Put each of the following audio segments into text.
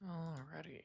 Alrighty.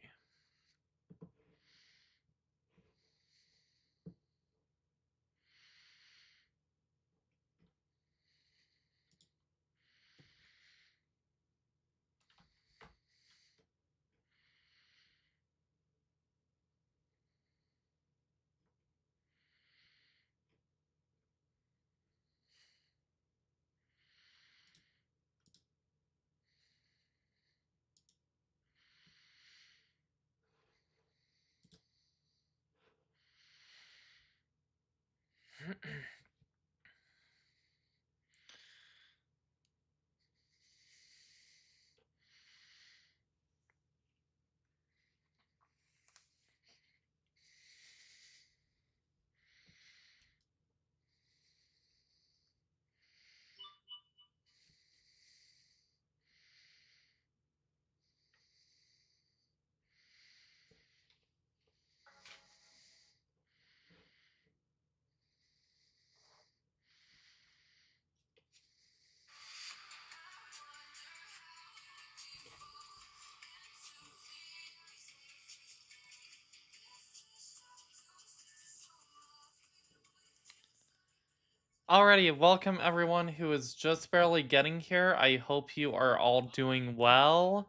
Alrighty, welcome everyone who is just barely getting here. I hope you are all doing well.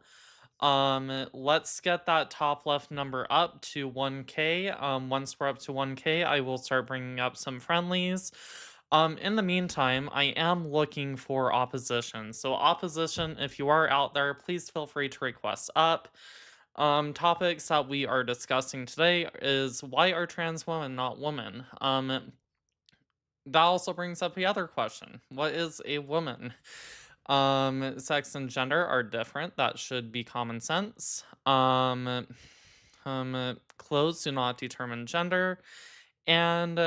Let's get that top left number up to 1K. Once we're up to 1K, I will start bringing up some friendlies. In the meantime, I am looking for opposition. So opposition, if you are out there, please feel free to request up. Topics that we are discussing today is why are trans women not women? That also brings up the other question. What is a woman? Sex and gender are different. That should be common sense. Clothes do not determine gender. And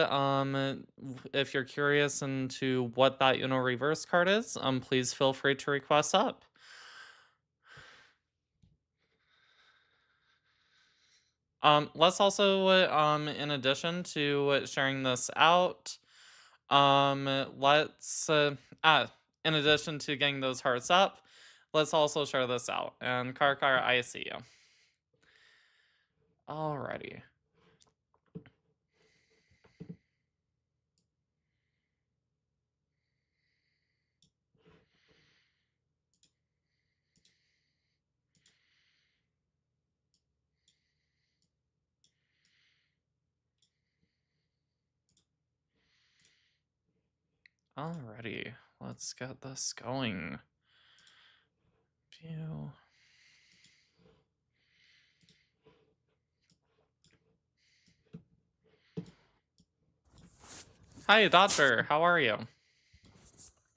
if you're curious into what that reverse card is, please feel free to request up. Let's also, in addition to sharing this out, let's in addition to getting those hearts up, let's also share this out. And Karkar, I see you. Alrighty. Alrighty. Let's get this going. View. Hi, Doctor. How are you?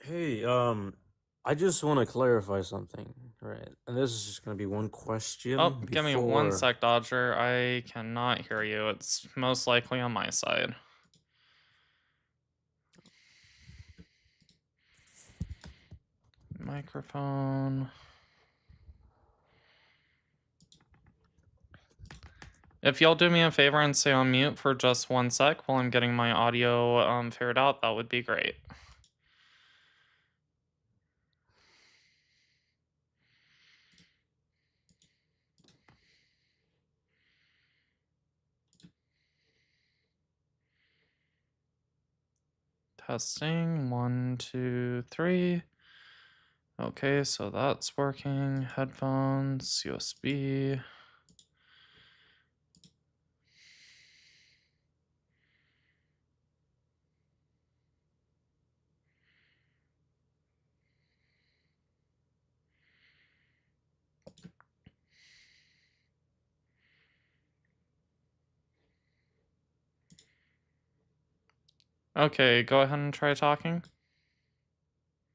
Hey, I just want to clarify something, right? And this is just gonna be one question Oh, give me one before. sec, Dodger. I cannot hear you. It's most likely on my side. Microphone. If y'all do me a favor and stay on mute for just one sec while I'm getting my audio figured out, that would be great. Testing, 1, 2, 3. Okay, so that's working. Headphones, USB. Okay, go ahead and try talking.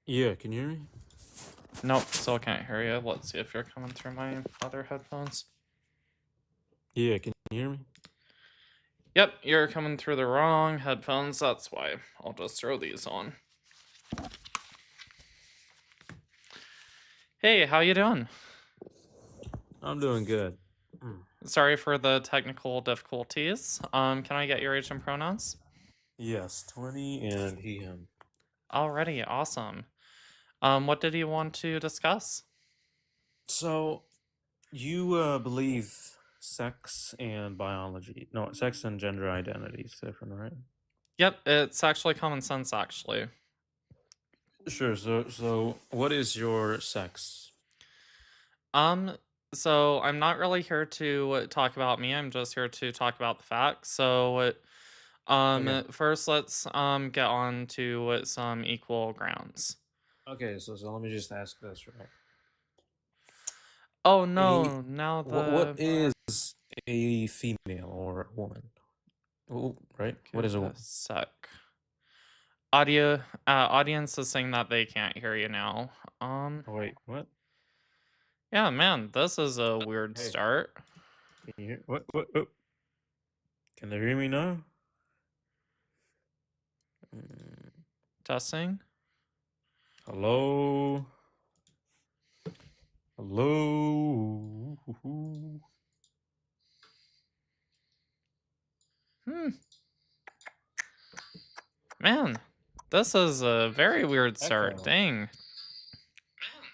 Yeah, can you hear me? Nope, still can't hear you. Let's see if you're coming through my other headphones. Yeah, can you hear me? Yep, you're coming through the wrong headphones. That's why. I'll just throw these on. Hey, how you doing? I'm doing good. Sorry for the technical difficulties. Can I get your age and pronouns? Yes, 20 and he, him. Alrighty, awesome. What did you want to discuss? So, You believe sex and biology. No, sex and gender identity is different, right? Yep, it's actually common sense, actually. Sure. So what is your sex? Um, so I'm not really here to talk about me. I'm just here to talk about the facts. So, Okay. first let's get on to some equal grounds. Okay. So let me just ask this, right? Oh A no, now what the is a female or a woman? Oh, right. What give is a a woman? sec. Audience is saying that they can't hear you now. Oh, wait, what? Yeah, man, this is a weird Hey, start. can you hear? What? What? Oh, can they hear me now? Mm, Testing. hello. Hello. Hmm. Man, this is a very weird start. Echo. Dang.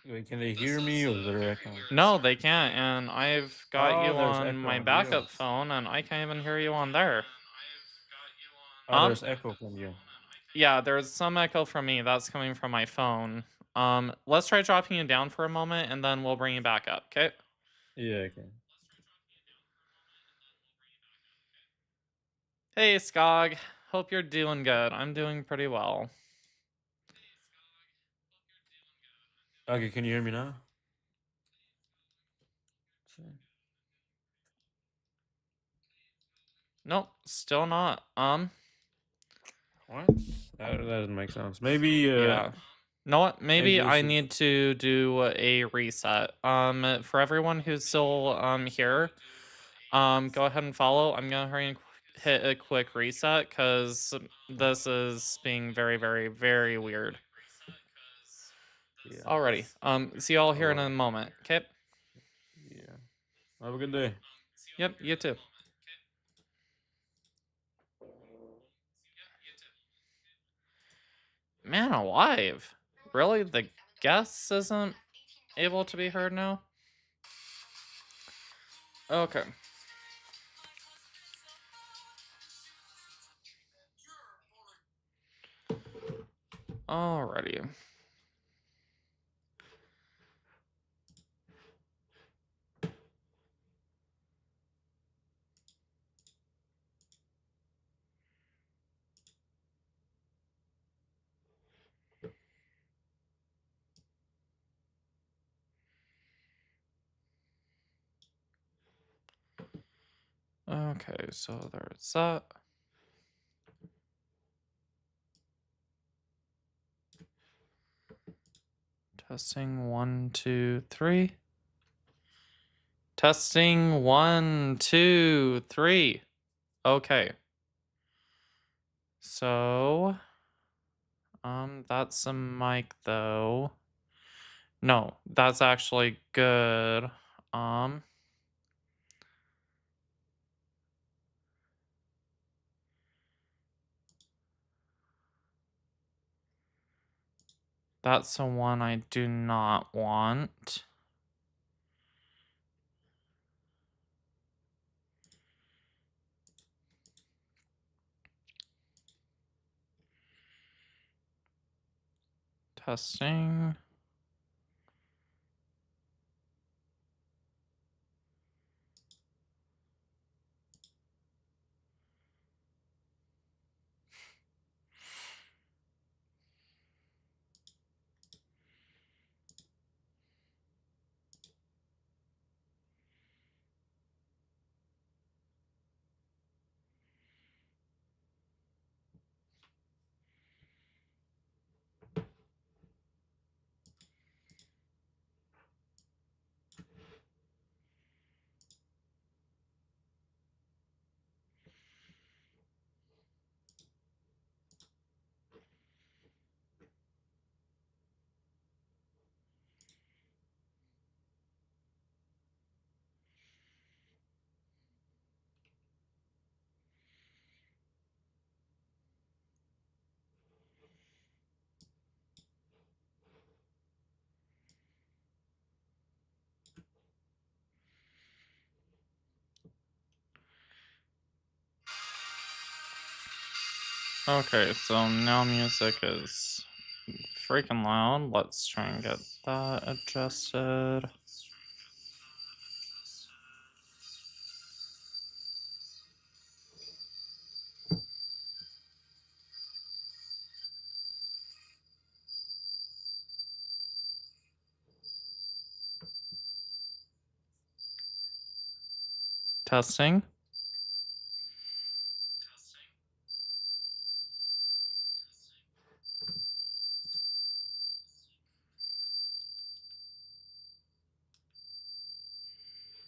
Wait, can they hear me or is there echo? No, they can't, and I've got Oh, you there's on echo my on you. backup phone, and I can't even hear you on there. Oh, Um, there's echo from you. yeah, there's some echo from me. That's coming from my phone. Let's try dropping you down for a moment, and then we'll bring you back up, okay? Yeah, okay. Hey, Skog. Hope you're doing good. I'm doing pretty well. Okay, can you hear me now? Sure. Nope, still not. What? That doesn't make sense. Maybe Yeah. Know what? maybe Maybe they I should. need to do a reset. For everyone who's still here, go ahead and follow. I'm gonna hurry and hit a quick reset because this is being very, very, very weird. Yeah. Alrighty. See y'all All here in right. a moment. Okay. Yeah. Have a good day. Yep. You too. Man alive. Really? The guest isn't able to be heard now? Okay. Alrighty. Okay, so there's that. Testing 1, 2, 3. Testing 1, 2, 3. Okay. So, that's a mic though. No, that's actually good. Um, that's the one I do not want. Testing. Okay, so now music is freaking loud. Let's try and get that adjusted. Testing.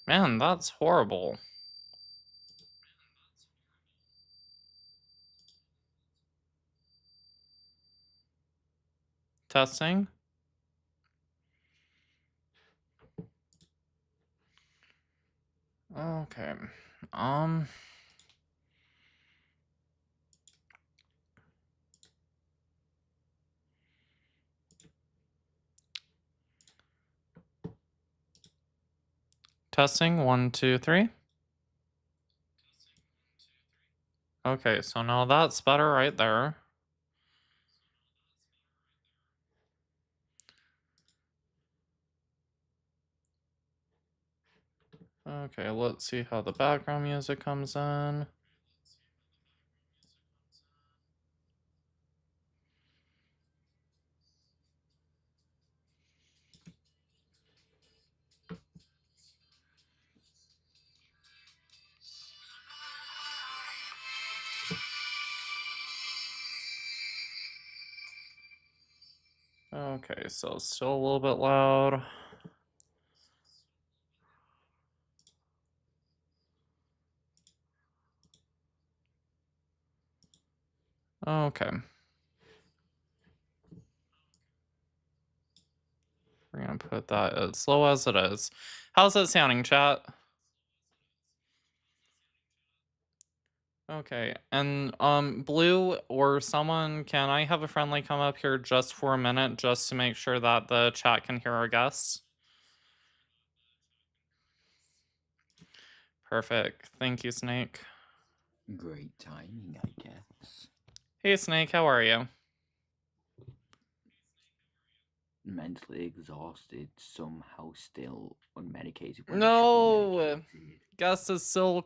Man, that's horrible. Testing. Okay. Um, Testing. 1, 2, 3. Okay, so now that's better right there. Okay, let's see how the background music comes in. Okay, so still a little bit loud. Okay. We're gonna put that as slow as it is. How's that sounding, chat? Okay, and Blue or someone, can I have a friendly come up here just for a minute just to make sure that the chat can hear our guests? Perfect. Thank you, Snake. Great timing, I guess. Hey, Snake, how are you? Mentally exhausted, somehow still unmedicated when I should be No! medicated. Guest is still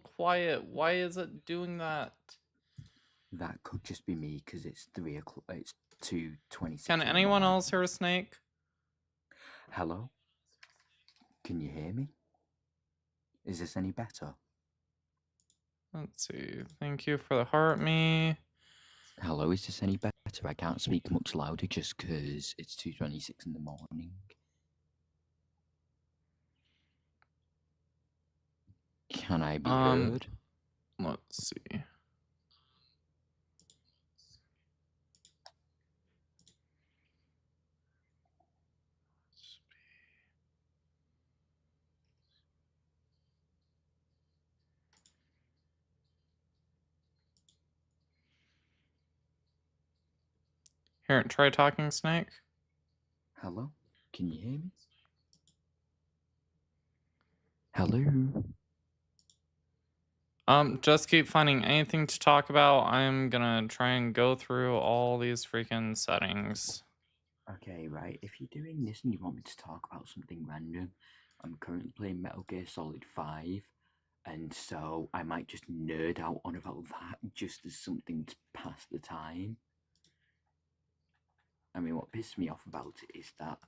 quiet. Why is it doing that? That could just be me because it's 3 o'clock. It's 2:26. Can anyone else hear Snake? Hello? Can you hear me? Is this any better? Let's see. Thank you for the heart me. Hello, is this any better? I can't speak much louder just because it's 2:26 in the morning. Can I be heard? Let's see. Here, try talking, Snake. Hello? Can you hear me? Hello? Just keep finding anything to talk about. I'm gonna try and go through all these freaking settings. Okay, right. If you're doing this and you want me to talk about something random, I'm currently playing Metal Gear Solid 5, and so I might just nerd out on about that just as something to pass the time. I mean, what pissed me off about it is that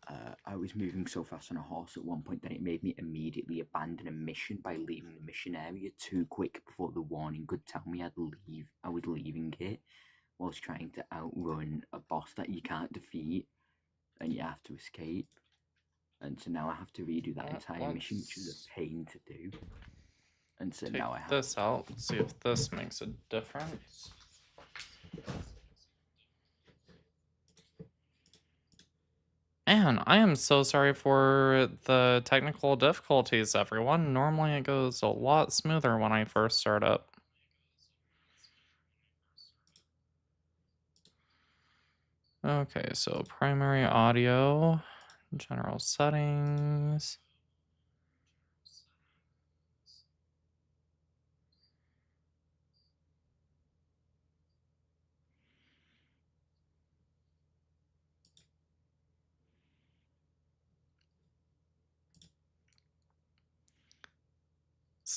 I was moving so fast on a horse at one point that it made me immediately abandon a mission by leaving the mission area too quick before the warning could tell me I was leaving it, whilst trying to outrun a boss that you can't defeat and you have to escape. And so now I have to redo that entire mission, which is a pain to do. And so Take now I have this out. Let's see if this makes a difference. Man, I am so sorry for the technical difficulties, everyone. Normally it goes a lot smoother when I first start up. Okay, so primary audio, general settings.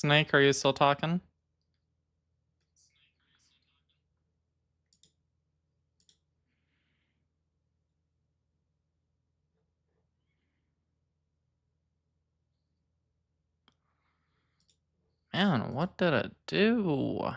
Snake, are you still talking? Man, what did it do?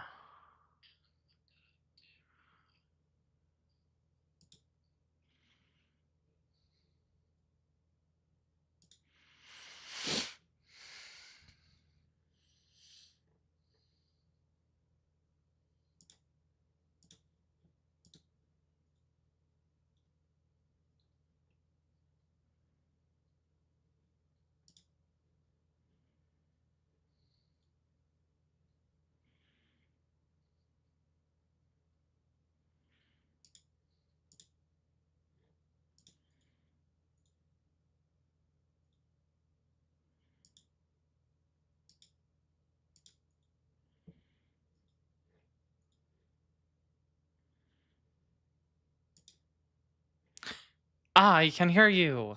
I can hear you.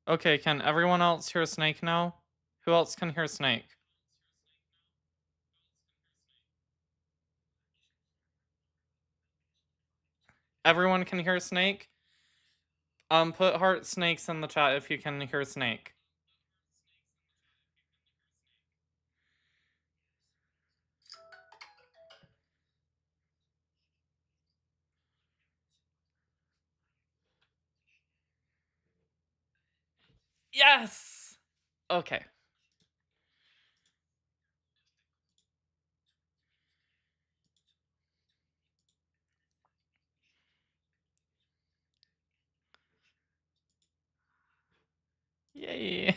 Okay, can everyone else hear Snake now? Who else can hear Snake? Everyone can hear Snake? Put heart snakes in the chat if you can hear Snake. Yes! Okay. Yay.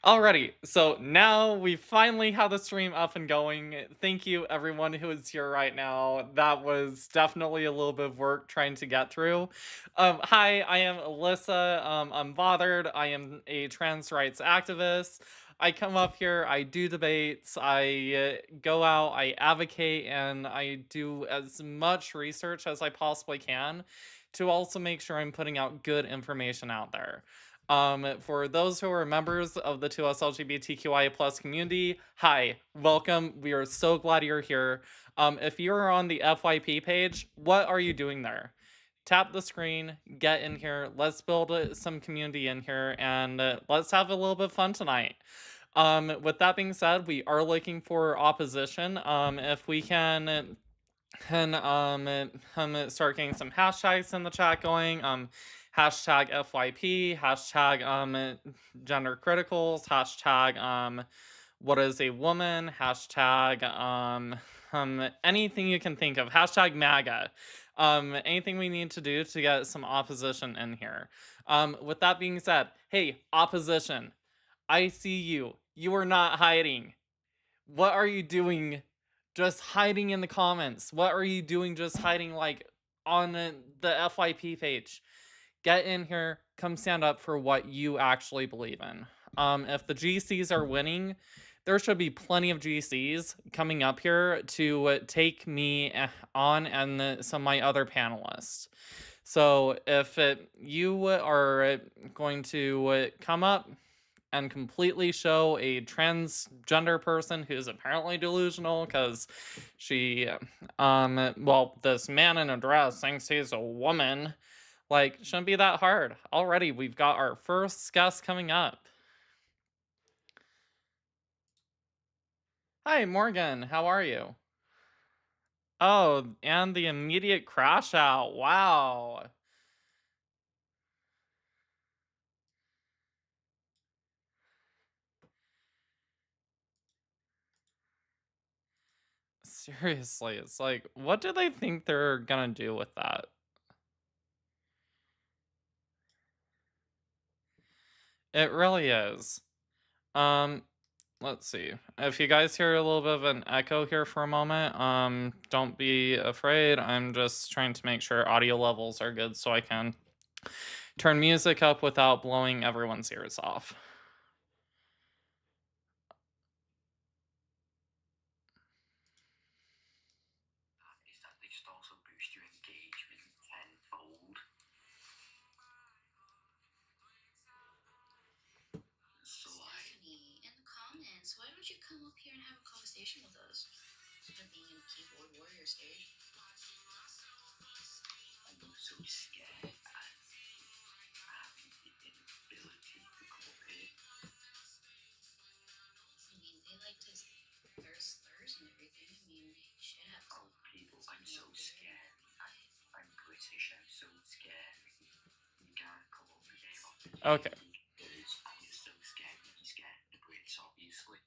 Alrighty, so now we finally have the stream up and going. Thank you everyone who is here right now. That was definitely a little bit of work trying to get through. Hi, I am Alyssa. I'm bothered. I am a trans rights activist. I come up here, I do debates, I go out, I advocate, and I do as much research as I possibly can to also make sure I'm putting out good information out there. For those who are members of the 2S LGBTQIA plus community, hi, welcome. We are so glad you're here. If you're on the FYP page, what are you doing there? Tap the screen, get in here, let's build some community in here, and let's have a little bit of fun tonight. With that being said, we are looking for opposition. If we can start getting some hashtags in the chat going. Hashtag FYP, hashtag gender criticals, hashtag what is a woman, hashtag anything you can think of, hashtag MAGA. Anything we need to do to get some opposition in here. With that being said, hey, opposition, I see you. You are not hiding. What are you doing just hiding in the comments? What are you doing just hiding like on the FYP page? Get in here, come stand up for what you actually believe in. If the GCs are winning, there should be plenty of GCs coming up here to take me on and some of my other panelists. So if you are going to come up and completely show a transgender person who's apparently delusional because she well, this man in a dress thinks he's a woman, like, shouldn't be that hard. Already we've got our first guest coming up. Hi Morgan, how are you? Oh, and the immediate crash out. Wow. Seriously, it's like, what do they think they're gonna do with that? It really is. Um, let's see. If you guys hear a little bit of an echo here for a moment, don't be afraid. I'm just trying to make sure audio levels are good so I can turn music up without blowing everyone's ears off. Is that they just also boost your engagement tenfold? So station with us. Being in keyboard warrior stage. I'm so scared. I haven't the ability to come up here. I mean, they like to thirst slurs and everything. I mean, they should have. Oh, people, I'm so scared. I'm British. I'm so scared. You can't come over here. Okay. I'm just so scared. He's scared of the Brits, obviously.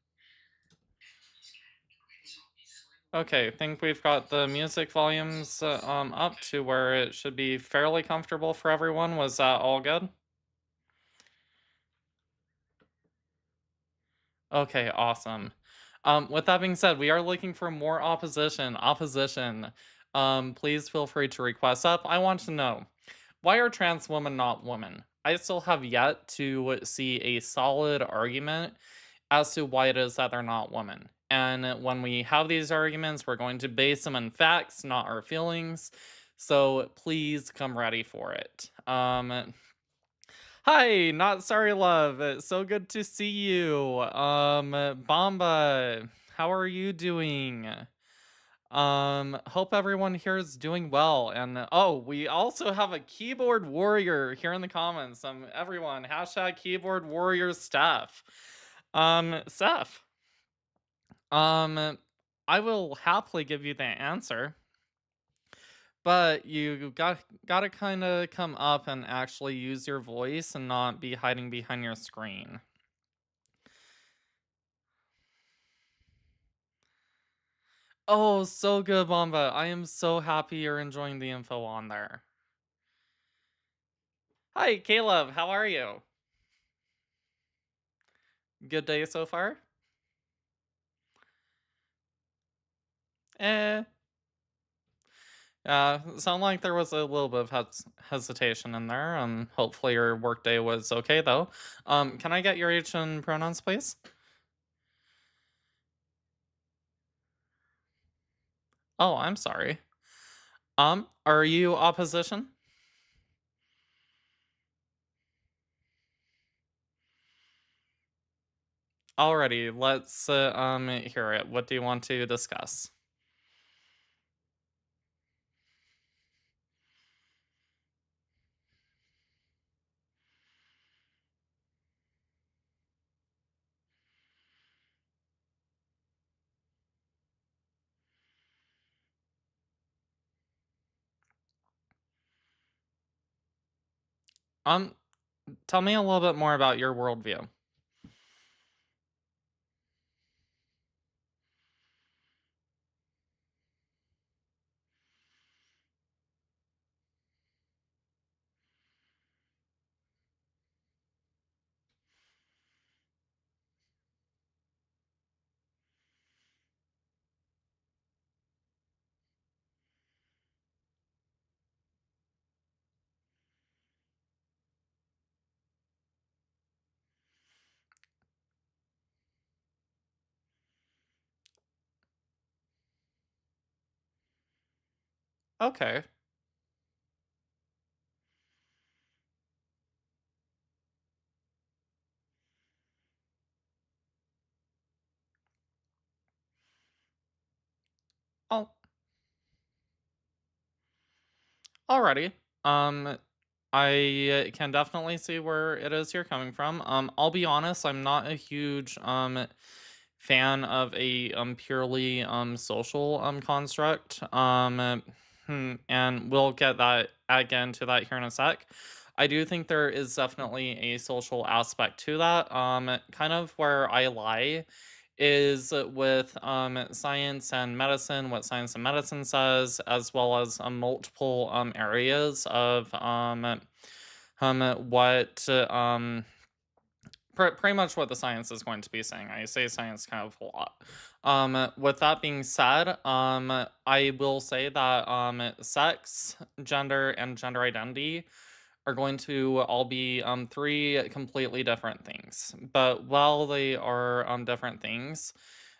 Okay, I think we've got the music volumes up to where it should be fairly comfortable for everyone. Was that all good? Okay, awesome. With that being said, we are looking for more opposition. Please feel free to request up. I want to know, why are trans women not women? I still have yet to see a solid argument as to why it is that they're not women. And when we have these arguments, we're going to base them on facts, not our feelings. So please come ready for it. Hi, not sorry, love. It's so good to see you. Bomba, how are you doing? Hope everyone here is doing well. And oh, we also have a keyboard warrior here in the comments. Everyone, hashtag keyboard warrior Steph. Steph. I will happily give you the answer. But you gotta kind of come up and actually use your voice and not be hiding behind your screen. Oh, so good, Bomba. I am so happy you're enjoying the info on there. Hi, Caleb. How are you? Good day so far? Eh. Sound like there was a little bit of hesitation in there. Hopefully your workday was okay though. Can I get your age and pronouns, please? Oh, I'm sorry. Are you opposition? Alrighty, let's hear it. What do you want to discuss? Tell me a little bit more about your worldview. Okay. Oh, alrighty. I can definitely see where it is you're coming from. I'll be honest, I'm not a huge fan of a purely social construct. And we'll get that again to that here in a sec. I do think there is definitely a social aspect to that. Kind of where I lie is with science and medicine, what science and medicine says, as well as multiple areas of what pretty much what the science is going to be saying. I say science kind of a lot. With that being said, I will say that sex, gender, and gender identity are going to all be three completely different things. But while they are different things,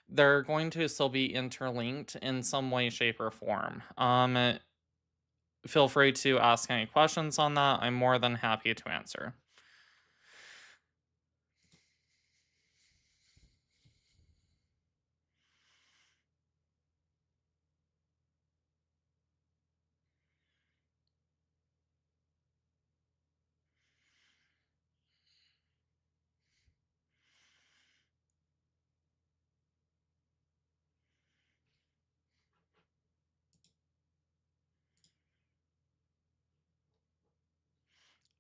they're going to still be interlinked in some way, shape, or form. Feel free to ask any questions on that. I'm more than happy to answer.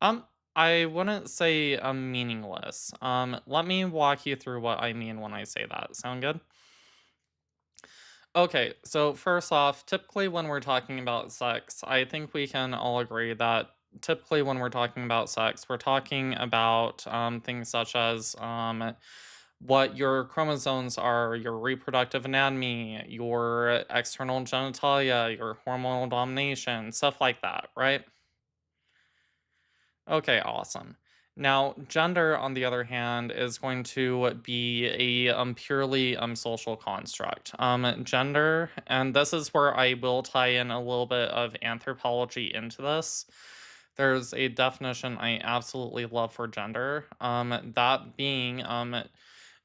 Um, I wouldn't say meaningless. Let me walk you through what I mean when I say that. Sound good? Okay, so first off, typically when we're talking about sex, I think we can all agree that typically when we're talking about sex, we're talking about things such as what your chromosomes are, your reproductive anatomy, your external genitalia, your hormonal domination, stuff like that, right? Okay, awesome. Now, gender, on the other hand, is going to be a purely social construct. Gender, and this is where I will tie in a little bit of anthropology into this. There's a definition I absolutely love for gender. That being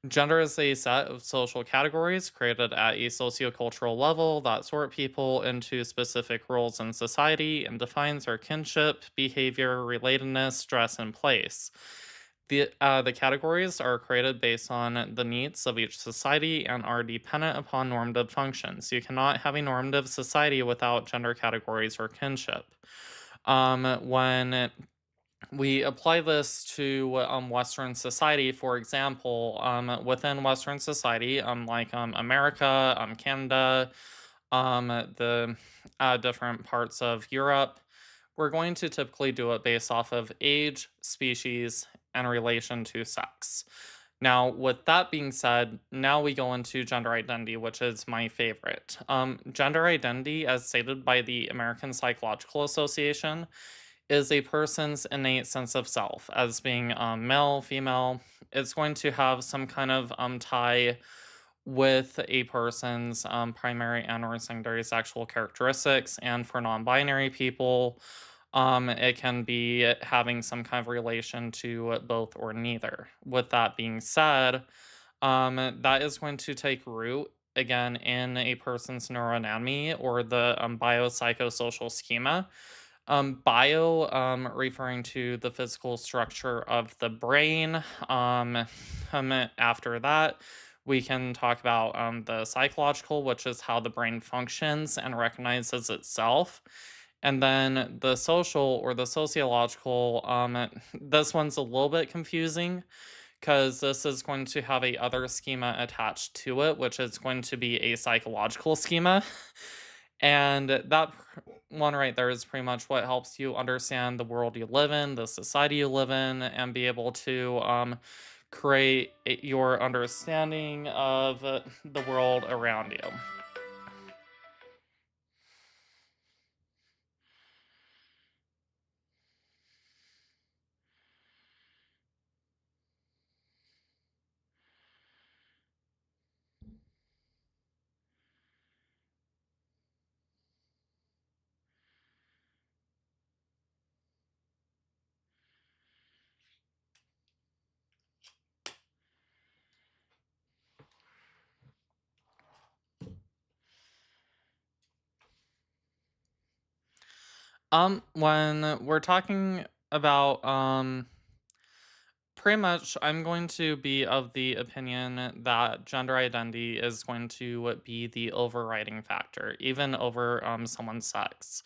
gender is a set of social categories created at a sociocultural level that sort people into specific roles in society and defines their kinship, behavior, relatedness, dress, and place. The categories are created based on the needs of each society and are dependent upon normative functions. You cannot have a normative society without gender categories or kinship. When we apply this to Western society, for example, within Western society, like America, Canada, the different parts of Europe, we're going to typically do it based off of age, species, and relation to sex. Now, with that being said, now we go into gender identity, which is my favorite. Gender identity, as stated by the American Psychological Association, is a person's innate sense of self as being male, female. It's going to have some kind of tie with a person's primary and or secondary sexual characteristics. And for non-binary people, it can be having some kind of relation to both or neither. With that being said, that is going to take root again in a person's neuroanatomy or the biopsychosocial schema. Bio, referring to the physical structure of the brain. After that, we can talk about the psychological, which is how the brain functions and recognizes itself. And then the social or the sociological, this one's a little bit confusing because this is going to have a other schema attached to it, which is going to be a psychological schema. And that one right there is pretty much what helps you understand the world you live in, the society you live in, and be able to create your understanding of the world around you. When we're talking about pretty much, I'm going to be of the opinion that gender identity is going to be the overriding factor, even over someone's sex,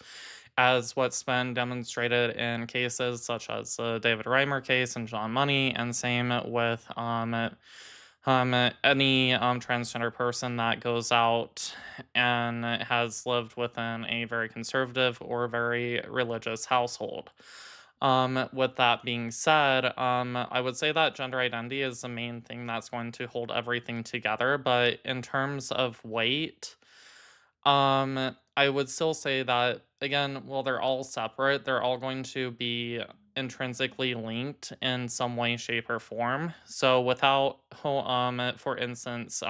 as what's been demonstrated in cases such as the David Reimer case and John Money, and same with any transgender person that goes out and has lived within a very conservative or very religious household. With that being said, I would say that gender identity is the main thing that's going to hold everything together. But in terms of weight, I would still say that again, well, they're all separate. They're all going to be intrinsically linked in some way, shape, or form. So without, for instance,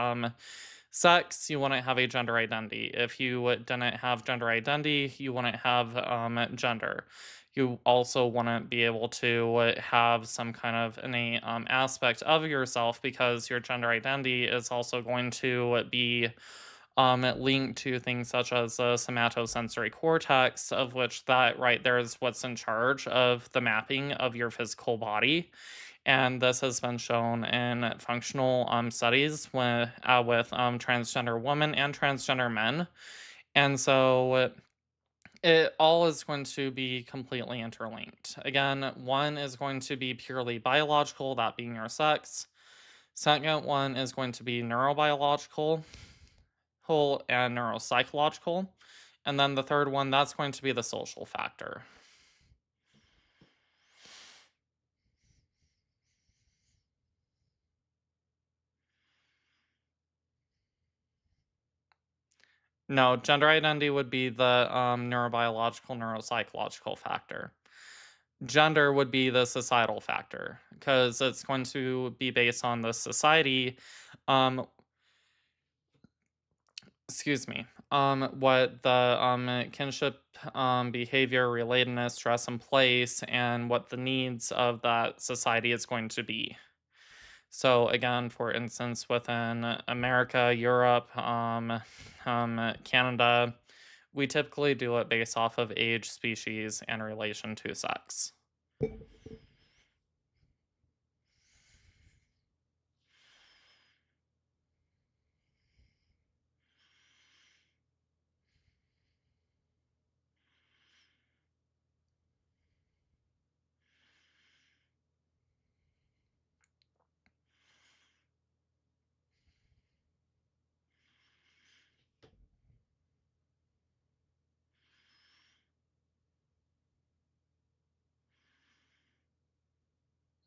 sex, you wouldn't have a gender identity. If you didn't have gender identity, you wouldn't have gender. You also wouldn't be able to have some kind of innate aspect of yourself because your gender identity is also going to be linked to things such as the somatosensory cortex, of which that right there is what's in charge of the mapping of your physical body. And this has been shown in functional studies with transgender women and transgender men. And so It all is going to be completely interlinked. Again, one is going to be purely biological, that being your sex. Second one is going to be neurobiological whole and neuropsychological. And then the third one, that's going to be the social factor. No, gender identity would be the neurobiological, neuropsychological factor. Gender would be the societal factor because it's going to be based on the society. Um, excuse me. What the kinship behavior, relatedness, stress, and place, and what the needs of that society is going to be. So again, for instance, within America, Europe, Canada, we typically do it based off of age, species, and relation to sex.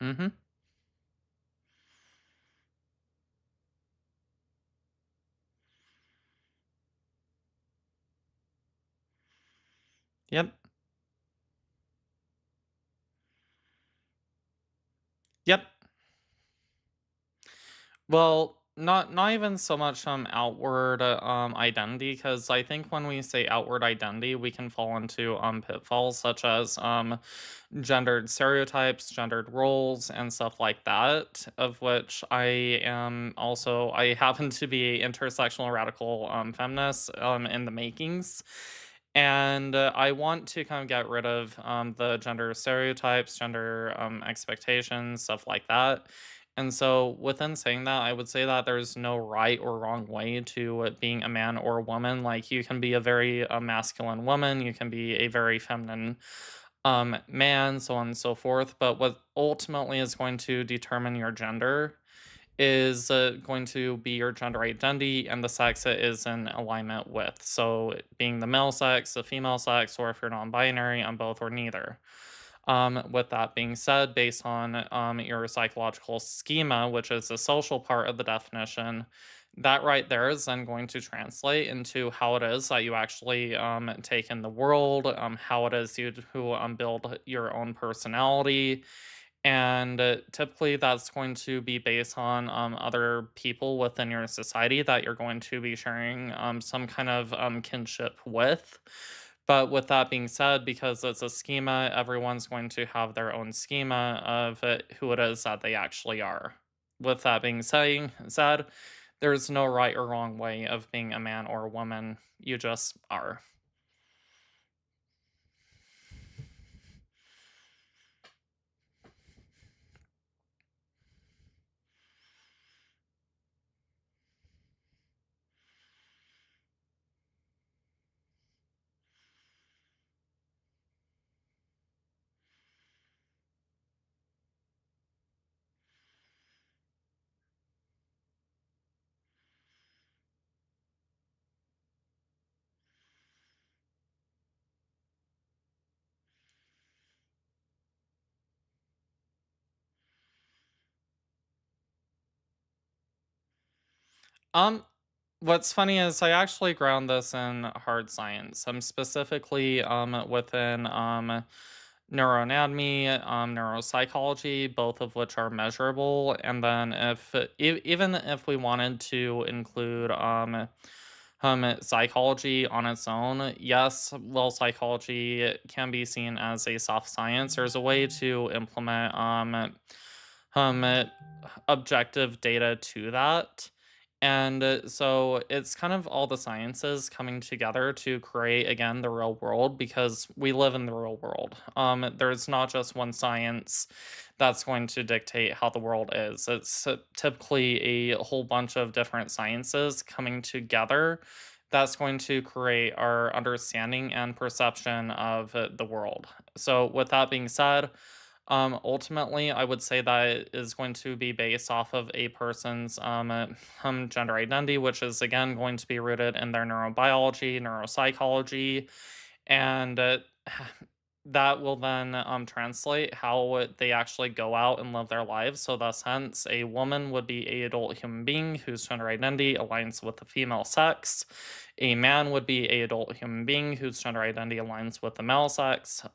Mm-hmm. Yep. Yep. Well, not even so much outward identity, because I think when we say outward identity, we can fall into pitfalls such as gendered stereotypes, gendered roles, and stuff like that. Of which I am also I happen to be a intersectional radical feminist in the makings. And I want to kind of get rid of the gender stereotypes, gender expectations, stuff like that. And so, within saying that, I would say that there's no right or wrong way to being a man or a woman. Like, you can be a very masculine woman, you can be a very feminine man, so on and so forth. But what ultimately is going to determine your gender is going to be your gender identity and the sex it is in alignment with. So, being the male sex, the female sex, or if you're non binary, on both or neither. With that being said, based on your psychological schema, which is the social part of the definition, that right there is then going to translate into how it is that you actually take in the world, how it is you who build your own personality. And typically, that's going to be based on other people within your society that you're going to be sharing some kind of kinship with. But with that being said, because it's a schema, everyone's going to have their own schema of who it is that they actually are. With that being said, there's no right or wrong way of being a man or a woman. You just are. Um, what's funny is I actually ground this in hard science. I'm specifically within neuroanatomy, neuropsychology, both of which are measurable. And then even if we wanted to include psychology on its own, yes, well, psychology can be seen as a soft science. There's a way to implement um objective data to that. And so it's kind of all the sciences coming together to create again the real world, because we live in the real world. There's not just one science that's going to dictate how the world is. It's typically a whole bunch of different sciences coming together that's going to create our understanding and perception of the world. So, with that being said, ultimately, I would say that it is going to be based off of a person's gender identity, which is again going to be rooted in their neurobiology, neuropsychology, and that will then translate how they actually go out and live their lives. So, thus, hence, a woman would be a adult human being whose gender identity aligns with the female sex. A man would be a adult human being whose gender identity aligns with the male sex.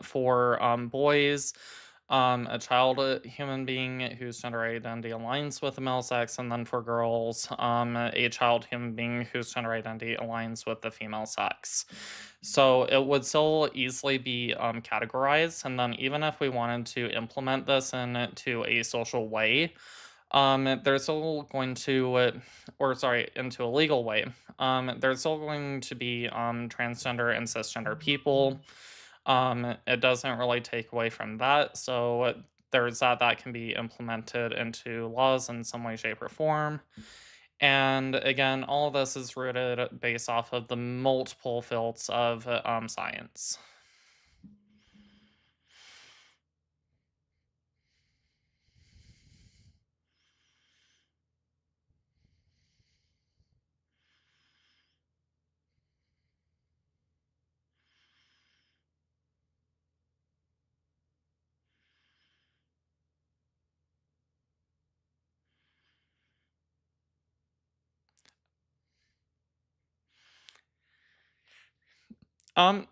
For boys, a child human being whose gender identity aligns with the male sex, and then for girls, a child human being whose gender identity aligns with the female sex. So it would still easily be categorized, and then even if we wanted to implement this into a social way, there's still going to, or sorry, into a legal way, there's still going to be transgender and cisgender people. It doesn't really take away from that. So there's that can be implemented into laws in some way, shape, or form. And again, all of this is rooted based off of the multiple fields of science.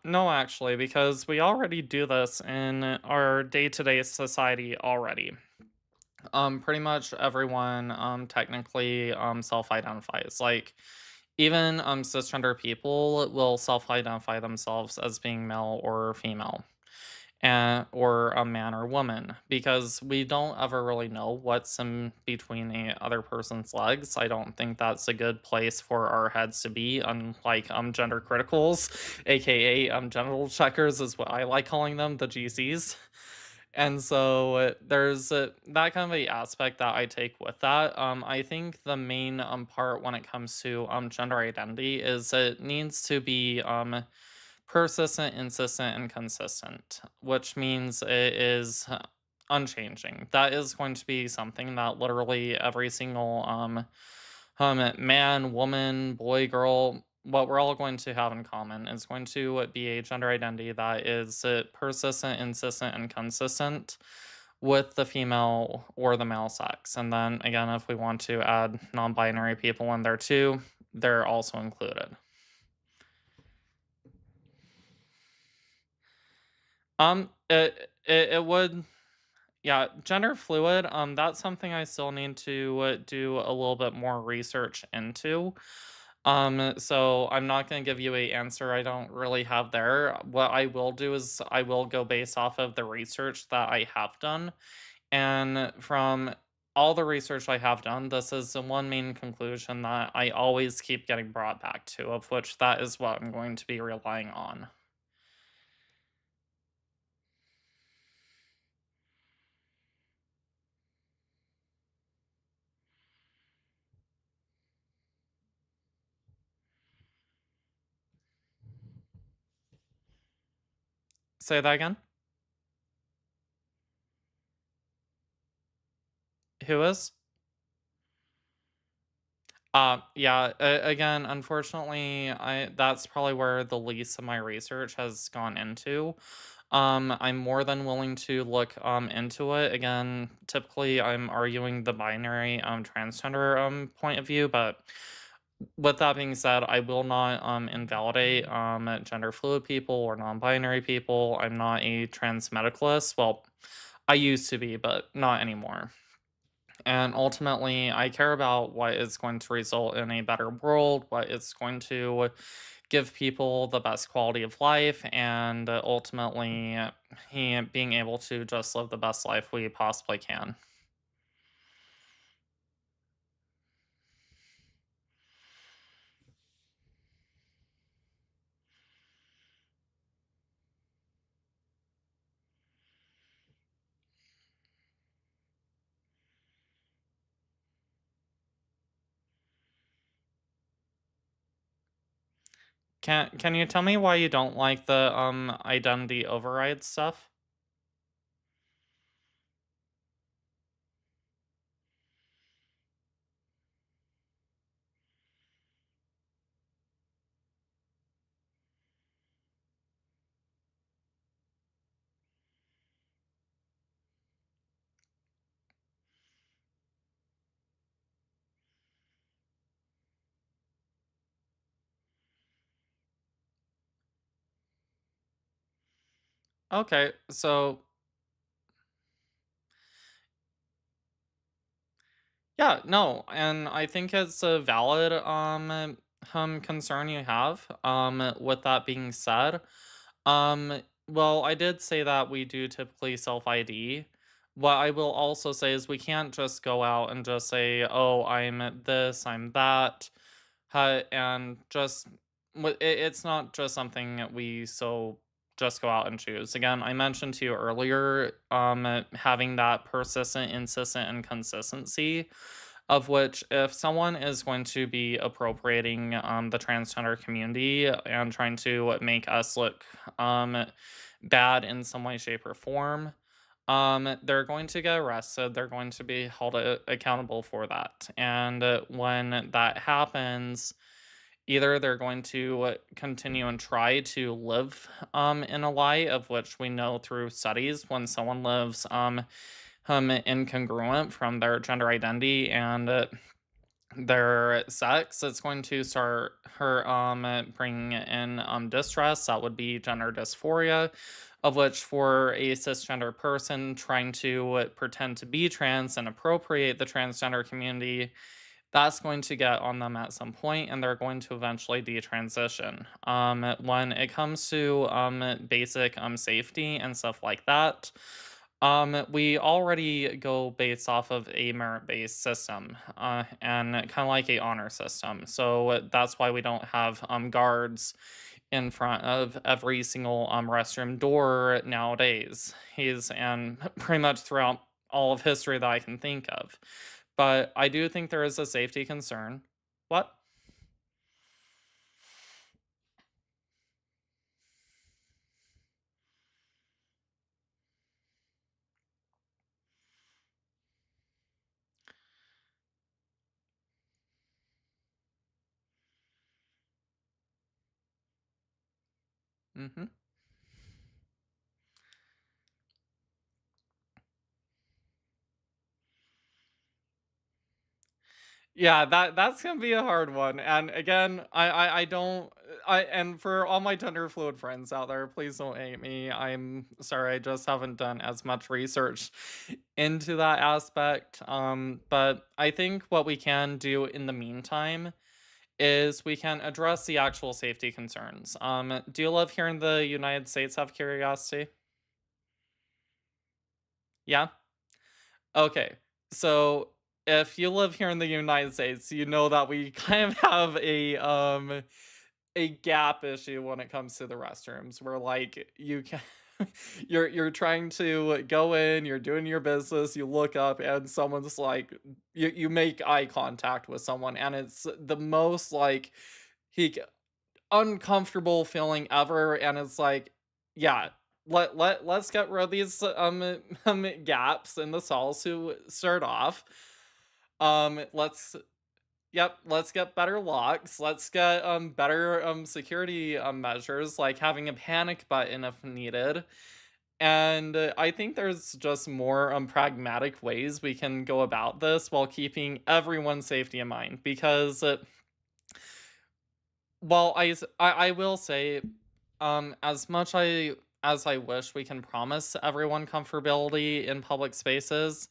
No, actually, because we already do this in our day-to-day society already. Pretty much everyone technically self-identifies. Like even cisgender people will self-identify themselves as being male or female, and or a man or woman, because we don't ever really know what's in between the other person's legs. I don't think that's a good place for our heads to be, unlike gender criticals, aka genital checkers is what I like calling them, the GCs. And so there's that kind of a aspect that I take with that. I think the main part when it comes to gender identity is it needs to be persistent, insistent, and consistent, which means it is unchanging. That is going to be something that literally every single man, woman, boy, girl, what we're all going to have in common is going to be a gender identity that is persistent, insistent, and consistent with the female or the male sex. And then again, if we want to add non binary people in there too, they're also included. It would, yeah, gender fluid. That's something I still need to do a little bit more research into. So I'm not going to give you a answer I don't really have there. What I will do is I will go based off of the research that I have done, and from all the research I have done, this is the one main conclusion that I always keep getting brought back to, of which that is what I'm going to be relying on. Say that again. Who is? Yeah, again, unfortunately, I that's probably where the least of my research has gone into. I'm more than willing to look into it. Again, typically I'm arguing the binary transgender point of view, but with that being said, I will not invalidate gender fluid people or non-binary people. I'm not a trans medicalist. Well, I used to be, but not anymore. And ultimately, I care about what is going to result in a better world, what is going to give people the best quality of life, and ultimately, being able to just live the best life we possibly can. Can you tell me why you don't like the identity override stuff? Okay, so yeah, no, and I think it's a valid concern you have. With that being said, well, I did say that we do typically self ID. What I will also say is we can't just go out and just say, "Oh, I'm this, I'm that," and just it's not just something that we so just go out and choose. Again, I mentioned to you earlier, having that persistent, insistent, and consistency of which if someone is going to be appropriating the transgender community and trying to make us look um, bad in some way, shape, or form, they're going to get arrested. They're going to be held accountable for that. And when that happens, either they're going to continue and try to live in a lie, of which we know through studies when someone lives incongruent from their gender identity and their sex, it's going to start her bringing in distress. That would be gender dysphoria, of which for a cisgender person trying to pretend to be trans and appropriate the transgender community, that's going to get on them at some point and they're going to eventually detransition. When it comes to basic safety and stuff like that, we already go based off of a merit-based system, and kind of like a honor system. So that's why we don't have guards in front of every single restroom door nowadays. He's and pretty much throughout all of history that I can think of. But I do think there is a safety concern. What? Mm-hmm. Yeah, that's gonna be a hard one. And again, I don't I and for all my gender fluid friends out there, please don't hate me. I'm sorry, I just haven't done as much research into that aspect. But I think what we can do in the meantime is we can address the actual safety concerns. Do you live here in the United States, have curiosity? Yeah? Okay. So if you live here in the United States, you know that we kind of have a gap issue when it comes to the restrooms where like you can you're trying to go in, you're doing your business, you look up and someone's like you make eye contact with someone and it's the most like he uncomfortable feeling ever and it's like yeah let's get rid of these gaps in the stalls to start off. Let's Yep, let's get better locks. Let's get better security measures like having a panic button if needed. And I think there's just more pragmatic ways we can go about this while keeping everyone's safety in mind because well, I will say, as much as I wish we can promise everyone comfortability in public spaces,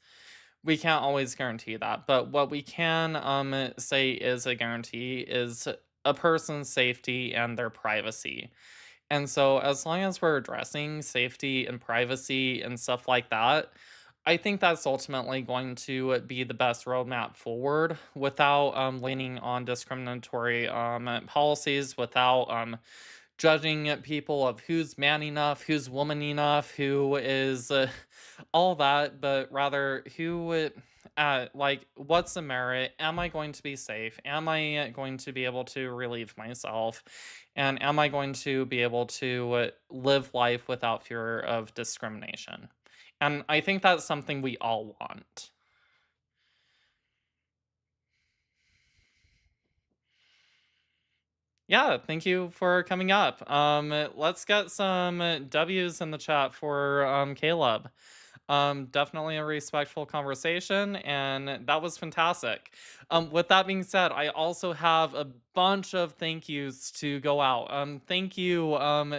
we can't always guarantee that. But what we can say is a guarantee is a person's safety and their privacy. And so, as long as we're addressing safety and privacy and stuff like that, I think that's ultimately going to be the best roadmap forward without leaning on discriminatory policies, without judging people of who's man enough, who's woman enough, who is all that, but rather who like, what's the merit? Am I going to be safe? Am I going to be able to relieve myself? And am I going to be able to live life without fear of discrimination? And I think that's something we all want. Yeah, thank you for coming up. Let's get some W's in the chat for Caleb. Definitely a respectful conversation, and that was fantastic. With that being said, I also have a bunch of thank yous to go out. Thank you,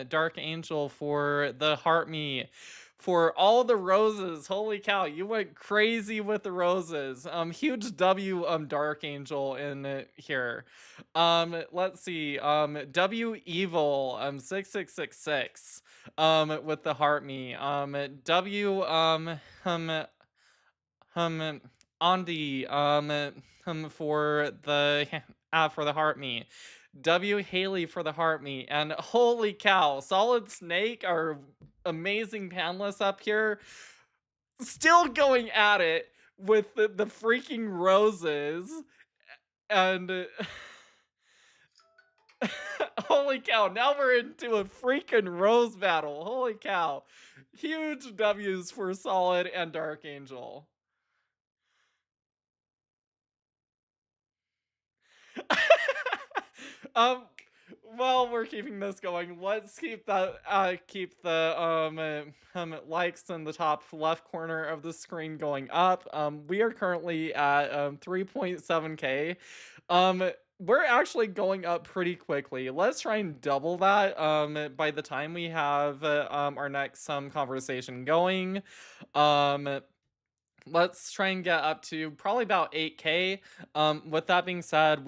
Dark Angel, for the heart me, for all the roses. Holy cow, you went crazy with the roses. Huge W, Dark Angel in here. Let's see. W Evil 6666 with the heart me. W um Andy for the heart me. W Haley for the heart me. And holy cow, Solid Snake, our amazing panelists up here, still going at it with the freaking roses. And holy cow, now we're into a freaking rose battle. Holy cow. Huge W's for Solid and Dark Angel. um while we're keeping this going, let's keep that keep the likes in the top left corner of the screen going up. We are currently at 3.7k. We're actually going up pretty quickly. Let's try and double that by the time we have our next conversation going. Let's try and get up to probably about 8k. With that being said,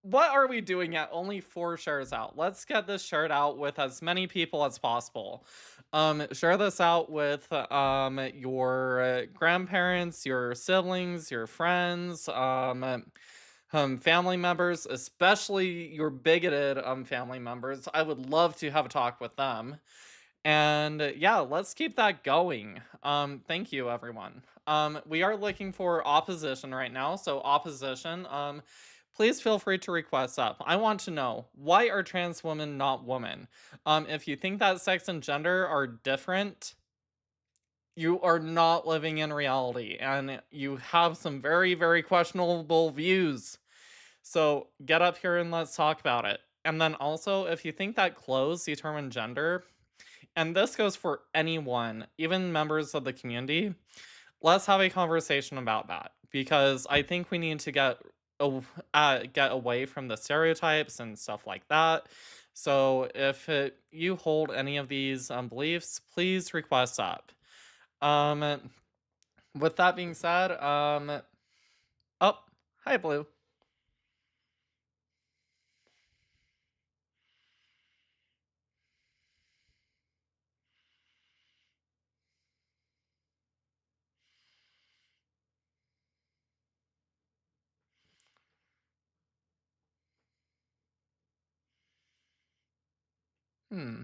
what are we doing at only 4 shares out? Let's get this shared out with as many people as possible. Share this out with your grandparents, your siblings, your friends, family members, especially your bigoted family members. I would love to have a talk with them. And yeah, let's keep that going. Thank you, everyone. We are looking for opposition right now. So opposition, please feel free to request up. I want to know, why are trans women not women? If you think that sex and gender are different, you are not living in reality, and you have some very, very questionable views. So get up here and let's talk about it. And then also, if you think that clothes determine gender, and this goes for anyone, even members of the community, let's have a conversation about that, because I think we need to get away from the stereotypes and stuff like that. So if you hold any of these beliefs, please request up. With that being said, oh, hi Blue. Hmm.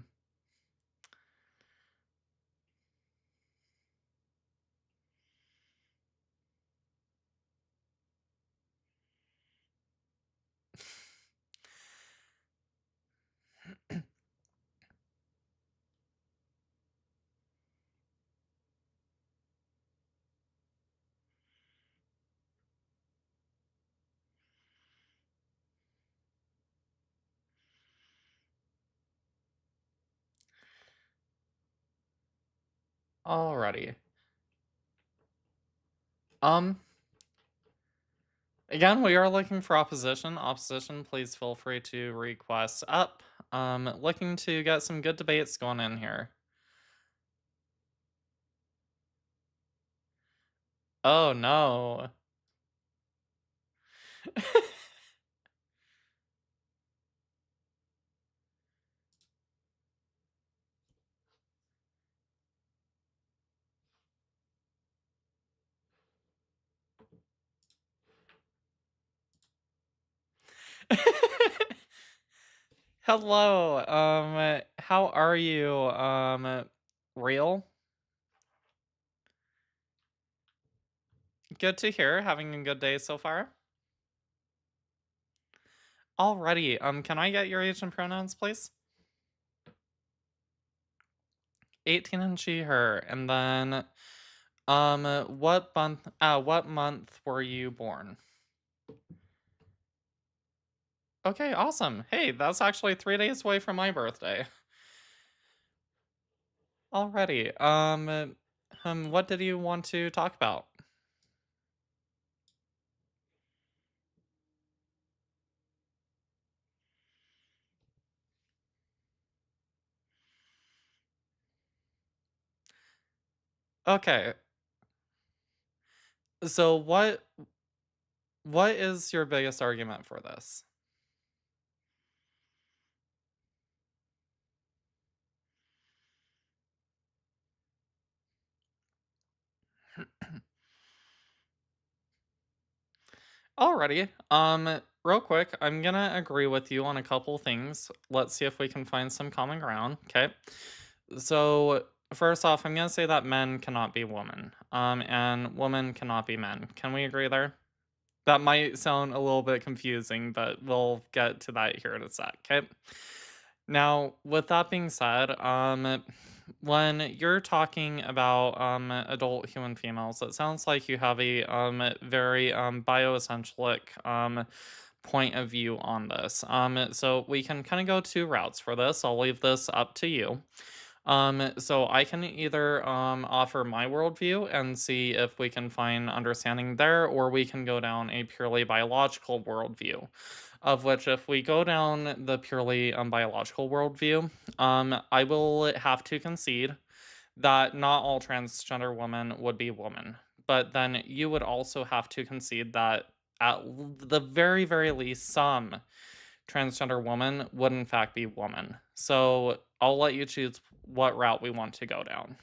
Alrighty. Um, Again, we are looking for opposition. Opposition, please feel free to request up. Looking to get some good debates going in here. Oh no. Hello. How are you? Real? Good to hear. Having a good day so far. Alrighty. Can I get your age and pronouns, please? 18 and she, her. And then, what month were you born? Okay, awesome. Hey, that's actually 3 days away from my birthday. Alrighty. What did you want to talk about? Okay. So what is your biggest argument for this? Alrighty. Real quick, I'm gonna agree with you on a couple things. Let's see if we can find some common ground. Okay. So first off, I'm gonna say that men cannot be women. And women cannot be men. Can we agree there? That might sound a little bit confusing, but we'll get to that here in a sec. Okay. Now, with that being said, when you're talking about adult human females, it sounds like you have a very bioessentialic point of view on this. So we can kind of go two routes for this. I'll leave this up to you. So I can either offer my worldview and see if we can find understanding there, or we can go down a purely biological worldview. Of which, if we go down the purely biological worldview, I will have to concede that not all transgender women would be women. But then you would also have to concede that the very, very least, some transgender woman would in fact be woman. So I'll let you choose what route we want to go down.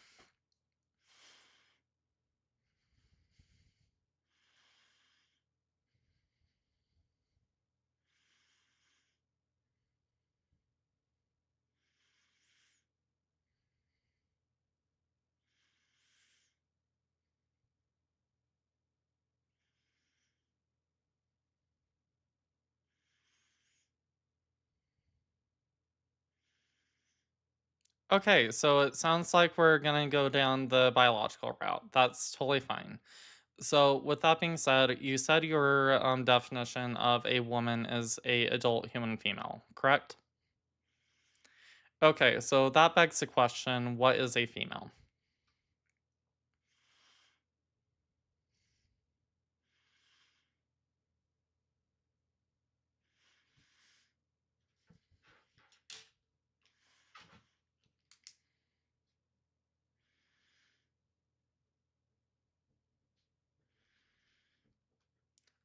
Okay, so it sounds like we're gonna go down the biological route. That's totally fine. So, with that being said, you said your definition of a woman is a adult human female, correct? Okay, so that begs the question, what is a female?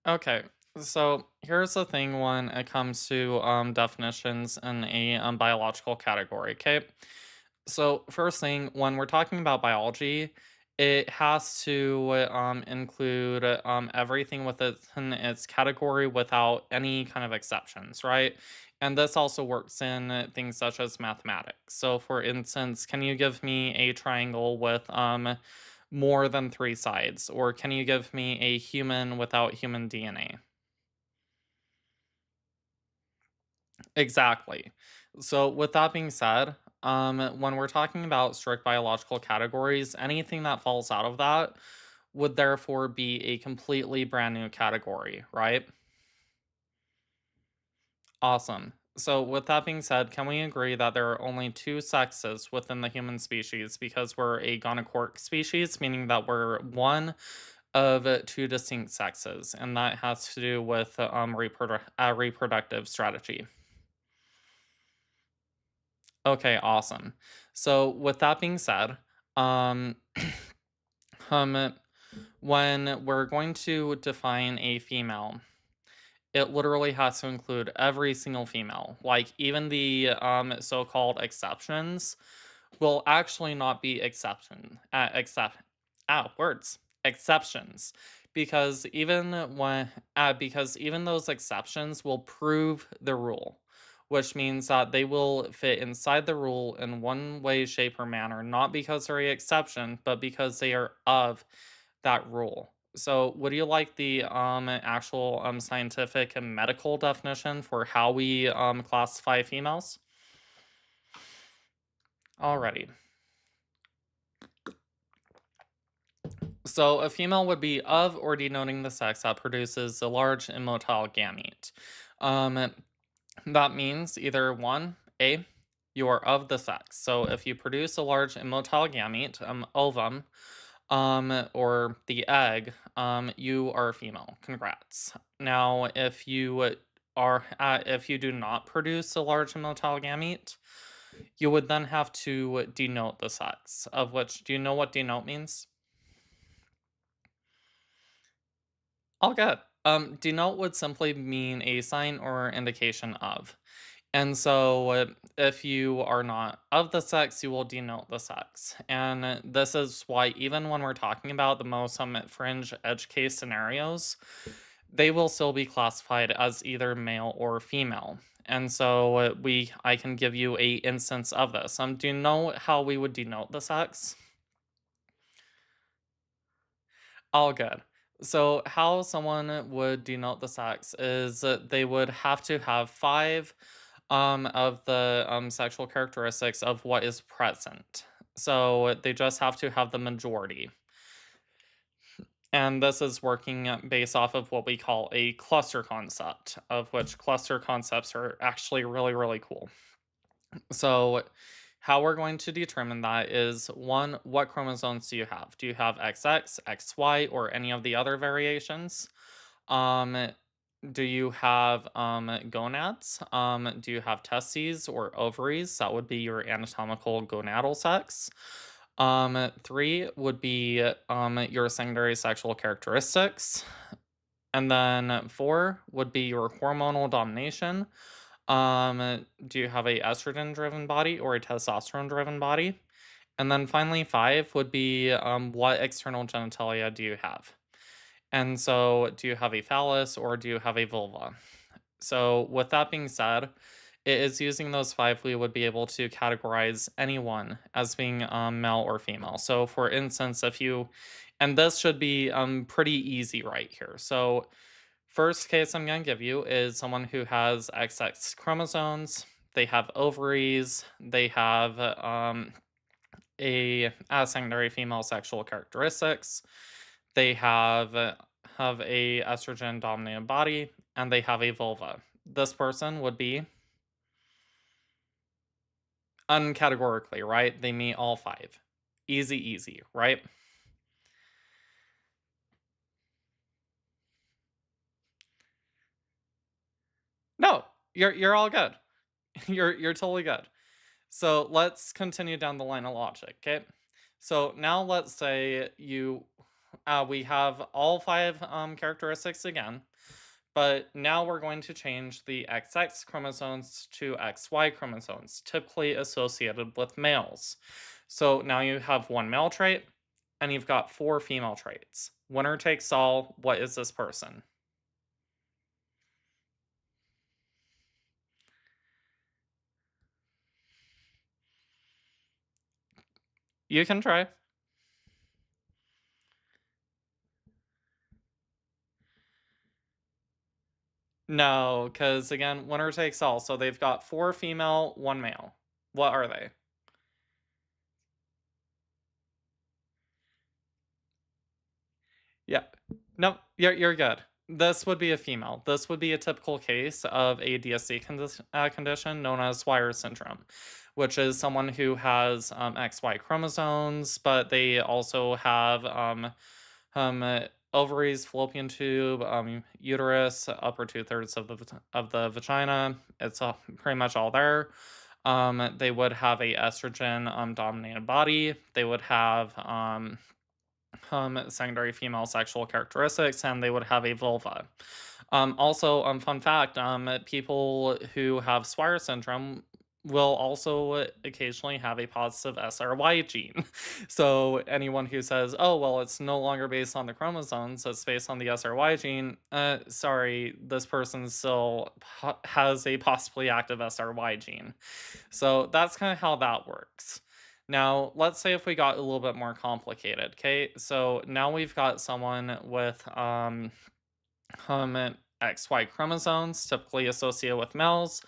Okay, so here's the thing when it comes to definitions in a biological category, okay? So, first thing, when we're talking about biology, it has to include everything within its category without any kind of exceptions, right? And this also works in things such as mathematics. So, for instance, can you give me a triangle with more than three sides? Or can you give me a human without human DNA? Exactly. So, with that being said, when we're talking about strict biological categories, anything that falls out of that would therefore be a completely brand new category, right? Awesome. So, with that being said, can we agree that there are only two sexes within the human species because we're a gonochoric species, meaning that we're one of two distinct sexes, and that has to do with reproductive strategy. Okay, awesome. So with that being said, um, um, when we're going to define a female, it literally has to include every single female. Like even the so-called exceptions will actually not be words exceptions because even those exceptions will prove the rule, which means that they will fit inside the rule in one way, shape, or manner, not because they're an exception, but because they are of that rule. So, would you like the actual scientific and medical definition for how we classify females? Alrighty. So, a female would be of or denoting the sex that produces a large and motile gamete. Um, that means either one, A, you are of the sex. So, if you produce a large and motile gamete, ovum, or the egg, you are a female. Congrats. Now, if you do not produce a large and motile gamete, you would then have to denote the sex. Of which, do you know what denote means? All good. Denote would simply mean a sign or indication of. And so, if you are not of the sex, you will denote the sex. And this is why, even when we're talking about the most fringe edge case scenarios, they will still be classified as either male or female. And so, I can give you a instance of this. Do you know how we would denote the sex? All good. So, how someone would denote the sex is that they would have to have five of the sexual characteristics of what is present. So, they just have to have the majority. And this is working based off of what we call a cluster concept, of which cluster concepts are actually really, really cool. So, how we're going to determine that is one, what chromosomes do you have? Do you have XX, XY, or any of the other variations? Um, do you have gonads? Do you have testes or ovaries? That would be your anatomical gonadal sex. Three would be your secondary sexual characteristics. And then four would be your hormonal domination. Do you have a estrogen driven body or a testosterone driven body? And then finally, five would be what external genitalia do you have? And so, do you have a phallus or do you have a vulva? So, with that being said, it is using those five we would be able to categorize anyone as being male or female. So, for instance, if you, and this should be pretty easy right here. So, first case I'm going to give you is someone who has XX chromosomes, they have ovaries, they have a secondary female sexual characteristics, they have a estrogen dominated body, and they have a vulva. This person would be uncategorically, right? They meet all five. Easy, easy, right? No, you're all good. You're totally good. So let's continue down the line of logic, okay? So now let's say we have all five characteristics again, but now we're going to change the XX chromosomes to XY chromosomes, typically associated with males. So now you have one male trait, and you've got four female traits. Winner takes all. What is this person? You can try. No, because again, winner takes all. So they've got four female, one male. What are they? Yeah. No, you're good. This would be a female. This would be a typical case of a DSD condition known as Swyer syndrome, which is someone who has XY chromosomes, but they also have ovaries, fallopian tube, uterus, upper two-thirds of the vagina. It's pretty much all there. They would have a estrogen dominated body. They would have secondary female sexual characteristics, and they would have a vulva. Also, fun fact: people who have Swyer syndrome will also occasionally have a positive SRY gene. So anyone who says, "Oh, well, it's no longer based on the chromosomes; it's based on the SRY gene," sorry, this person still has a possibly active SRY gene. So that's kind of how that works. Now, let's say if we got a little bit more complicated, okay? So now we've got someone with XY chromosomes, typically associated with males.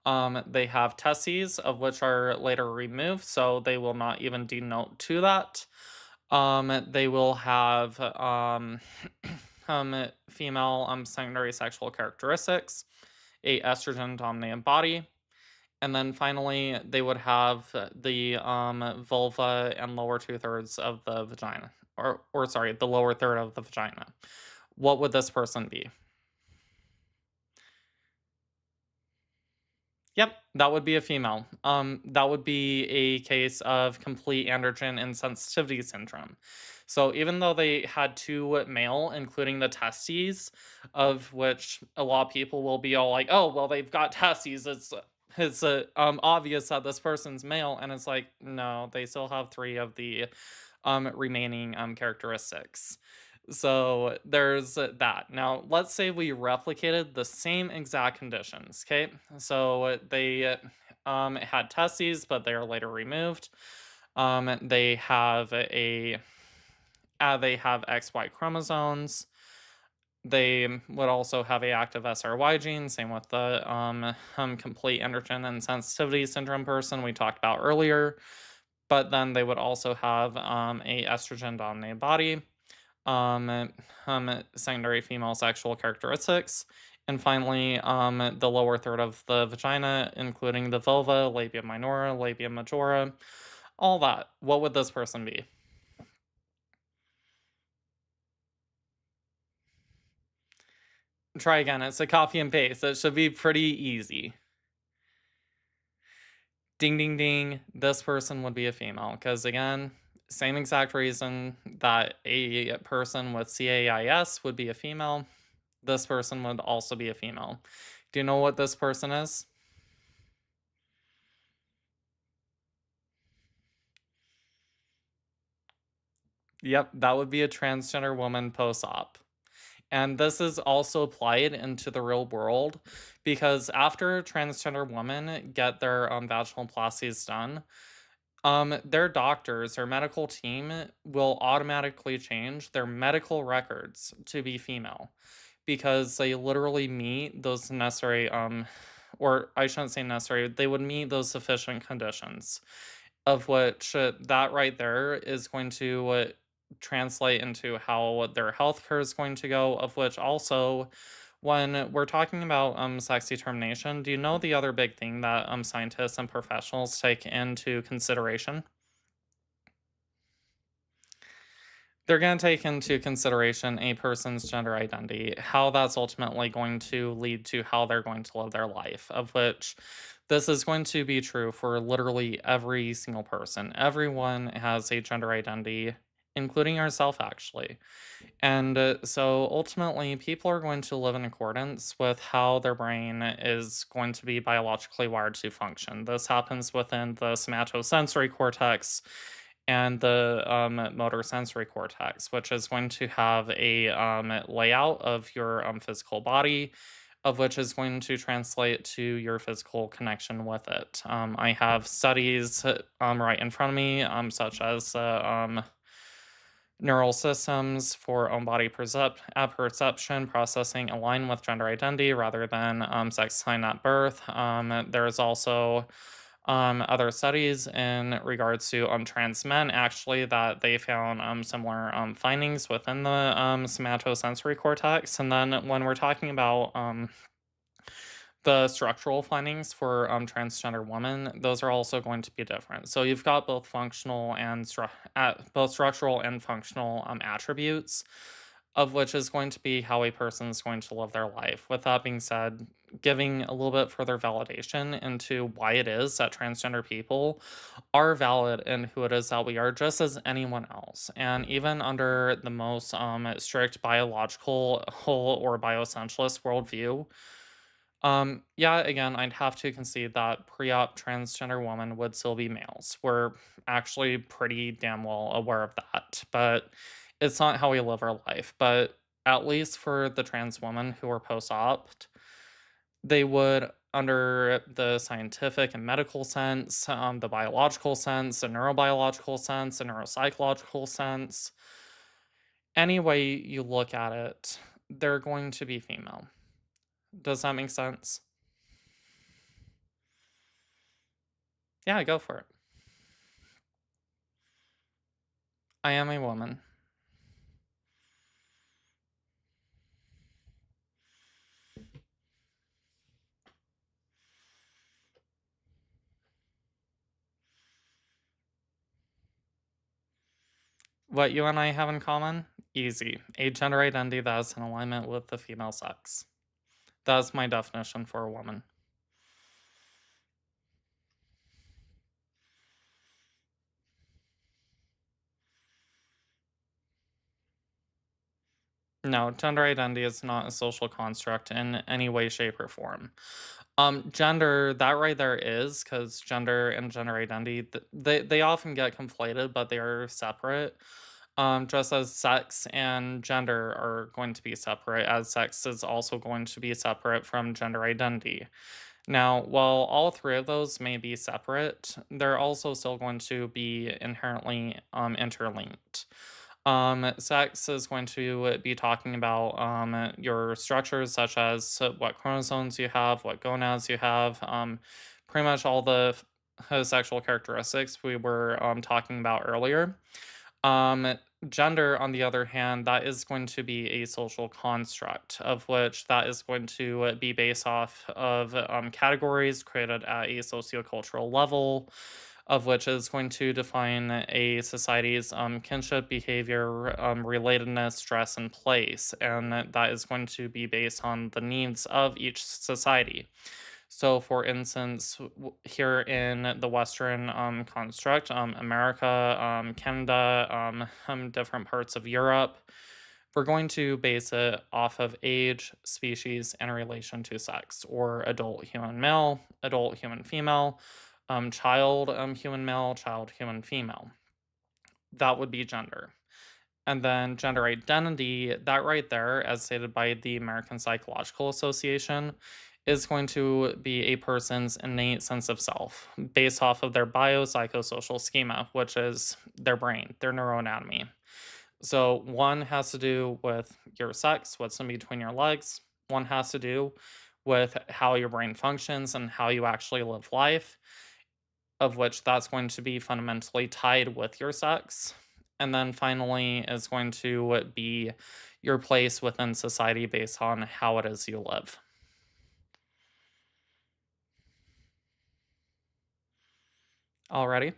They have testes, of which are later removed, so they will not even denote to that. They will have female secondary sexual characteristics, a estrogen dominant body, and then finally they would have the vulva and lower two-thirds of the vagina, or sorry, the lower third of the vagina. What would this person be? Yep, that would be a female. That would be a case of complete androgen insensitivity syndrome. So even though they had two male, including the testes, of which a lot of people will be all like, "Oh, well, they've got testes. It's obvious that this person's male," and it's like, no, they still have three of the remaining characteristics. So there's that. Now, let's say we replicated the same exact conditions. Okay, so they had testes, but they are later removed. They have they have XY chromosomes. They would also have a active SRY gene. Same with the complete androgen insensitivity syndrome person we talked about earlier. But then they would also have a estrogen dominated body, um, secondary female sexual characteristics, and finally, the lower third of the vagina, including the vulva, labia minora, labia majora, all that. What would this person be? Try again. It's a copy and paste. It should be pretty easy. Ding, ding, ding. This person would be a female because, again, same exact reason that a person with CAIS would be a female. This person would also be a female. Do you know what this person is? Yep, that would be a transgender woman post-op. And this is also applied into the real world because after transgender women get their vaginoplasties done, their doctors, their medical team will automatically change their medical records to be female because they literally meet those necessary or I shouldn't say necessary, they would meet those sufficient conditions, of which that right there is going to translate into how their healthcare is going to go, of which also when we're talking about sex determination, do you know the other big thing that scientists and professionals take into consideration? They're going to take into consideration a person's gender identity, how that's ultimately going to lead to how they're going to live their life, of which this is going to be true for literally every single person. Everyone has a gender identity, including yourself, actually. And so ultimately, people are going to live in accordance with how their brain is going to be biologically wired to function. This happens within the somatosensory cortex and the motor sensory cortex, which is going to have a layout of your physical body, of which is going to translate to your physical connection with it. I have studies right in front of me, such as neural systems for own body perception processing align with gender identity rather than sex assigned at birth. There's also other studies in regards to trans men actually that they found similar findings within the somatosensory cortex. And then when we're talking about the structural findings for transgender women, those are also going to be different. So you've got both functional and both structural and functional attributes, of which is going to be how a person is going to live their life. With that being said, giving a little bit further validation into why it is that transgender people are valid in who it is that we are, just as anyone else. And even under the most strict biological whole or bioessentialist worldview, yeah, again, I'd have to concede that pre-op transgender women would still be males. We're actually pretty damn well aware of that, but it's not how we live our life. But at least for the trans women who are post-op, they would under the scientific and medical sense, the biological sense, the neurobiological sense, the neuropsychological sense. Any way you look at it, they're going to be female. Does that make sense? Yeah, go for it. I am a woman. What you and I have in common? Easy. A gender identity that is in alignment with the female sex. That's my definition for a woman. No, gender identity is not a social construct in any way, shape, or form. Gender, that right there is because gender and gender identity, they often get conflated, but they are separate. Just as sex and gender are going to be separate, as sex is also going to be separate from gender identity. Now, while all three of those may be separate, they're also still going to be inherently interlinked. Sex is going to be talking about your structures, such as what chromosomes you have, what gonads you have, pretty much all the sexual characteristics we were talking about earlier. Um, Gender, on the other hand, that is going to be a social construct, of which that is going to be based off of categories created at a sociocultural level, of which is going to define a society's kinship, behavior, relatedness, stress, and place. And that is going to be based on the needs of each society. So, for instance, here in the Western construct, America, Canada, different parts of Europe, we're going to base it off of age, species, and relation to sex, or adult human male, adult human female, child human male, child human female. That would be gender. And then gender identity, that right there, as stated by the American Psychological Association, is going to be a person's innate sense of self based off of their biopsychosocial schema, which is their brain, their neuroanatomy. So one has to do with your sex, what's in between your legs. One has to do with how your brain functions and how you actually live life, of which that's going to be fundamentally tied with your sex. And then finally is going to be your place within society based on how it is you live. Alrighty.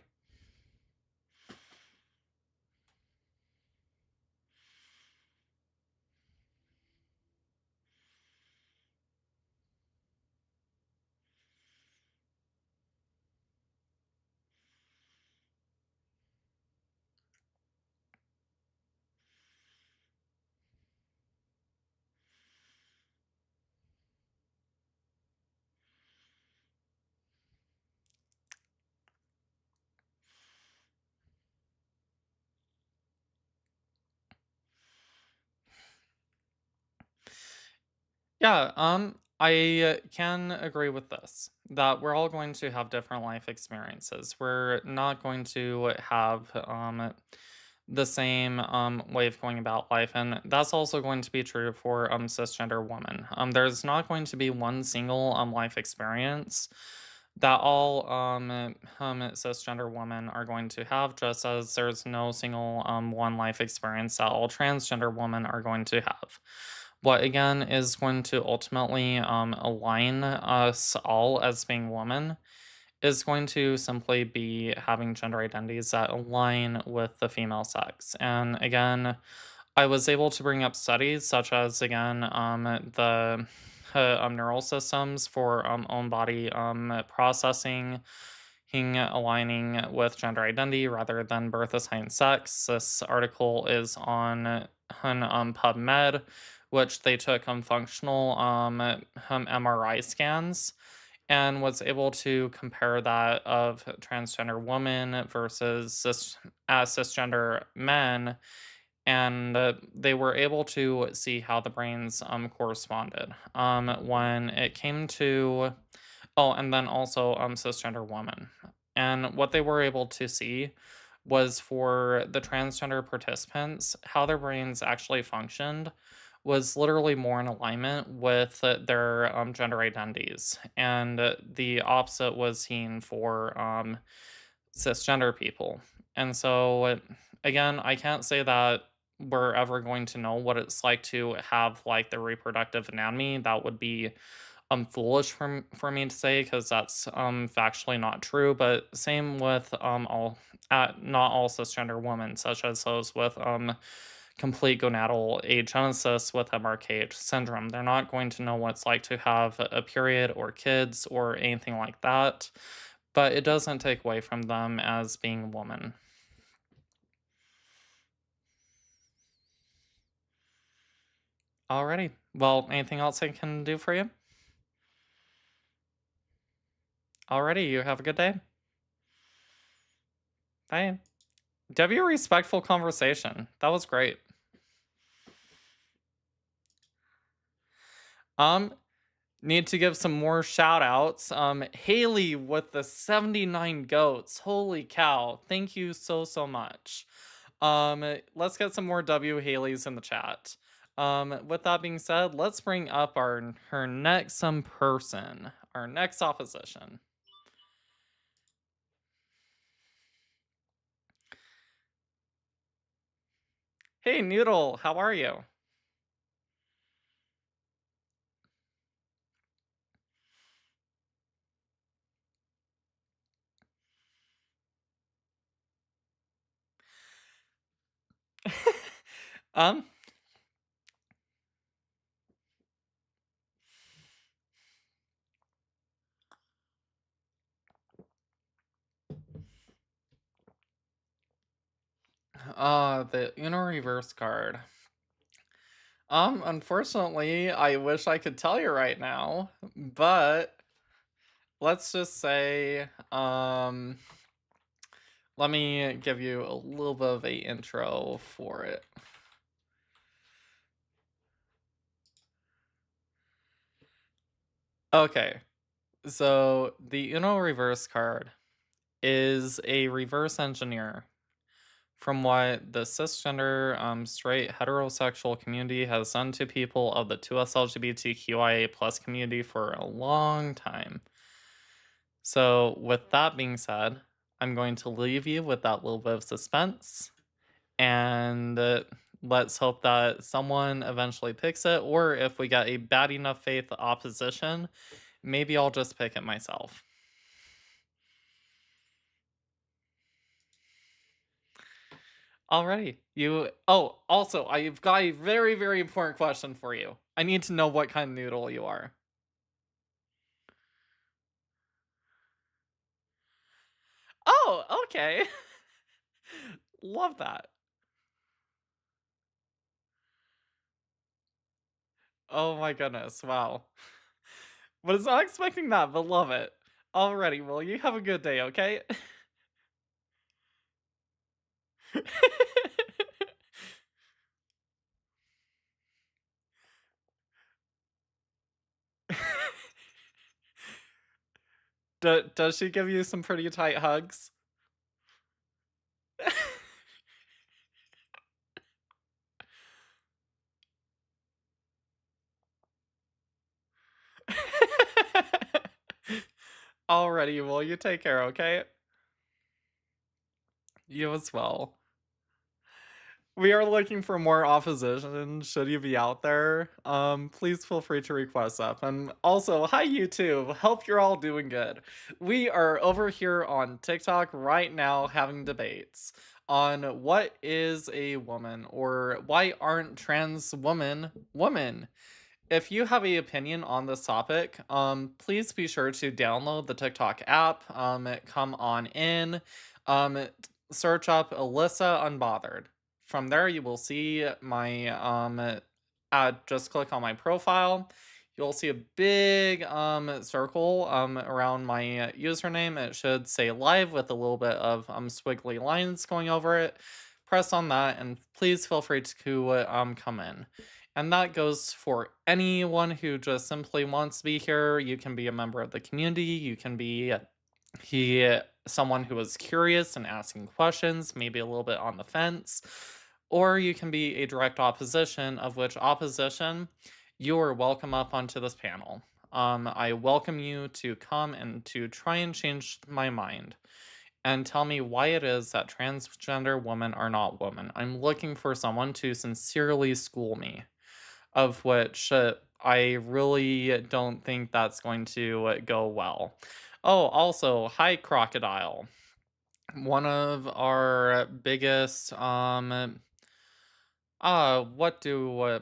Yeah, I can agree with this that we're all going to have different life experiences. We're not going to have the same way of going about life, and that's also going to be true for cisgender women. There's not going to be one single life experience that all cisgender women are going to have, just as there's no single one life experience that all transgender women are going to have. What again is going to ultimately align us all as being women is going to simply be having gender identities that align with the female sex. And again, I was able to bring up studies such as, again, the neural systems for own body processing, aligning with gender identity rather than birth assigned sex. This article is on PubMed, which they took functional MRI scans and was able to compare that of transgender women versus cisgender men, and they were able to see how the brains corresponded. When it came to Oh, and then also cisgender women. And what they were able to see was for the transgender participants, how their brains actually functioned was literally more in alignment with their gender identities. And the opposite was seen for cisgender people. And so, again, I can't say that we're ever going to know what it's like to have like the reproductive anatomy. That would be foolish for me to say because that's factually not true. But same with all not all cisgender women, such as those with complete gonadal agenesis with MRKH syndrome. They're not going to know what it's like to have a period or kids or anything like that, but it doesn't take away from them as being a woman. Alrighty. Well, anything else I can do for you? Alrighty, you have a good day. Bye. W respectful conversation. That was great. Need to give some more shout outs. Haley with the 79 goats. Holy cow. Thank you so much. Let's get some more W Haleys in the chat. With that being said, let's bring up her next person, our next opposition. Hey Noodle, how are you? um the Uno reverse card. Unfortunately, I wish I could tell you right now, but let's just say, let me give you a little bit of a intro for it. Okay, so the Uno reverse card is a reverse engineer from what the cisgender, straight heterosexual community has done to people of the 2S LGBTQIA plus community for a long time. So, with that being said, I'm going to leave you with that little bit of suspense, and let's hope that someone eventually picks it, or if we get a bad enough faith opposition, maybe I'll just pick it myself. Alrighty. Oh, also, I've got a very important question for you. I need to know what kind of noodle you are. Oh, okay. Love that. Oh my goodness, wow. Was not expecting that, but love it. Alrighty, well, you have a good day, okay? Does she give you some pretty tight hugs? Alrighty, well, you take care, okay? You as well. We are looking for more opposition. Should you be out there, please feel free to request up. And also, hi YouTube. Hope you're all doing good. We are over here on TikTok right now having debates on what is a woman or why aren't trans women women. If you have a opinion on this topic, please be sure to download the TikTok app. Come on in. Search up Alyssa Unbothered. From there, you will see my just click on my profile. You'll see a big circle around my username. It should say live with a little bit of squiggly lines going over it. Press on that, and please feel free to come in. And that goes for anyone who just simply wants to be here. You can be a member of the community. You can be someone who is curious and asking questions, maybe a little bit on the fence, or you can be a direct opposition, of which opposition, you are welcome up onto this panel. I welcome you to come and to try and change my mind and tell me why it is that transgender women are not women. I'm looking for someone to sincerely school me, of which I really don't think that's going to go well. Oh, also, hi, Crocodile. One of our biggest, what do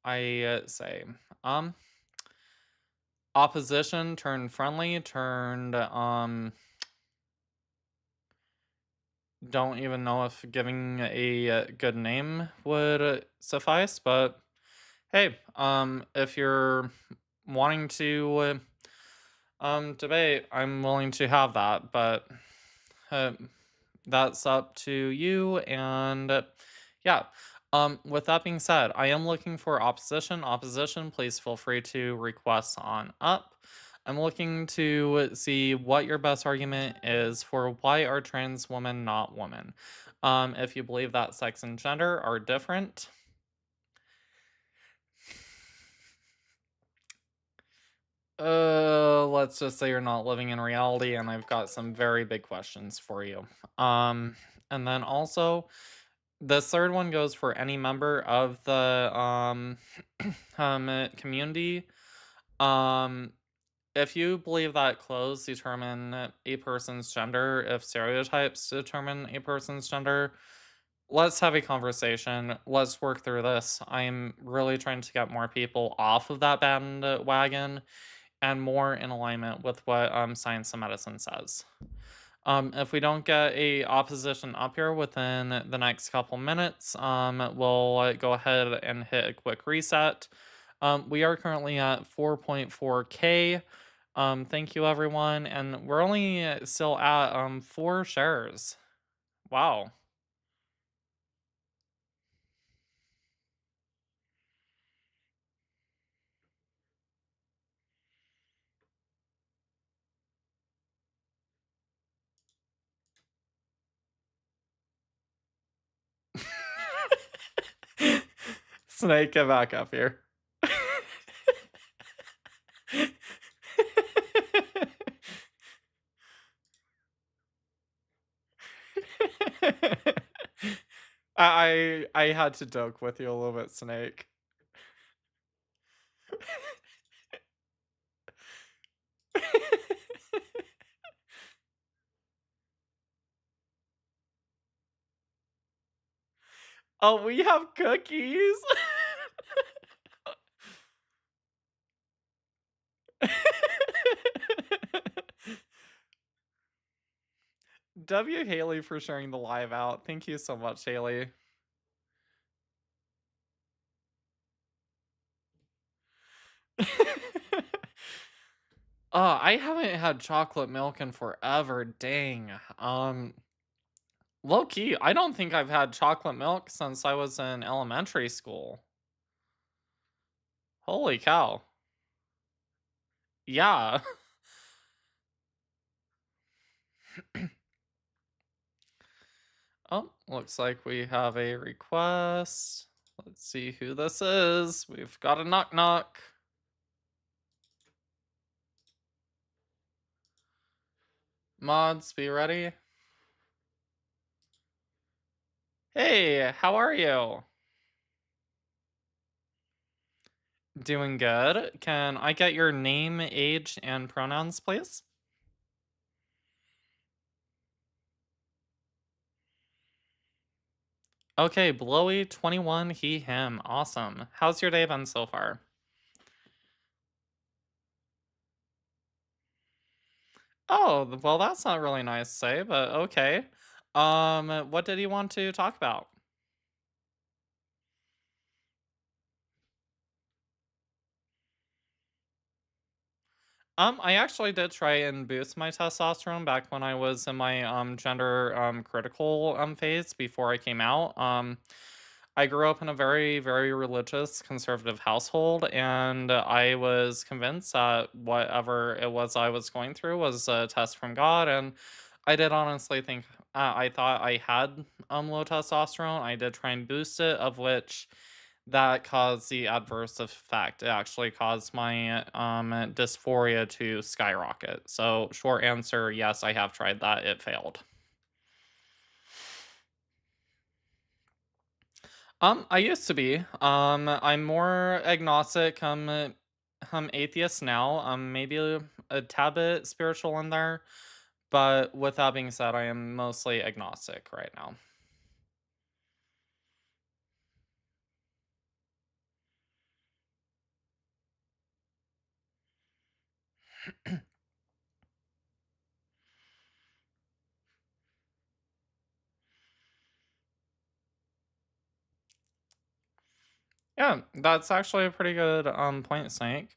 I say? Um, Opposition turned friendly, turned, don't even know if giving a good name would suffice, but hey, if you're wanting to debate, I'm willing to have that, but uh, that's up to you. And yeah, with that being said, I am looking for opposition. Opposition, please feel free to request on up. I'm looking to see what your best argument is for why are trans women not women. If you believe that sex and gender are different, let's just say you're not living in reality, and I've got some very big questions for you. And then also, the third one goes for any member of the community. Um, if you believe that clothes determine a person's gender, if stereotypes determine a person's gender, let's have a conversation. Let's work through this. I'm really trying to get more people off of that bandwagon and more in alignment with what science and medicine says. If we don't get a opposition up here within the next couple minutes, we'll go ahead and hit a quick reset. We are currently at 4.4K. Thank you, everyone, and we're only still at 4 shares. Wow. Snake, get back up here. I had to joke with you a little bit, Snake. Oh, we have cookies. W. Haley for sharing the live out. Thank you so much, Haley. I haven't had chocolate milk in forever. Dang. Low key, I don't think I've had chocolate milk since I was in elementary school. Holy cow. Yeah. Oh, looks like we have a request. Let's see who this is. We've got a knock knock. Mods, be ready. Hey, how are you? Doing good. Can I get your name, age, and pronouns, please? Okay, Blowy 21, he, him. Awesome. How's your day been so far? Oh, well, that's not really nice to say, but okay. What did you want to talk about? I actually did try and boost my testosterone back when I was in my gender critical phase before I came out. I grew up in a very, very religious, conservative household, and I was convinced that whatever it was I was going through was a test from God. And I did honestly think I thought I had low testosterone. I did try and boost it, of which that caused the adverse effect. It actually caused my dysphoria to skyrocket. So, short answer, yes, I have tried that. It failed. I used to be. I'm more agnostic. I'm atheist now. Maybe a tad bit spiritual in there, but with that being said, I am mostly agnostic right now. Yeah, that's actually a pretty good point, Snake.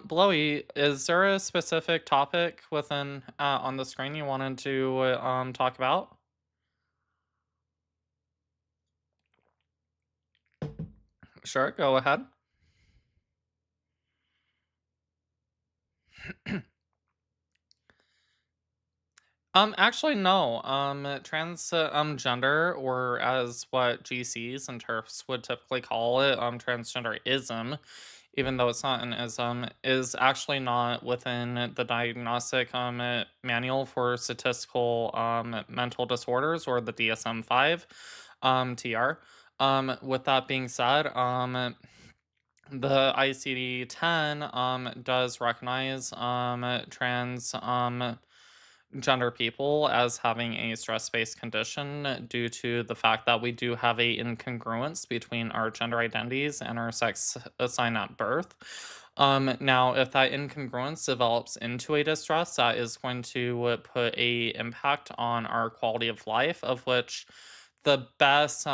Blowy, is there a specific topic within on the screen you wanted to talk about? Sure, go ahead. Actually, no. Gender, or as what GCs and TERFs would typically call it, transgenderism, even though it's not an ism, is actually not within the diagnostic manual for statistical mental disorders, or the DSM-5 TR. With that being said, the ICD-10 does recognize trans gender people as having a stress-based condition due to the fact that we do have a incongruence between our gender identities and our sex assigned at birth. Now, if that incongruence develops into a distress, that is going to put a impact on our quality of life, of which the best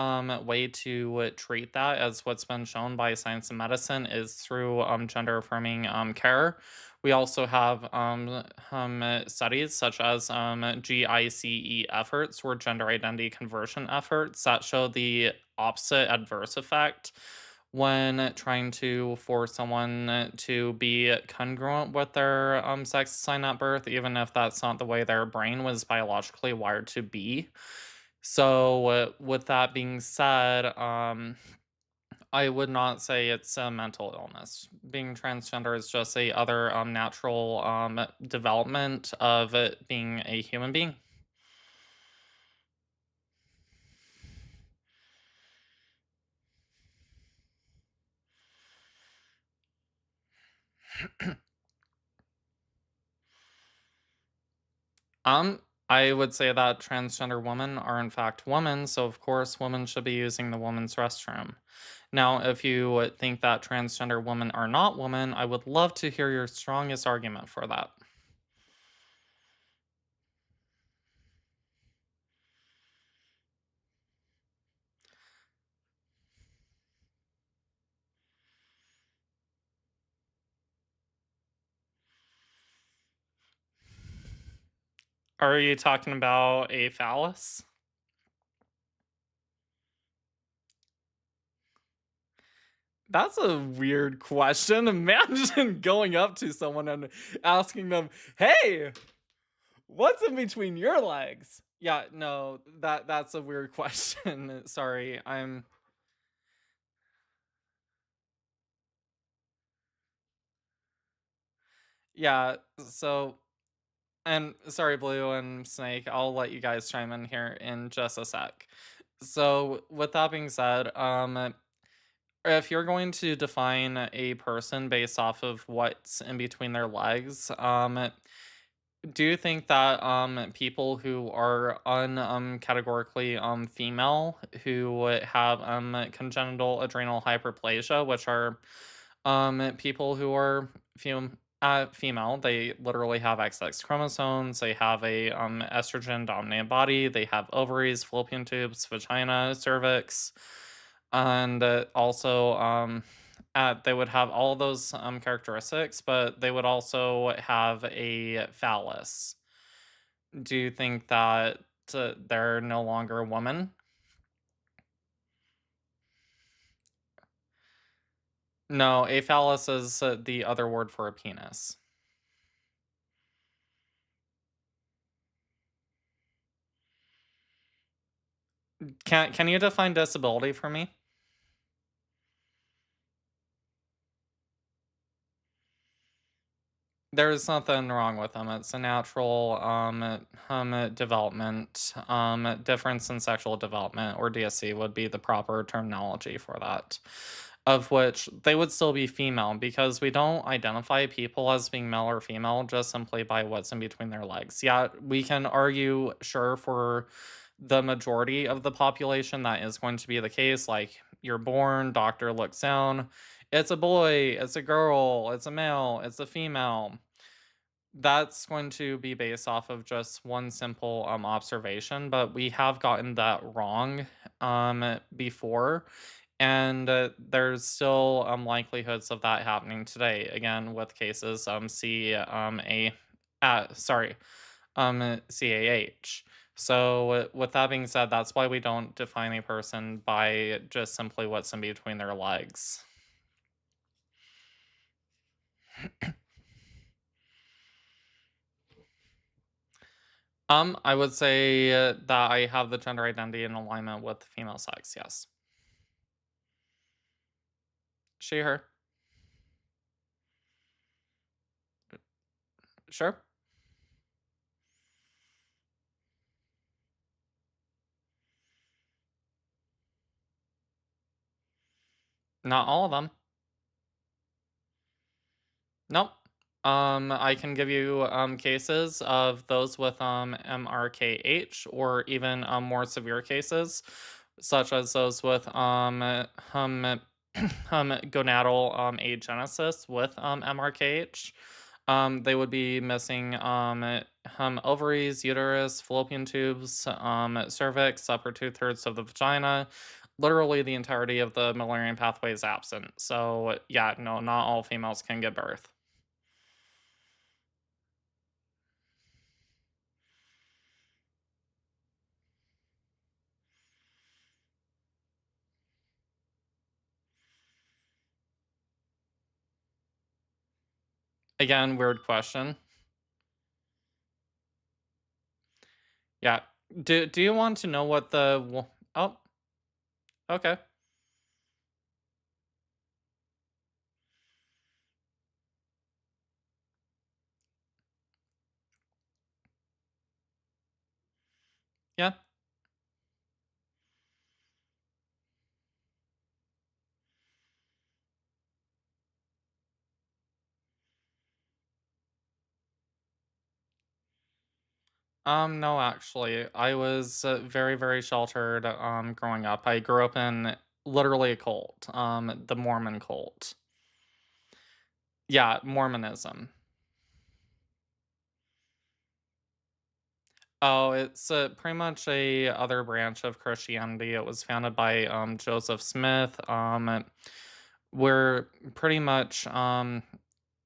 way to treat that, as what's been shown by science and medicine, is through gender affirming care. We also have studies such as GICE efforts, or gender identity conversion efforts, that show the opposite adverse effect when trying to force someone to be congruent with their sex assigned at birth, even if that's not the way their brain was biologically wired to be. So, with that being said, I would not say it's a mental illness. Being transgender is just a other natural development of it being a human being. Um, I would say that transgender women are in fact women, so of course women should be using the women's restroom. Now, if you think that transgender women are not women, I would love to hear your strongest argument for that. Are you talking about a phallus? That's a weird question. Imagine going up to someone and asking them, "Hey, what's in between your legs?" Yeah, no, that's a weird question. Sorry, I'm yeah, so and sorry, Blue and Snake, I'll let you guys chime in here in just a sec. So, with that being said, if you're going to define a person based off of what's in between their legs, do you think that people who are categorically female, who have congenital adrenal hyperplasia, which are people who are female, they literally have XX chromosomes, they have a estrogen dominated body, they have ovaries, fallopian tubes, vagina, cervix, and also they would have all those characteristics, but they would also have a phallus. Do you think that they're no longer a woman? No, a phallus is the other word for a penis. Can you define disability for me? There's nothing wrong with them. It's a natural development. Difference in sexual development, or DSC would be the proper terminology for that. Of which they would still be female because we don't identify people as being male or female just simply by what's in between their legs. Yeah, we can argue, sure, for the majority of the population that is going to be the case. Like, you're born, doctor looks down, it's a boy, it's a girl, it's a male, it's a female. That's going to be based off of just one simple observation, but we have gotten that wrong before, and there's still likelihoods of that happening today. Again, with cases CAH. So with that being said, that's why we don't define a person by just simply what's in between their legs. I would say that I have the gender identity in alignment with the female sex, yes. She, her. Sure. Not all of them. Nope. I can give you cases of those with MRKH, or even more severe cases, such as those with gonadal agenesis with MRKH. They would be missing ovaries, uterus, fallopian tubes, cervix, upper two-thirds of the vagina. Literally, the entirety of the Mullerian pathway is absent. So, yeah, no, not all females can give birth. Again, weird question. Yeah. Do you want to know what oh, okay. Yeah. No, actually, I was very, very sheltered growing up. I grew up in literally a cult, the Mormon cult. Yeah, Mormonism. Oh, it's pretty much a other branch of Christianity. It was founded by Joseph Smith. We're pretty much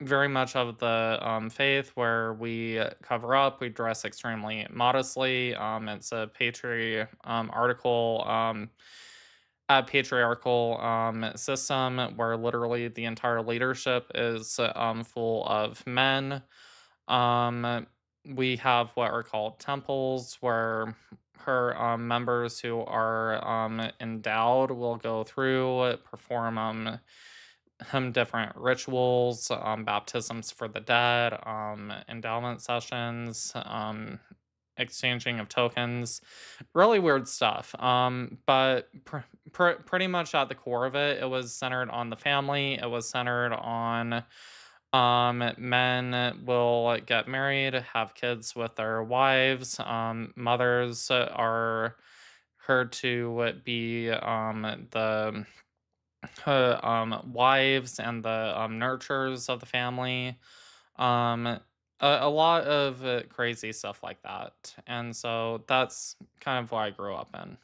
very much of the faith where we cover up, we dress extremely modestly. It's a patriarchal system where literally the entire leadership is full of men. Um, we have what are called temples, where her members who are endowed will go through, perform different rituals, baptisms for the dead, endowment sessions, exchanging of tokens, really weird stuff. But pretty much at the core of it, it was centered on the family. It was centered on men will get married, have kids with their wives. Mothers are heard to be the wives and the nurturers of the family. Um, a lot of crazy stuff like that. And so that's kind of what I grew up in.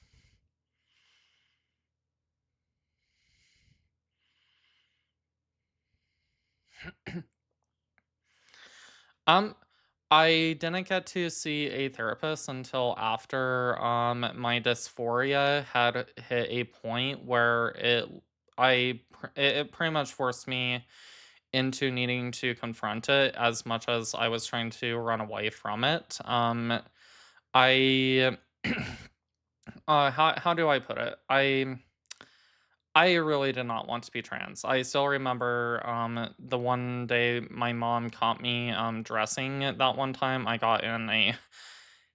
Um, I didn't get to see a therapist until after my dysphoria had hit a point where I it pretty much forced me into needing to confront it as much as I was trying to run away from it. I how do I put it? I really did not want to be trans. I still remember the one day my mom caught me dressing that one time. I got in a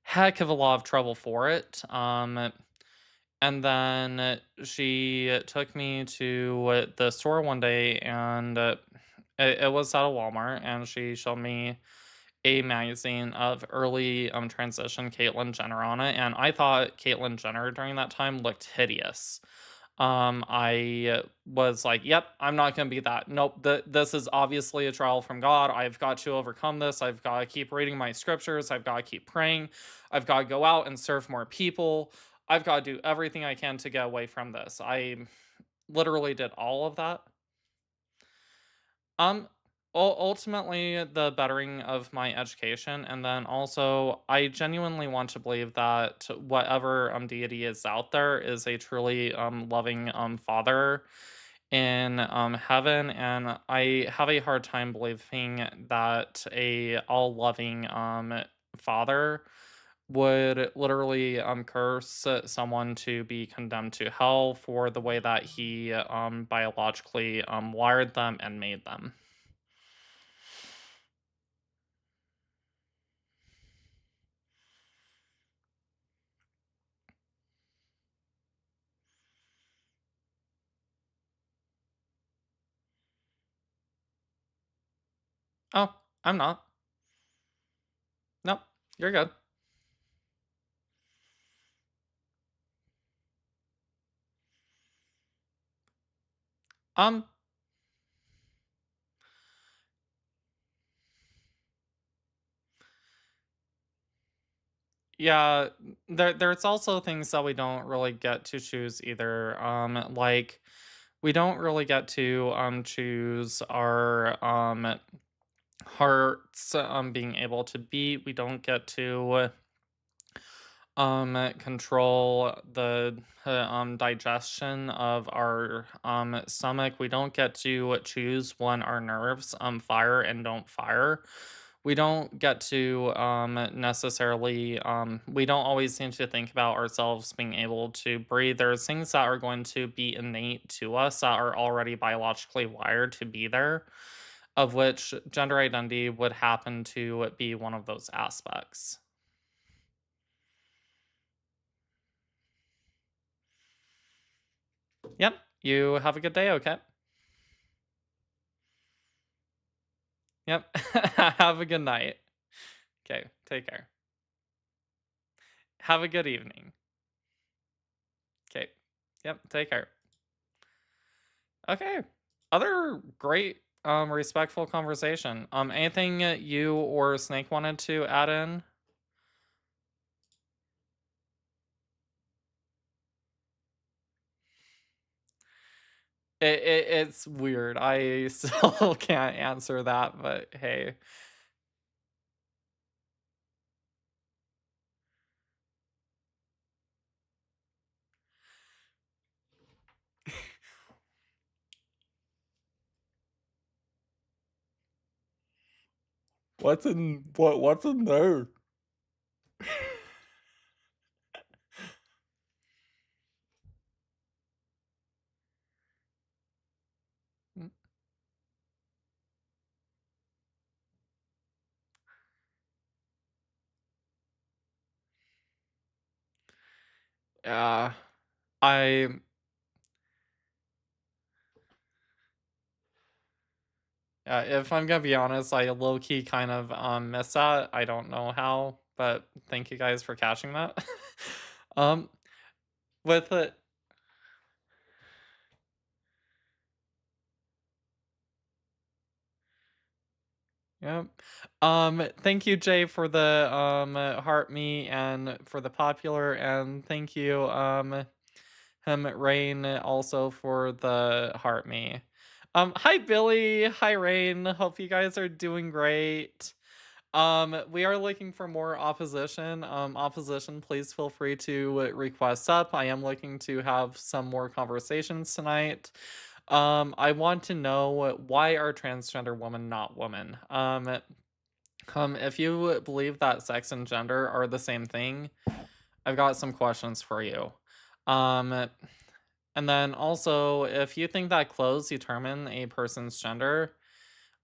heck of a lot of trouble for it. And then she took me to the store one day, and it was at a Walmart, and she showed me a magazine of early transition Caitlyn Jenner on it, and I thought Caitlyn Jenner during that time looked hideous. I was like, "Yep, I'm not gonna be that. Nope, this is obviously a trial from God. I've got to overcome this. I've got to keep reading my scriptures. I've got to keep praying. I've got to go out and serve more people. I've got to do everything I can to get away from this." I literally did all of that. Um, ultimately, the bettering of my education, and then also, I genuinely want to believe that whatever deity is out there is a truly loving father in heaven, and I have a hard time believing that a all loving father would literally curse someone to be condemned to hell for the way that he biologically wired them and made them. Oh, I'm not. Nope, you're good. Um, yeah, there's also things that we don't really get to choose either. Like we don't really get to choose our hearts being able to beat. We don't get to control the digestion of our stomach. We don't get to choose when our nerves fire and don't fire. We don't get to necessarily we don't always seem to think about ourselves being able to breathe. There's things that are going to be innate to us that are already biologically wired to be there, of which gender identity would happen to be one of those aspects. Yep. You have a good day, okay? Yep. Have a good night. Okay, take care. Have a good evening. Okay. Yep, take care. Okay. Other great respectful conversation. Anything you or Snake wanted to add in? It's weird. I still can't answer that, but hey. What's in there? Mm, Yeah. I if I'm gonna be honest, I low key kind of miss that. I don't know how, but thank you guys for catching that. um, with it, yeah. Thank you, Jay, for the heart me and for the popular, and thank you, Rain, also for the heart me. Hi Billy, hi Rain. Hope you guys are doing great. We are looking for more opposition. Opposition, please feel free to request up. I am looking to have some more conversations tonight. I want to know why are transgender women not women? If you believe that sex and gender are the same thing, I've got some questions for you. Um, and then also, if you think that clothes determine a person's gender,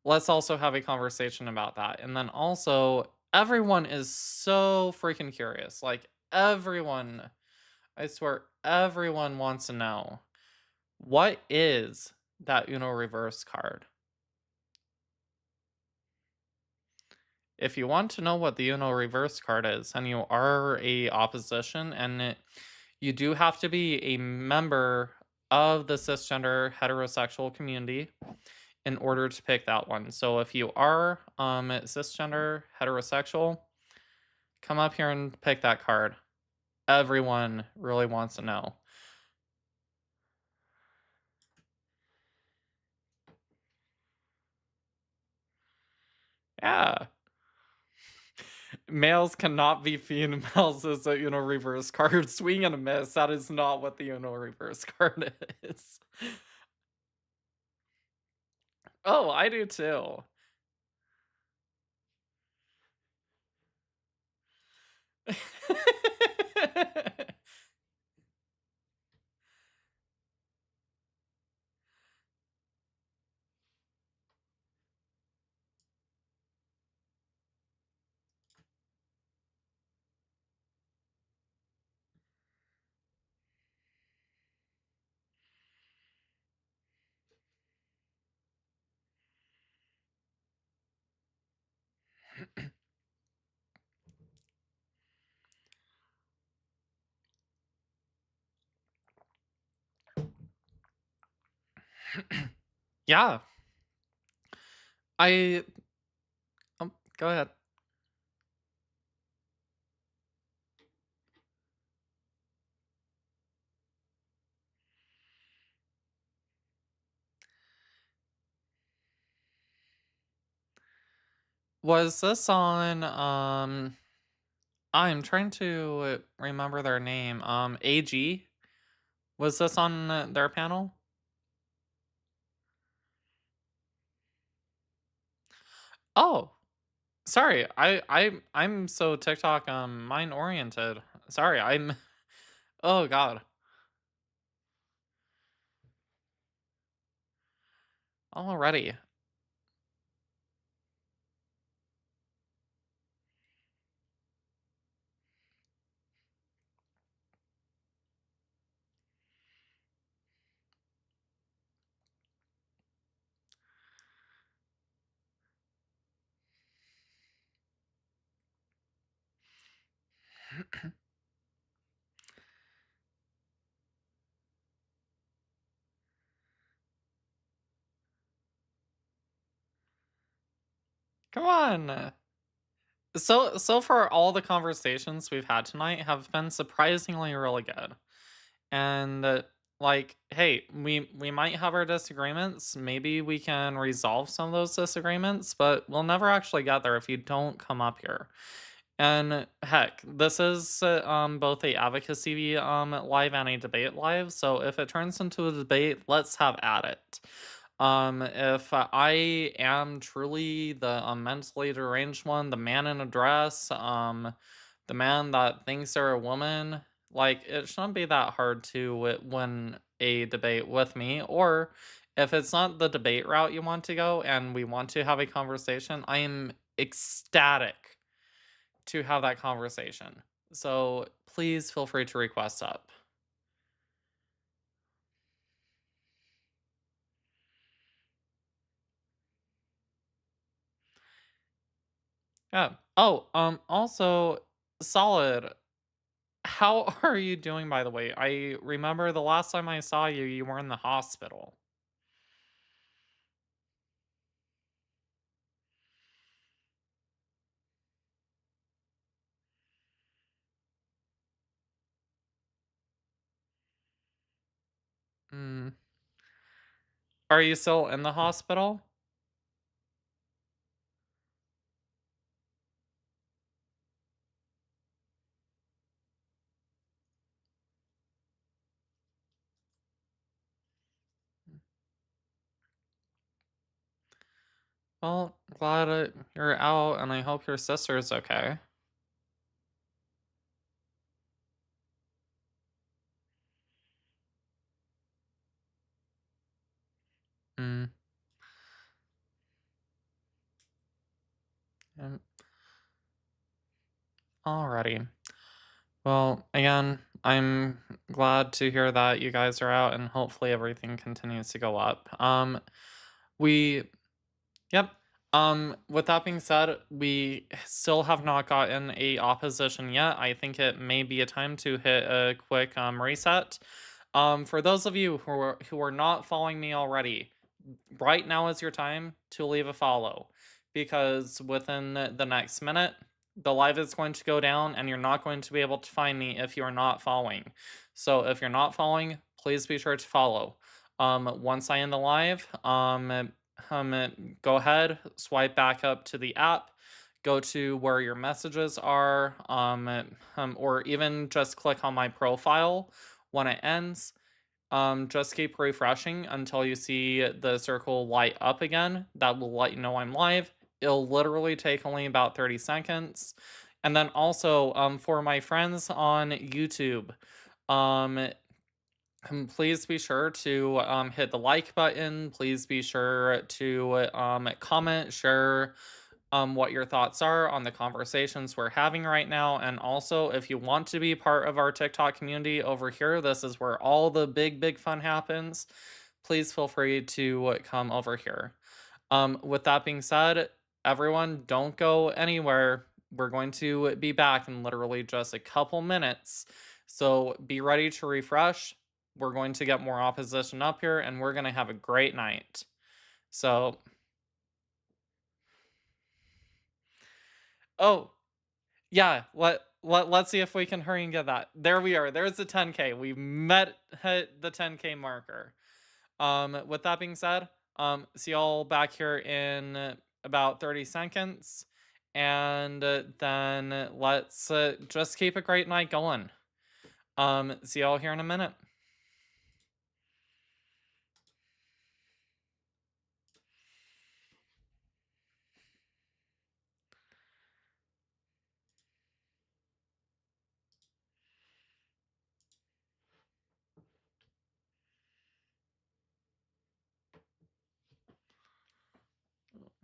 let's also have a conversation about that. And then also, everyone is so freaking curious. Like, everyone, I swear, everyone wants to know what is that Uno reverse card? If you want to know what the Uno reverse card is, and you are a opposition, and you do have to be a member of the cisgender heterosexual community in order to pick that one. So if you are cisgender heterosexual, come up here and pick that card. Everyone really wants to know. Yeah. Males cannot be females is a Uno reverse card. Swing and a miss. That is not what the Uno reverse card is. Oh, I do too. Yeah. I go ahead. Was this on I'm trying to remember their name. AG? Was this on their panel? Oh, sorry. I'm so TikTok mind oriented. Sorry, I'm oh god. Already. Come on. So far all the conversations we've had tonight have been surprisingly really good. And like, hey, we might have our disagreements. Maybe we can resolve some of those disagreements, but we'll never actually get there if you don't come up here. And heck, this is both a advocacy live and a debate live. So if it turns into a debate, let's have at it. If I am truly the mentally deranged one, the man in a dress, the man that thinks they're a woman, like it shouldn't be that hard to win a debate with me. Or if it's not the debate route you want to go and we want to have a conversation, I am ecstatic to have that conversation. So please feel free to request up. Yeah. Oh, also, solid. How are you doing, by the way? I remember the last time I saw you, you were in the hospital. Mm. Are you still in the hospital? Well, glad you're out, and I hope your sister's okay. Mm, um, alrighty. Well, again, I'm glad to hear that you guys are out, and hopefully everything continues to go up. We Yep. With that being said, we still have not gotten a opposition yet. I think it may be a time to hit a quick reset. For those of you who are not following me already, right now is your time to leave a follow, because within the next minute, the live is going to go down and you're not going to be able to find me if you're not following. So if you're not following, please be sure to follow. Once I end the live, go ahead, swipe back up to the app, go to where your messages are, or even just click on my profile when it ends. Just keep refreshing until you see the circle light up again. That will let you know I'm live. It'll literally take only about 30 seconds. And then also, for my friends on YouTube, um, please be sure to hit the like button. Please be sure to comment, share what your thoughts are on the conversations we're having right now. And also, if you want to be part of our TikTok community over here, this is where all the big fun happens. Please feel free to come over here. With that being said, everyone, don't go anywhere. We're going to be back in literally just a couple minutes. So be ready to refresh. We're going to get more opposition up here, and we're going to have a great night. So, oh, yeah, let's see if we can hurry and get that. There we are. There's the 10K. We hit the 10K marker. With that being said, see y'all back here in about 30 seconds. And then let's just keep a great night going. See y'all here in a minute.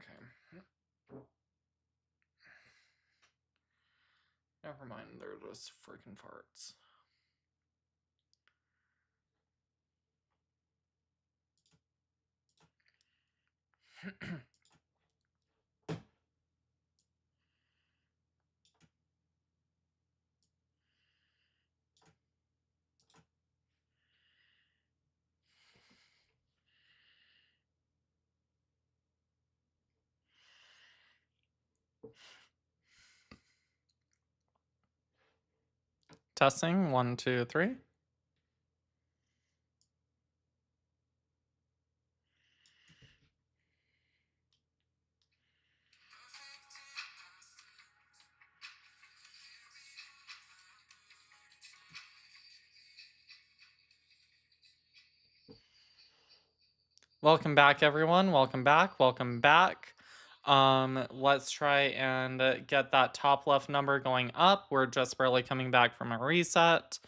Okay. Never mind, they're just freaking farts. Testing, 1, 2, 3. Welcome back, everyone. Welcome back. Welcome back. Let's try and get that top left number going up. We're just barely coming back from a reset.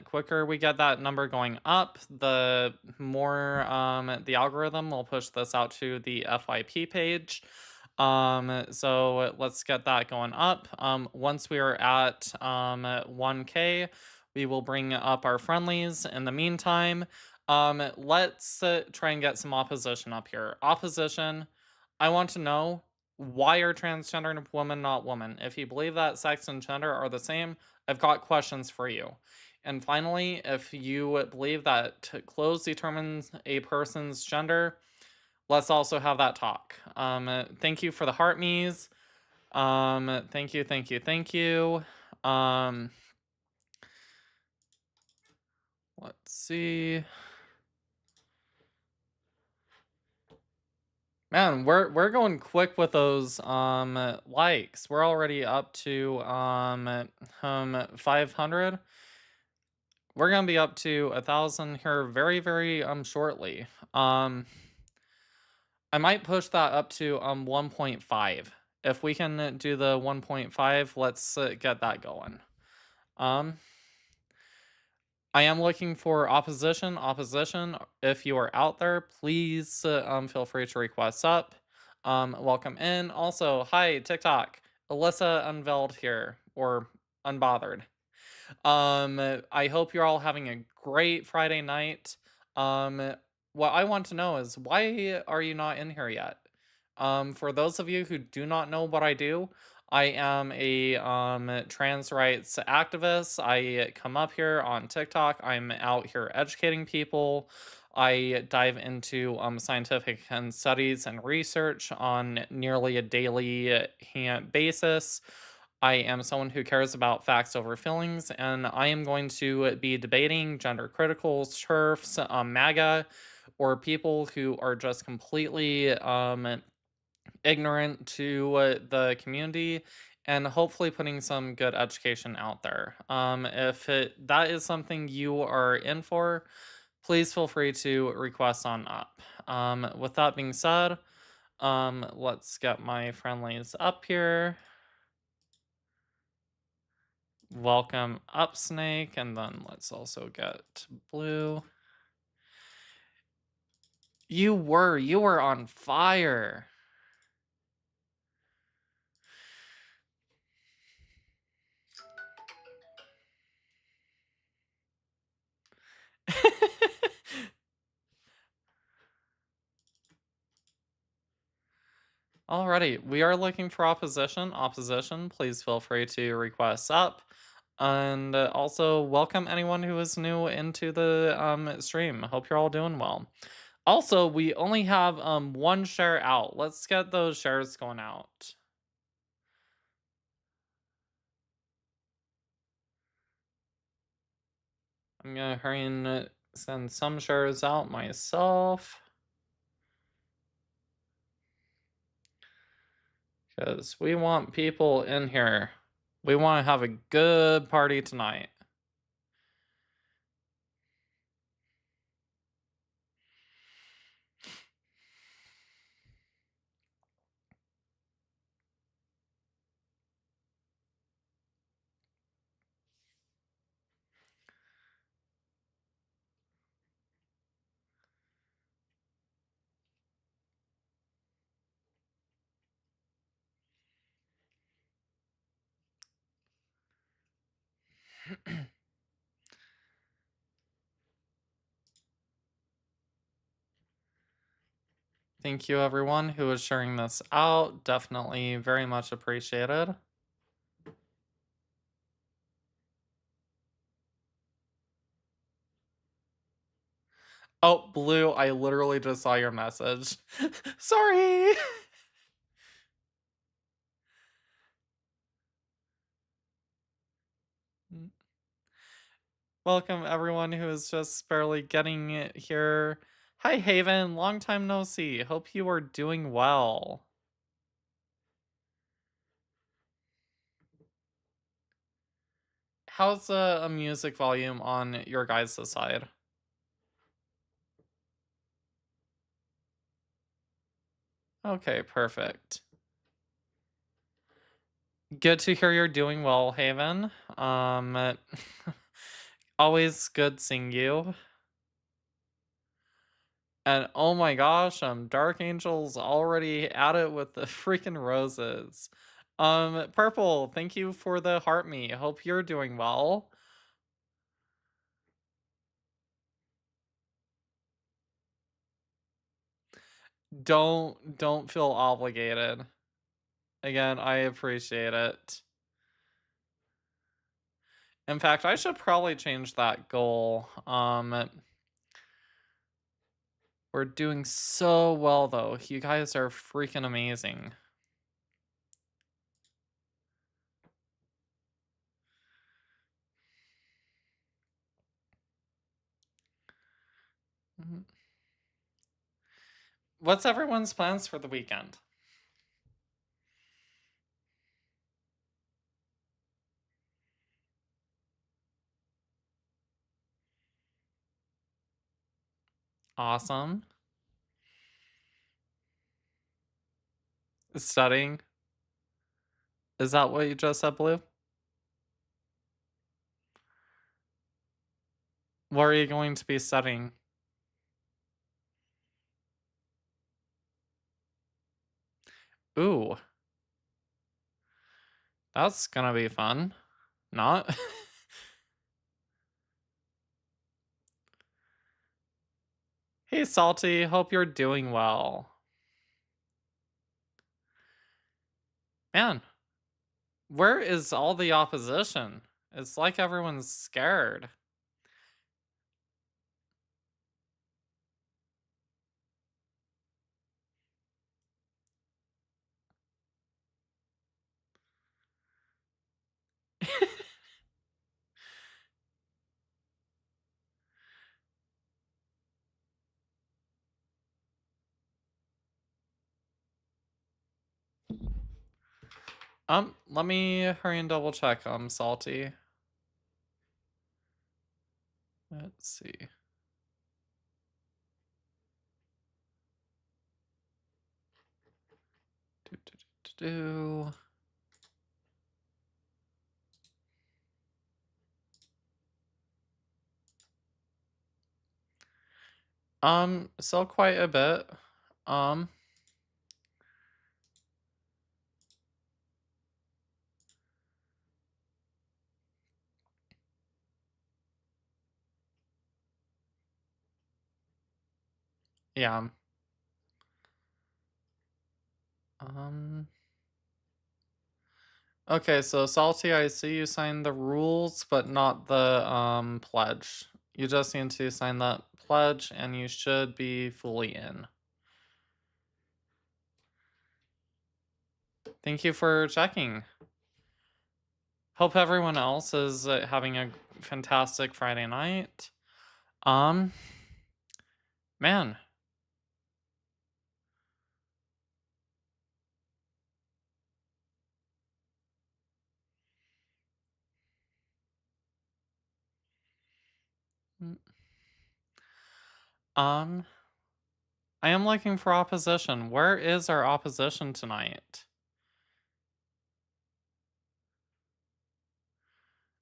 Quicker we get that number going up, the more the algorithm will push this out to the FYP page. So let's get that going up. Once we are at 1K, we will bring up our friendlies. In the meantime, let's try and get some opposition up here. Opposition, I want to know, why are transgender women not women? If you believe that sex and gender are the same, I've got questions for you. And finally, if you believe that clothes determines a person's gender, let's also have that talk. Thank you for the heart me's. Thank you, thank you, thank you. Let's see. Man, we're going quick with those likes. We're already up to 500. We're gonna be up to 1,000 here very shortly. I might push that up to 1.5. If we can do the 1.5, let's get that going. Um, I am looking for opposition. Opposition, if you are out there, please feel free to request up. Welcome in. Also, hi TikTok, Alyssa Unveiled here, or Unbothered. I hope you're all having a great Friday night. Um, what I want to know is why are you not in here yet? For those of you who do not know what I do, I am a trans rights activist. I come up here on TikTok. I'm out here educating people. I dive into scientific and studies and research on nearly a daily basis. I am someone who cares about facts over feelings, and I am going to be debating gender critical TERFs, MAGA, or people who are just completely ignorant to the community, and hopefully putting some good education out there. If that is something you are in for, please feel free to request on up. With that being said, let's get my friendlies up here. Welcome up, Snake, and then let's also get Blue. You were on fire. Alrighty, we are looking for opposition. Opposition, please feel free to request up. And also, welcome anyone who is new into the stream. Hope you're all doing well. Also, we only have one share out. Let's get those shares going out. I'm gonna hurry and send some shares out myself. Because we want people in here. We want to have a good party tonight. Thank you, everyone who is sharing this out. Definitely very much appreciated. Oh, Blue, I literally just saw your message. Sorry. Welcome, everyone who is just barely getting it here. Hi, Haven. Long time no see. Hope you are doing well. How's a music volume on your guys' side? Okay, perfect. Good to hear you're doing well, Haven. Always good seeing you. And oh my gosh, Dark Angel's already at it with the freaking roses. Purple, thank you for the heart me. Hope you're doing well. Don't feel obligated. Again, I appreciate it. In fact, I should probably change that goal. We're doing so well though. You guys are freaking amazing. Mhm. What's everyone's plans for the weekend? Awesome. Studying? Is that what you just said, Blue? What are you going to be studying? Ooh, that's gonna be fun. Not? Hey, Salty, hope you're doing well. Man, where is all the opposition? It's like everyone's scared. Let me hurry and double check, Salty. Let's see. Do, do, do, do, do. Still quite a bit. Um, yeah. Um, okay, so Salty, I see you signed the rules, but not the pledge. You just need to sign that pledge and you should be fully in. Thank you for checking. Hope everyone else is having a fantastic Friday night. Man. Mm, Um, I am looking for opposition. Where is our opposition tonight?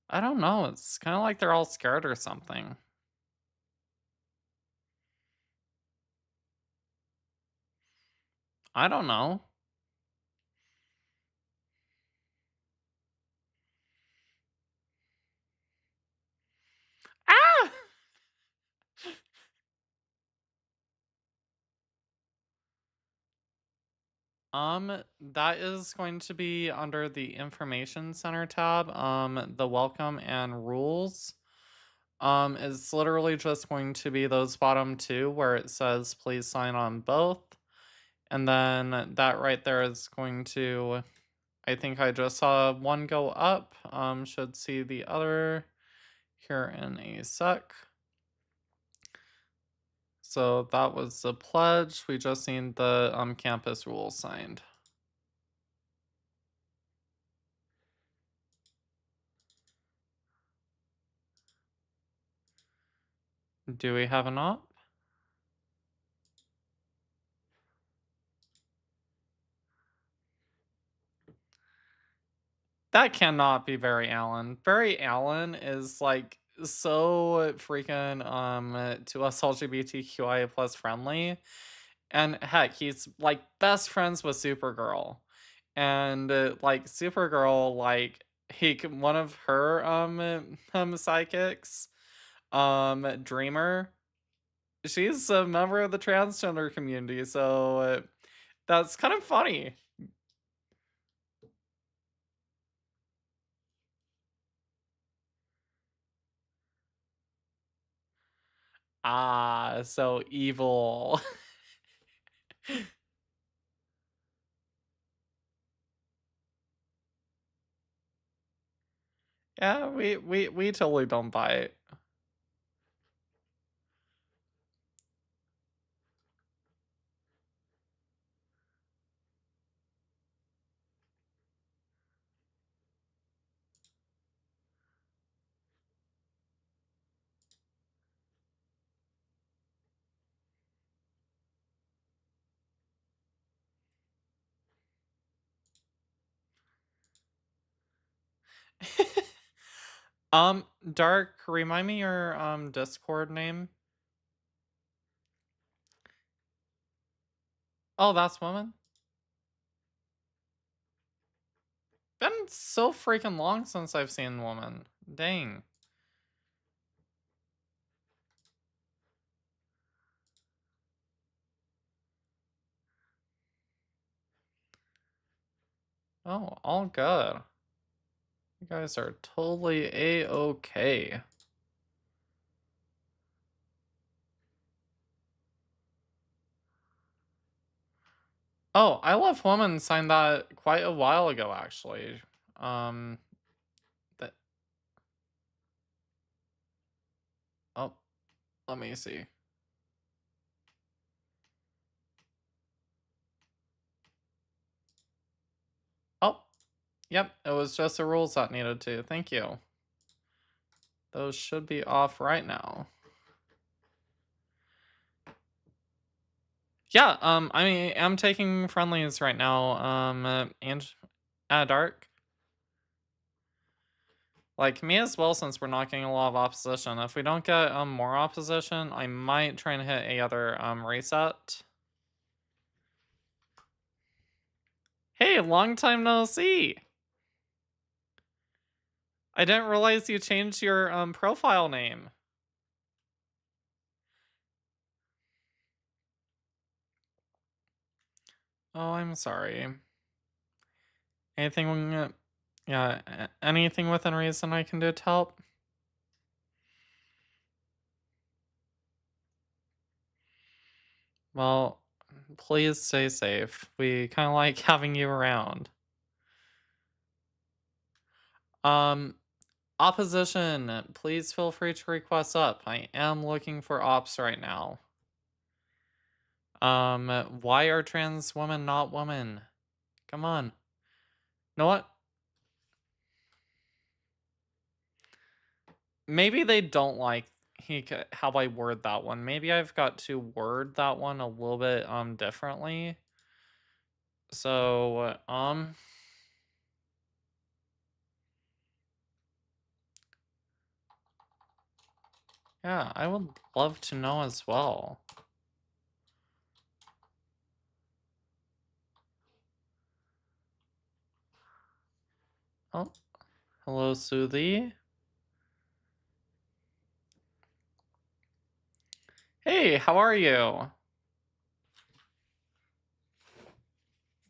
I don't know. It's kind of like they're all scared or something. I don't know. Ah! That is going to be under the Information Center tab. The welcome and rules. Is literally just going to be those bottom two where it says please sign on both. And then that right there is going to, I think I just saw one go up. Should see the other here in a sec. So that was the pledge. We just need the campus rules signed. Do we have an op? That cannot be Barry Allen. Barry Allen is like so freaking to us LGBTQIA plus friendly. And heck, he's like best friends with Supergirl. And like Supergirl, like one of her psychics, Dreamer, she's a member of the transgender community, so that's kind of funny. Ah, so evil. Yeah, we totally don't buy it. Dark, remind me your Discord name. Oh, that's woman. Been so freaking long since I've seen woman. Dang. Oh, all good. You guys are totally a-okay. Oh, I Love Woman signed that quite a while ago, actually. Um, that. Oh, let me see. Oh, yep, it was just the rules that needed to. Thank you. Those should be off right now. Yeah, I mean, I'm taking friendlies right now, and Dark. Like, me as well, since we're not getting a lot of opposition. If we don't get, more opposition, I might try and hit a other, reset. Hey, long time no see! I didn't realize you changed your, profile name. Oh, I'm sorry. Anything, yeah, anything within reason I can do to help? Well, please stay safe. We kind of like having you around. Um, Opposition, please feel free to request up. I am looking for ops right now. Why are trans women not women? Come on. Know what? Maybe they don't like how I word that one. Maybe I've got to word that one a little bit differently. So, yeah, I would love to know as well. Oh, hello, Soothie. Hey, how are you?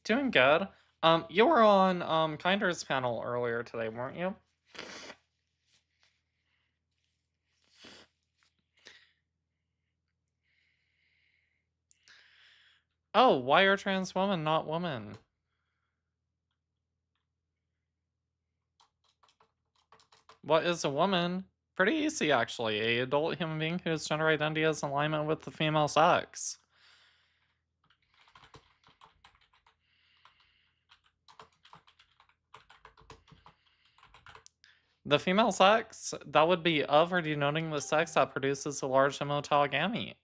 Doing good. You were on Kinder's panel earlier today, weren't you? Oh, why are trans women not women? What is a woman? Pretty easy, actually. A adult human being whose gender identity is in alignment with the female sex. The female sex, that would be of or denoting the sex that produces a large homotile gamete.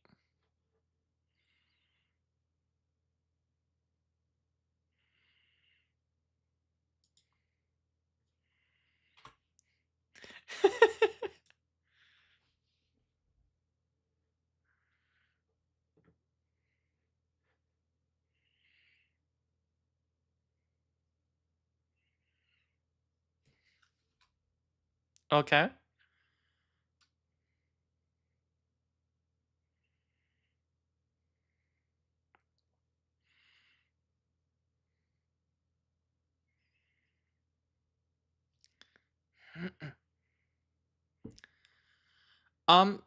Okay.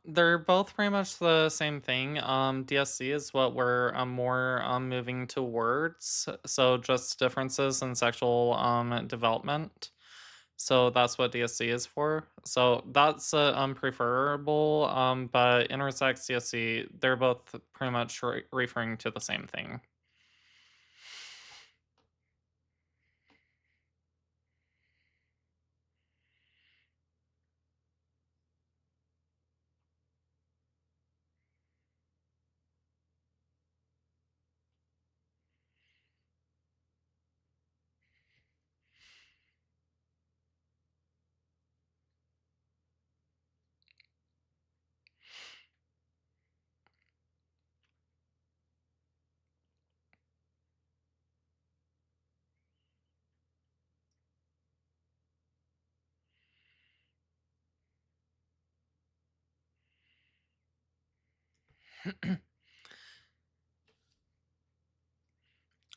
They're both pretty much the same thing. DSC is what we're more moving towards. So just differences in sexual development. So that's what DSC is for. So that's preferable. But intersex DSC, they're both pretty much referring to the same thing.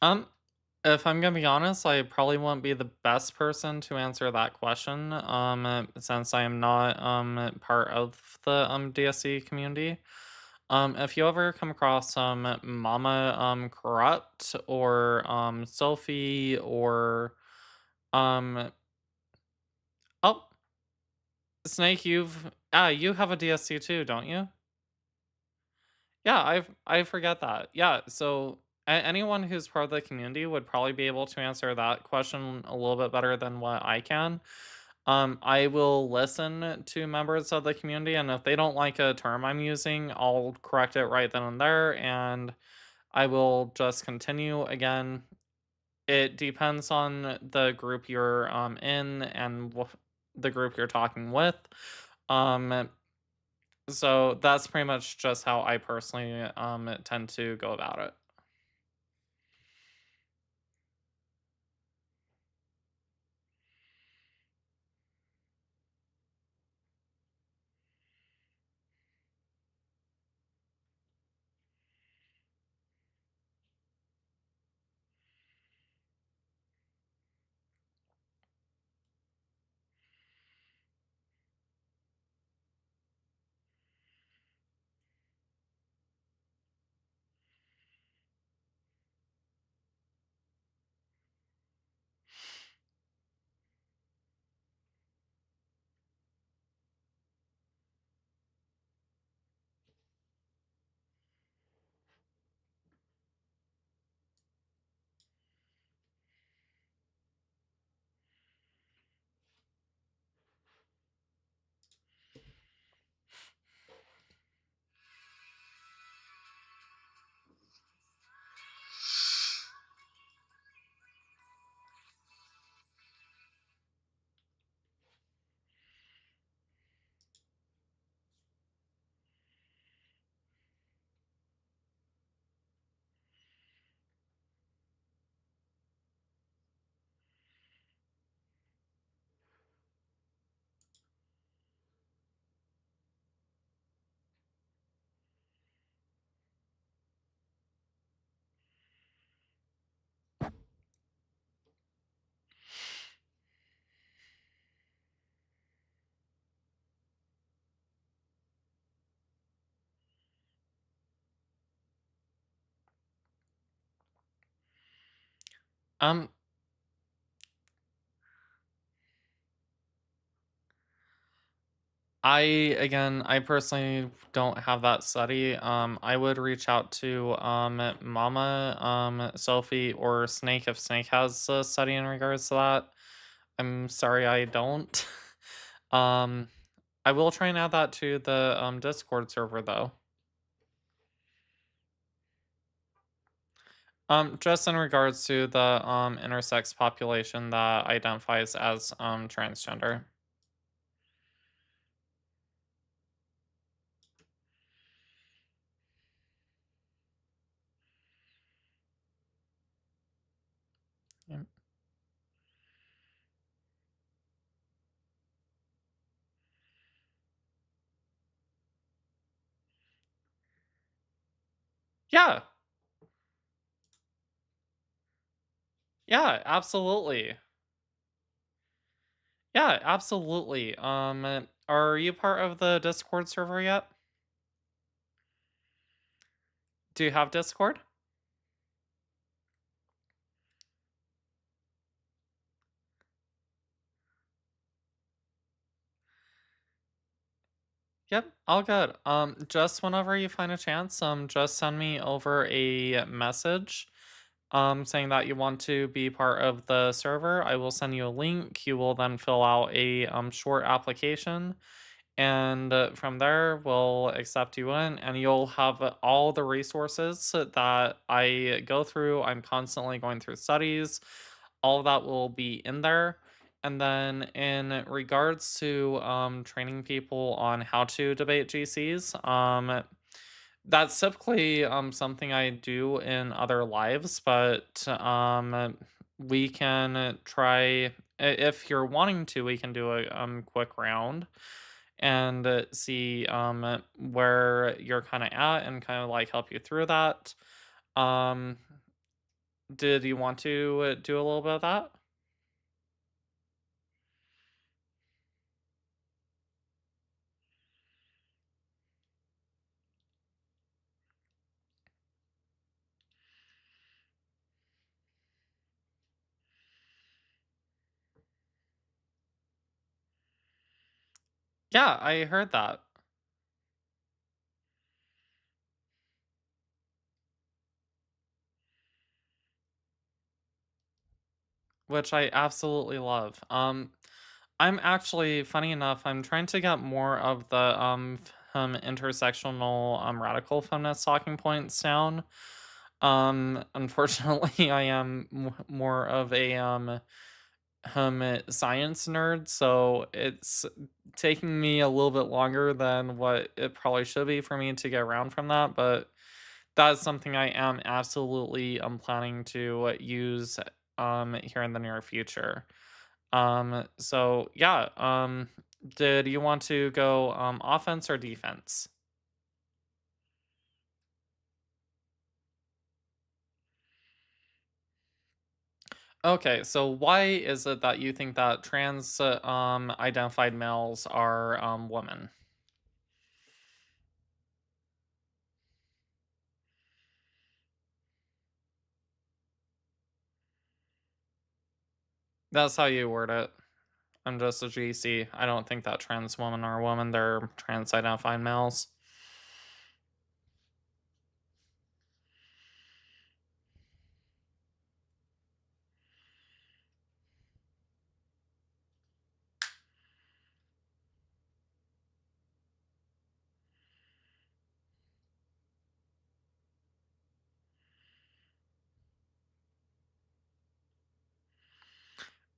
Um, if I'm gonna be honest, I probably won't be the best person to answer that question, since I am not part of the DSC community. If you ever come across Mama Corrupt or Sophie or um oh Snake, you have a DSC too, don't you? Yeah, I forget that. Yeah, so anyone who's part of the community would probably be able to answer that question a little bit better than what I can. I will listen to members of the community, and if they don't like a term I'm using, I'll correct it right then and there, and I will just continue. Again, it depends on the group you're in and the group you're talking with. Um, so that's pretty much just how I personally tend to go about it. Um, I I personally don't have that study. I would reach out to Mama, Sophie, or Snake if Snake has a study in regards to that. I'm sorry, I don't. um, I will try and add that to the Discord server though. Just in regards to the intersex population that identifies as transgender. Yeah. Yeah, yeah, absolutely. Yeah, absolutely. Are you part of the Discord server yet? Do you have Discord? Yep, all good. Just whenever you find a chance, just send me over a message, saying that you want to be part of the server. I will send you a link. You will then fill out a short application, and from there we'll accept you in, and you'll have all the resources that I go through. I'm constantly going through studies. All of that will be in there. And then in regards to training people on how to debate GCs, that's typically something I do in other lives, but we can try, if you're wanting to, we can do a quick round. and see where you're kind of at and kind of like help you through that. Um, did you want to do a little bit of that? Yeah, I heard that, which I absolutely love. I'm actually, funny enough, I'm trying to get more of the intersectional radical feminist talking points down. Unfortunately, I am more of a science nerd, so it's taking me a little bit longer than what it probably should be for me to get around from that, but that is something I am absolutely planning to use here in the near future. So yeah, did you want to go offense or defense? Okay, so why is it that you think that trans identified males are women? That's how you word it. I'm just a GC. I don't think that trans women are women, they're trans identified males.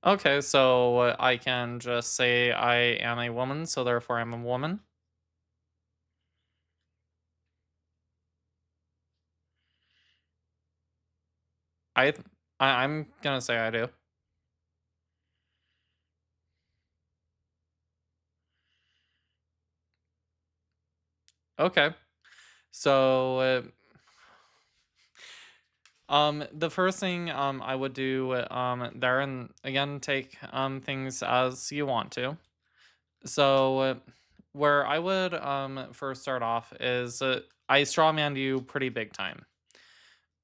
Okay, so I can just say I am a woman, so therefore I'm a woman. I, I'm gonna say I do. Okay, so the first thing I would do there, and again take things as you want to. So where I would first start off is I strawman you pretty big time.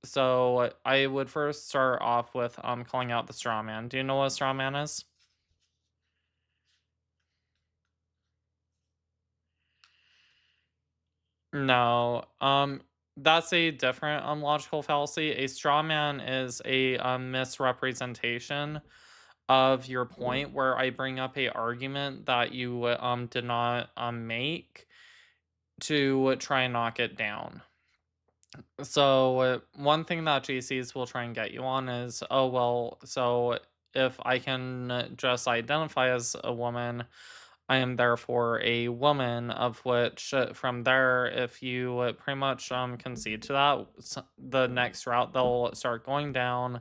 So I would first start off with calling out the strawman. Do you know what a strawman is? No. That's a different logical fallacy. A straw man is a misrepresentation of your point where I bring up a argument that you did not make to try and knock it down. So one thing that GCs will try and get you on is, oh well, so if I can just identify as a woman, I am therefore a woman, of which from there, if you pretty much concede to that, the next route they'll start going down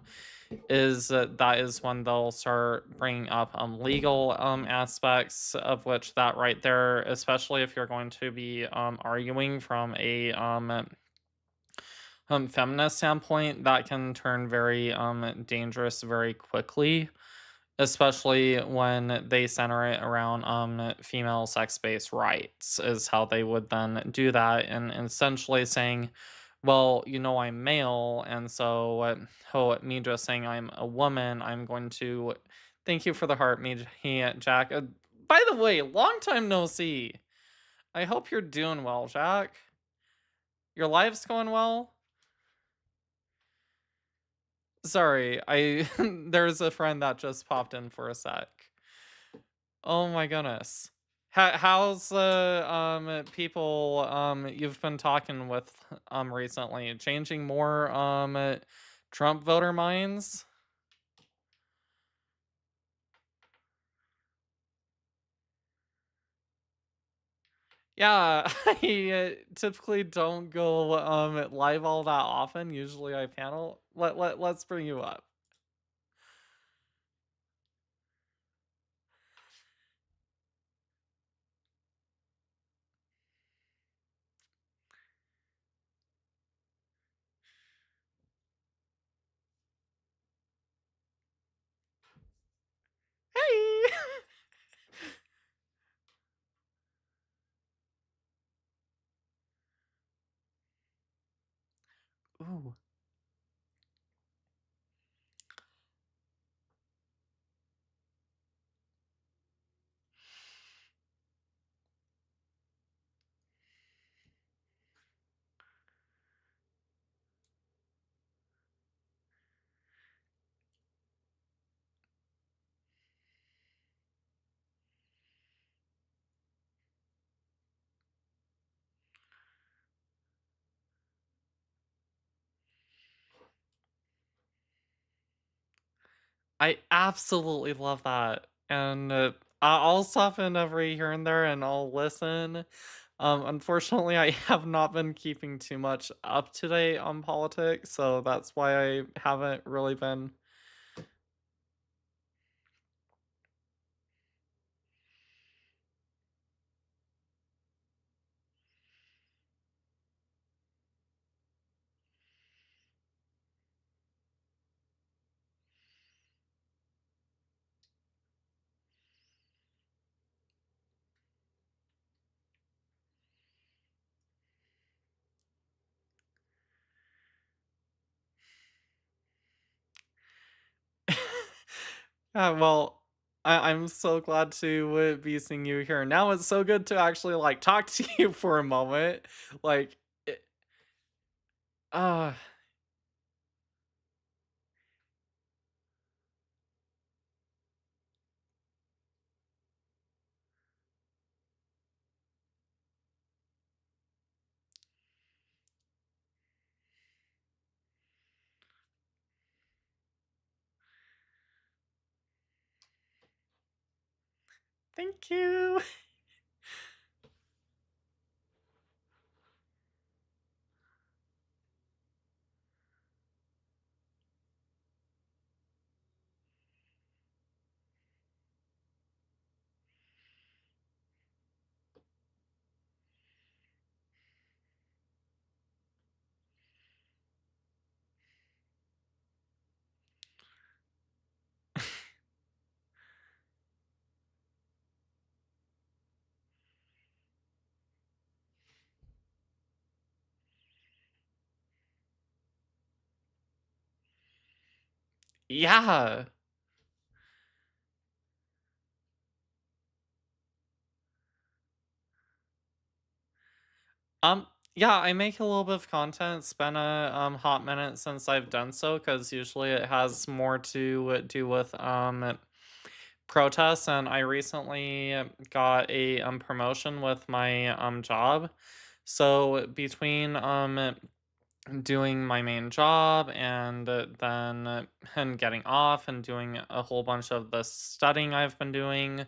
is that is when they'll start bringing up legal aspects, of which that right there, especially if you're going to be arguing from a feminist standpoint, that can turn very dangerous very quickly, especially when they center it around female sex-based rights, is how they would then do that, and essentially saying, well, I'm male, and so oh, me just saying I'm a woman, I'm going to thank you for the heart, me Jack. By the way, long time no see. I hope you're doing well, Jack. Your life's going well. Sorry, I there's a friend that just popped in for a sec. Oh my goodness. How's the people you've been talking with recently changing more Trump voter minds? Yeah, I typically don't go live all that often. Usually I panel. Let's bring you up. you. I absolutely love that, and, I'll stop in every here and there, and I'll listen. Unfortunately, I have not been keeping too much up to date on politics, so that's why I haven't really been. Yeah, well, I'm so glad to be seeing you here. Now it's so good to actually like talk to you for a moment. Like, it, uh, thank you. Yeah. Yeah, I make a little bit of content. It's been a hot minute since I've done so because usually it has more to do with protests, and I recently got a promotion with my job. So between doing my main job and then and getting off and doing a whole bunch of the studying I've been doing,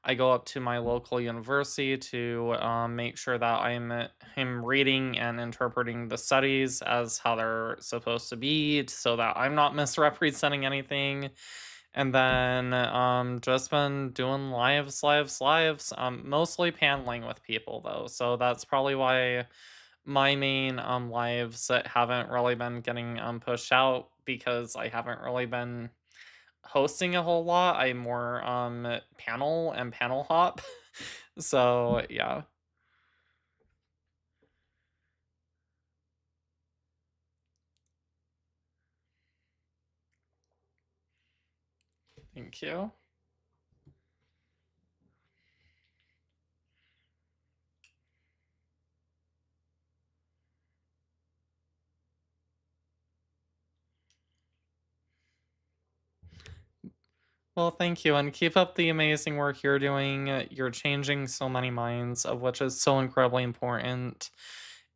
I go up to my local university to make sure that I'm reading and interpreting the studies as how they're supposed to be, so that I'm not misrepresenting anything. And then just been doing lives, mostly paneling with people though. So that's probably why my main lives haven't really been getting pushed out, because I haven't really been hosting a whole lot. I more panel and panel hop. So yeah, thank you. Well, thank you, and keep up the amazing work you're doing. You're changing so many minds, of which is so incredibly important.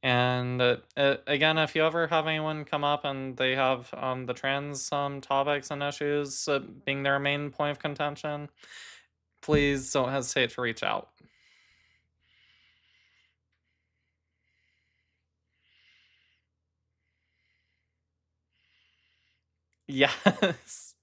And again, if you ever have anyone come up and they have the trans topics and issues being their main point of contention, please don't hesitate to reach out. Yes.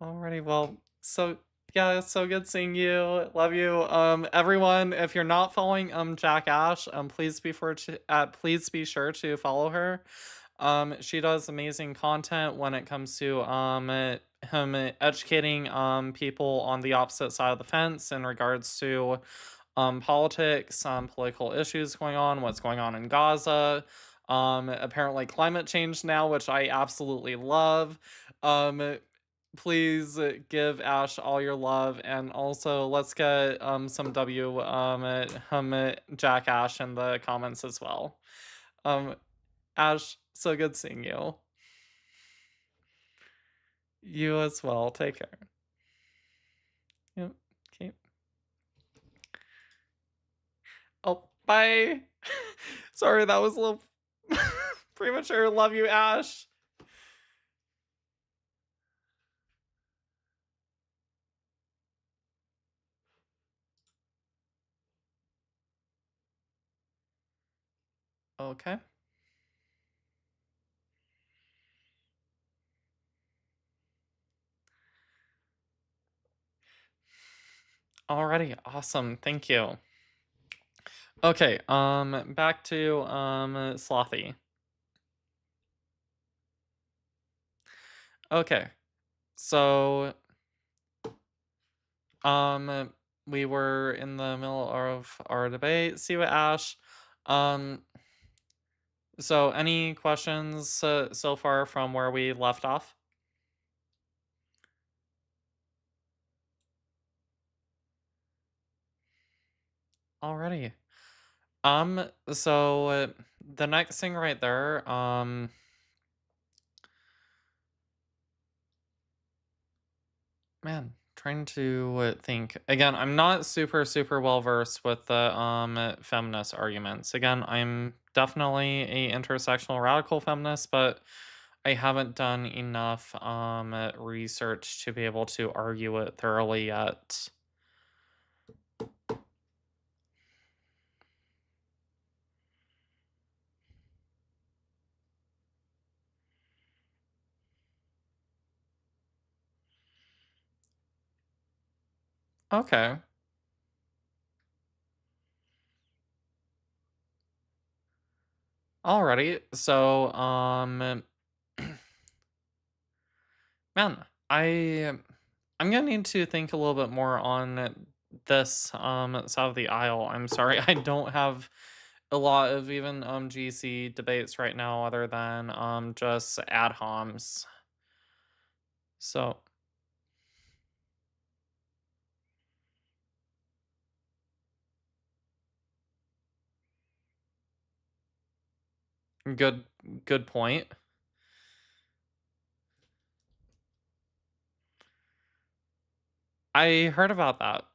Alrighty, well, so yeah, it's so good seeing you. Love you. Everyone, if you're not following Jack Ash, please be sure to follow her. She does amazing content when it comes to him educating people on the opposite side of the fence in regards to politics, political issues going on, what's going on in Gaza, apparently climate change now, which I absolutely love. Um, please give Ash all your love, and also let's get some Jack Ash in the comments as well. Um, Ash, so good seeing you. You as well. Take care. Yep. Okay. Oh, bye. Sorry, that was a little premature. Love you, Ash. Okay. Alrighty, awesome. Thank you. Okay, back to Slothy. Okay. So we were in the middle of our debate. See what Ash. Um so any questions so far from where we left off? Alrighty. So the next thing right there, man, trying to think. Again, I'm not super well versed with the feminist arguments. Again, I'm definitely a intersectional radical feminist, but I haven't done enough research to be able to argue it thoroughly yet. Okay. Alrighty. So, man, I'm gonna need to think a little bit more on this side of the aisle. I'm sorry, I don't have a lot of even GC debates right now other than just ad homs. So good good point. I heard about that.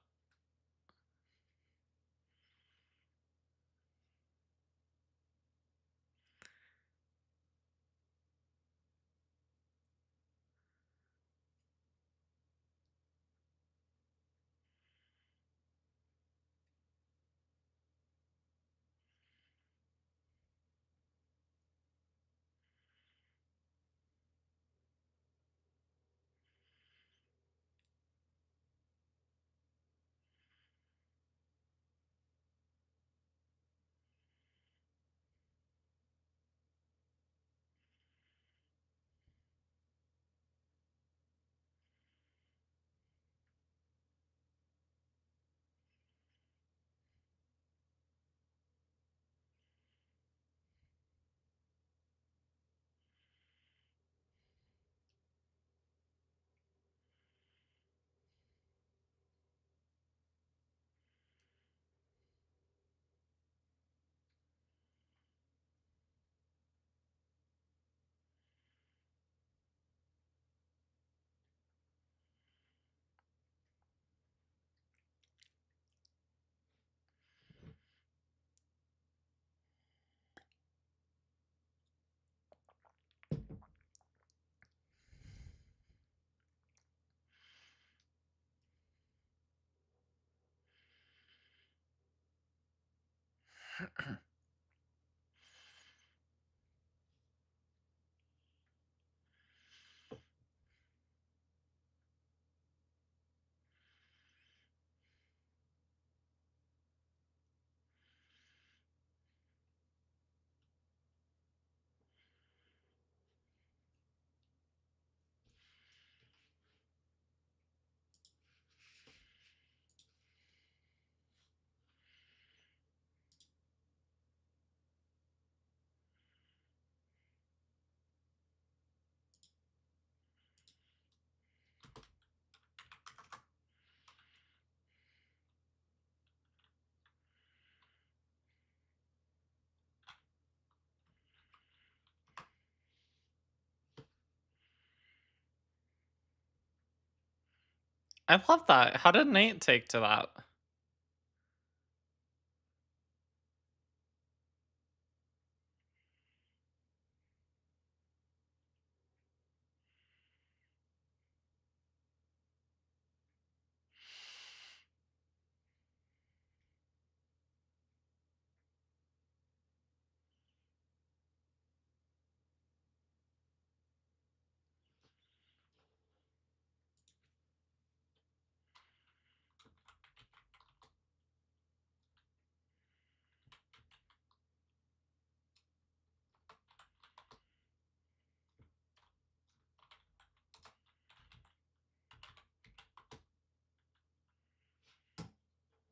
I love that. How did Nate take to that?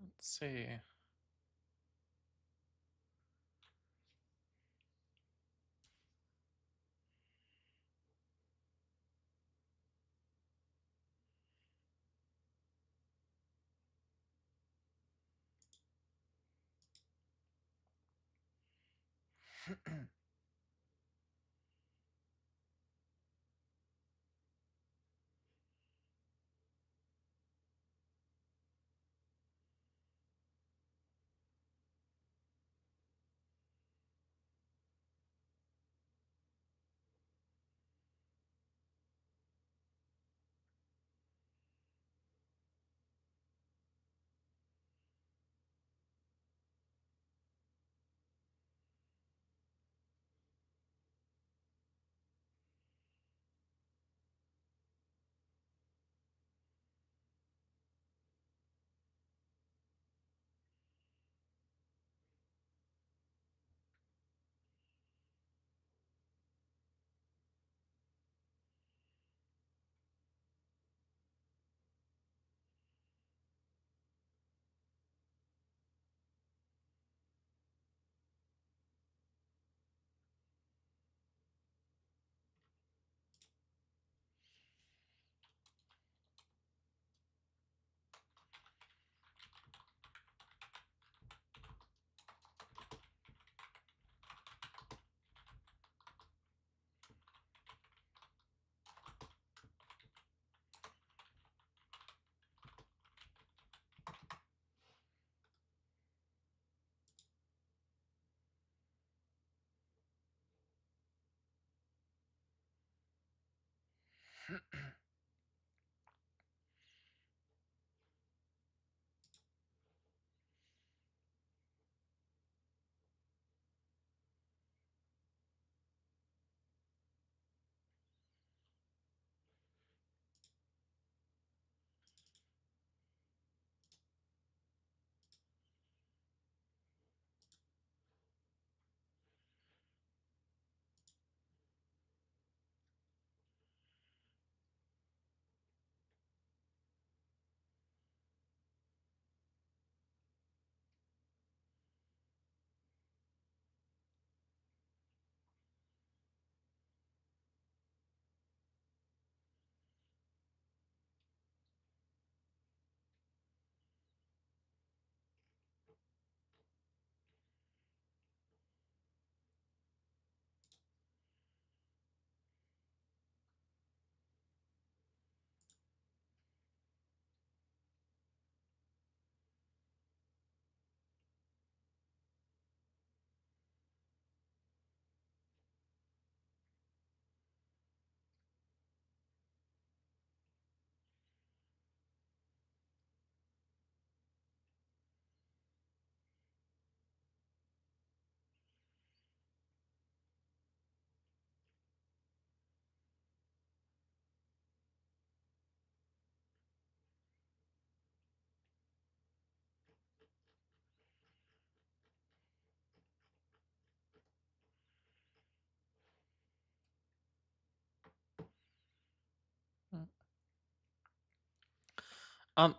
Let's see.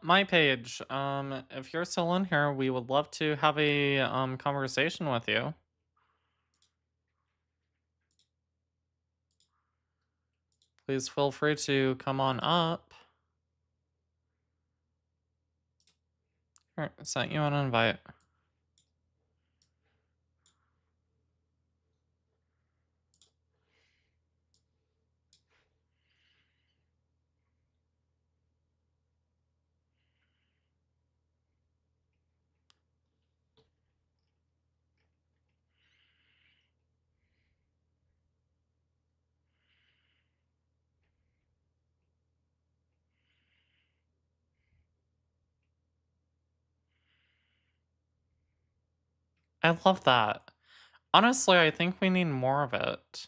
My page. If you're still in here, we would love to have a conversation with you. Please feel free to come on up. Here, sent you an invite. I love that. Honestly, I think we need more of it.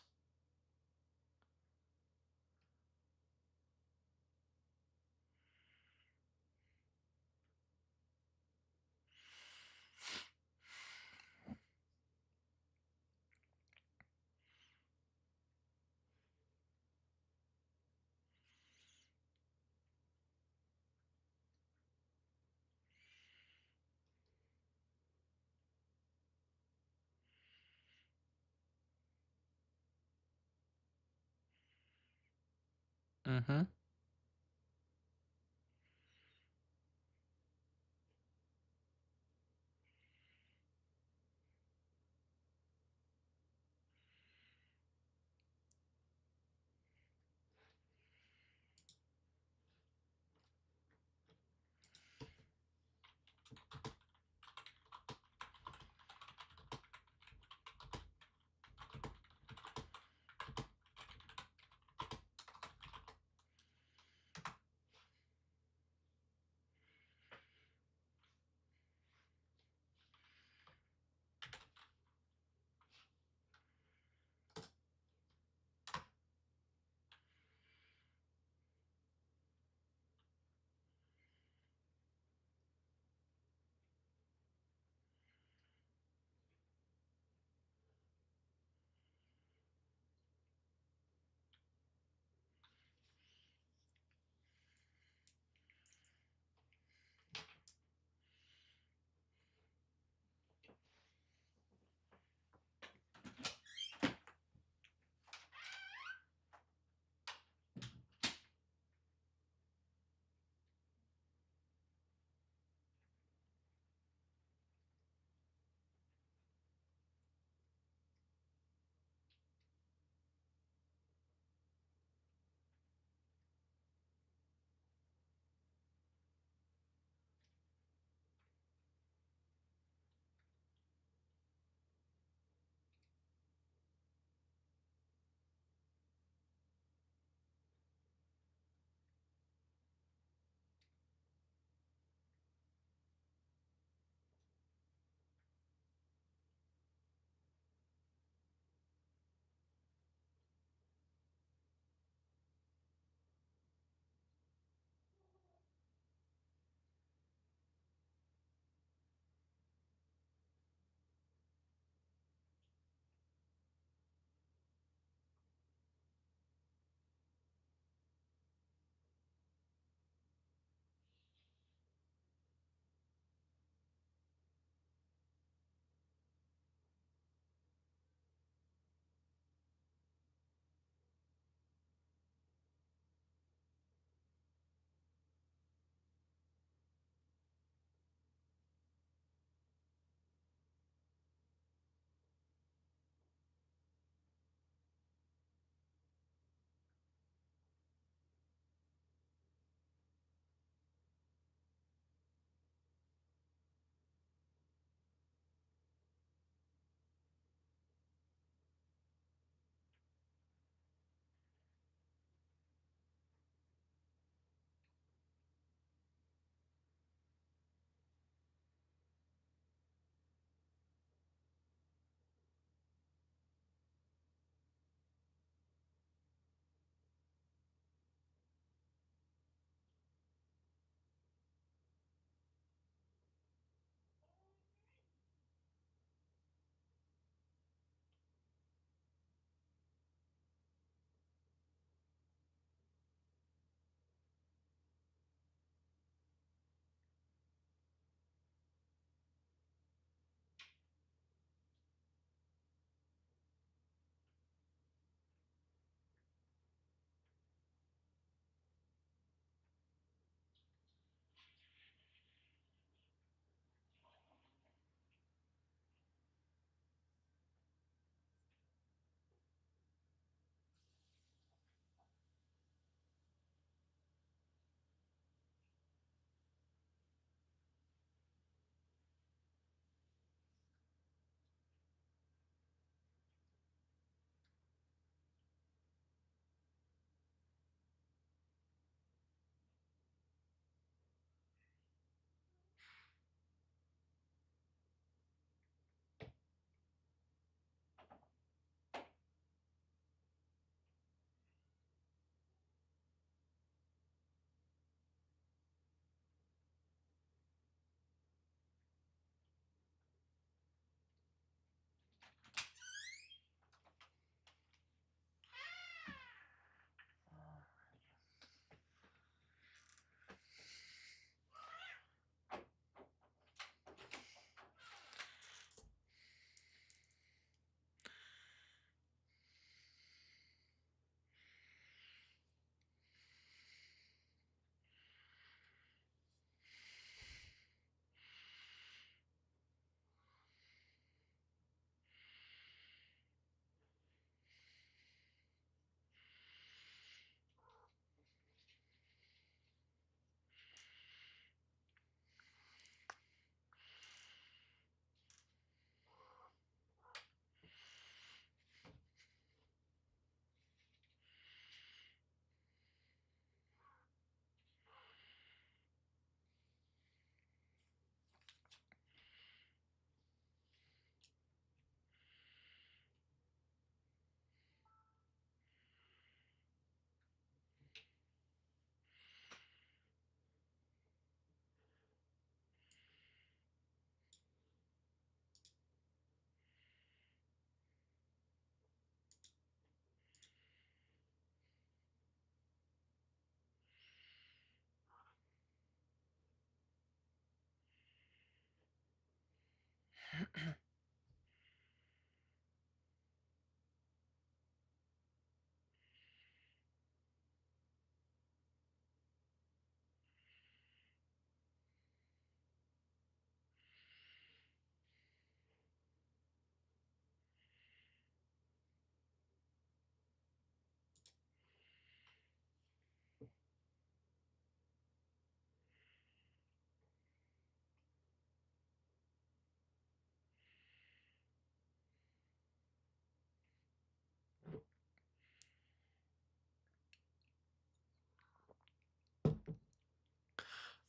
Mm-hmm.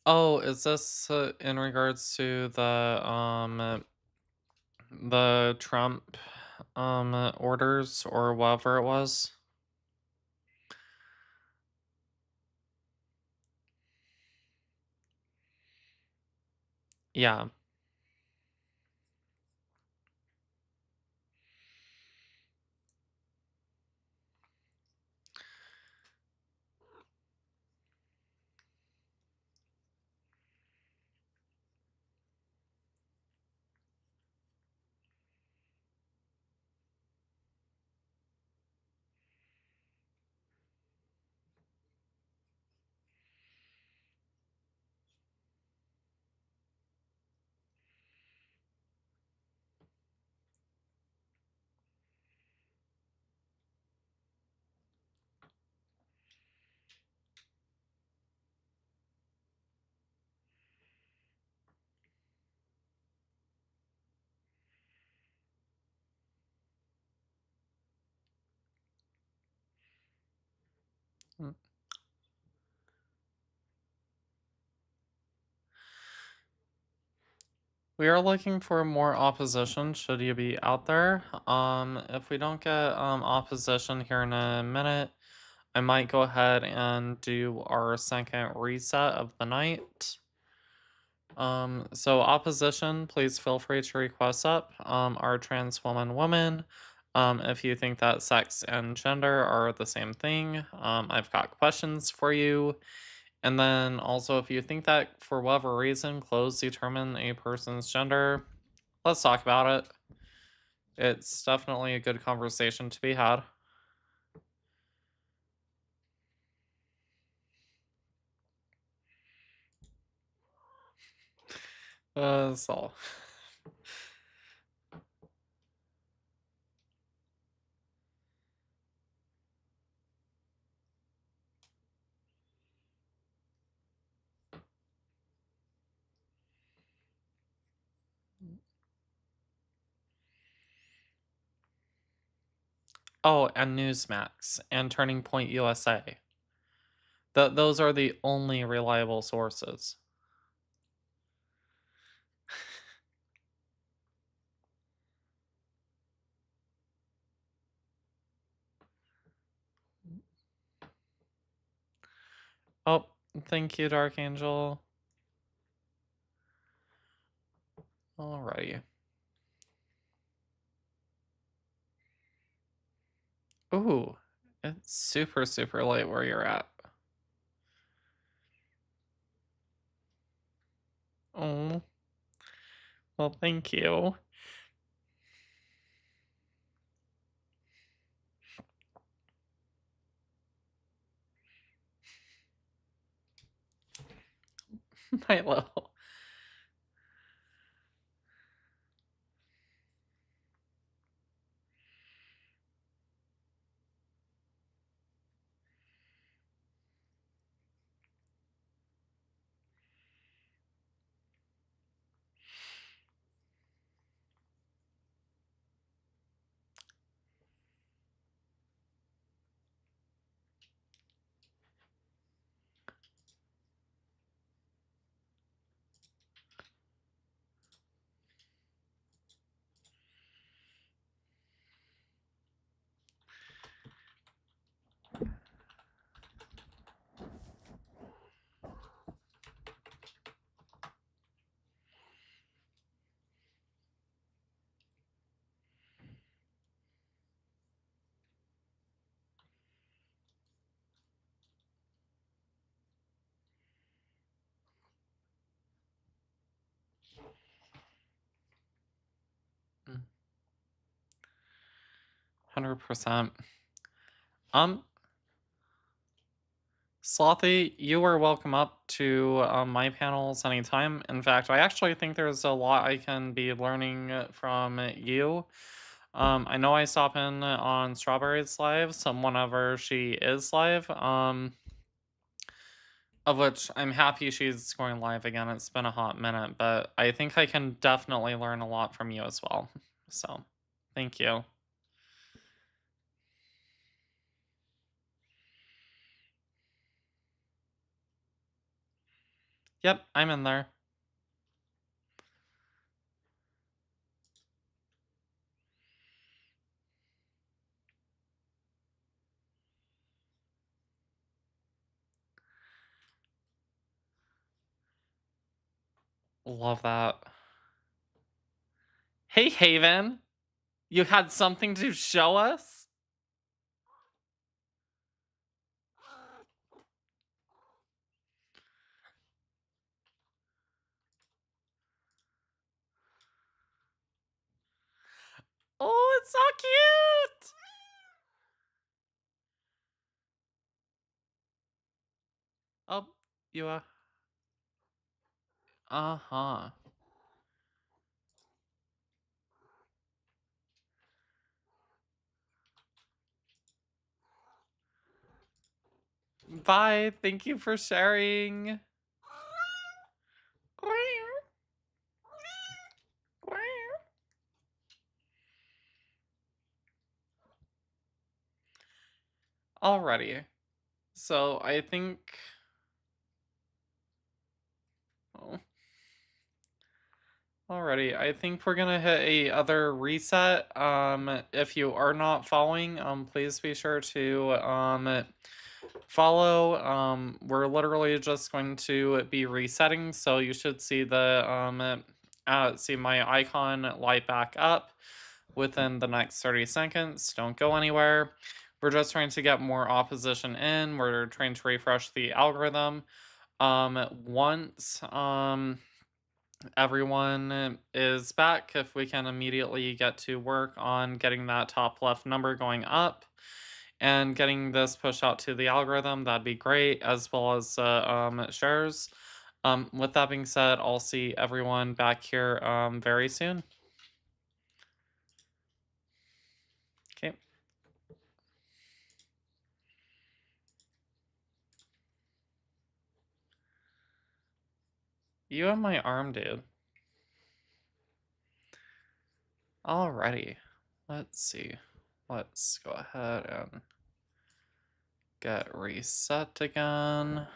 Oh, is this in regards to the Trump orders or whatever it was? Yeah. Mm. We are looking for more opposition should you be out there. If we don't get opposition here in a minute, I might go ahead and do our second reset of the night. So opposition, please feel free to request up. Our trans woman. If you think that sex and gender are the same thing, I've got questions for you. And then also, if you think that for whatever reason clothes determine a person's gender, let's talk about it. It's definitely a good conversation to be had. So. Oh, and Newsmax and Turning Point USA. Those are the only reliable sources. Oh, thank you, Dark Angel. Alrighty. Ooh, it's super, super late where you're at. Oh, well, thank you. Milo. 100%. Um, Slothy, you are welcome up to my panels anytime. In fact, I actually think there's a lot I can be learning from you. I know I stop in on Strawberry's live, some whenever she is live. Of which I'm happy she's going live again. It's been a hot minute, but I think I can definitely learn a lot from you as well. So, thank you. Yep, I'm in there. Love that. Hey, Haven. You had something to show us? Oh, it's so cute. Oh, you uh-huh. Bye. Thank you for sharing. Alrighty. So I think. Oh. Alrighty, I think we're gonna hit a other reset. If you are not following, please be sure to follow. We're literally just going to be resetting, so you should see the see my icon light back up within the next 30 seconds. Don't go anywhere. We're just trying to get more opposition in. We're trying to refresh the algorithm. Once everyone is back, if we can immediately get to work on getting that top left number going up and getting this pushed out to the algorithm, that'd be great, as well as shares. With that being said, I'll see everyone back here very soon. Okay. You have my arm, dude. Alrighty. Let's see. Let's go ahead and get reset again.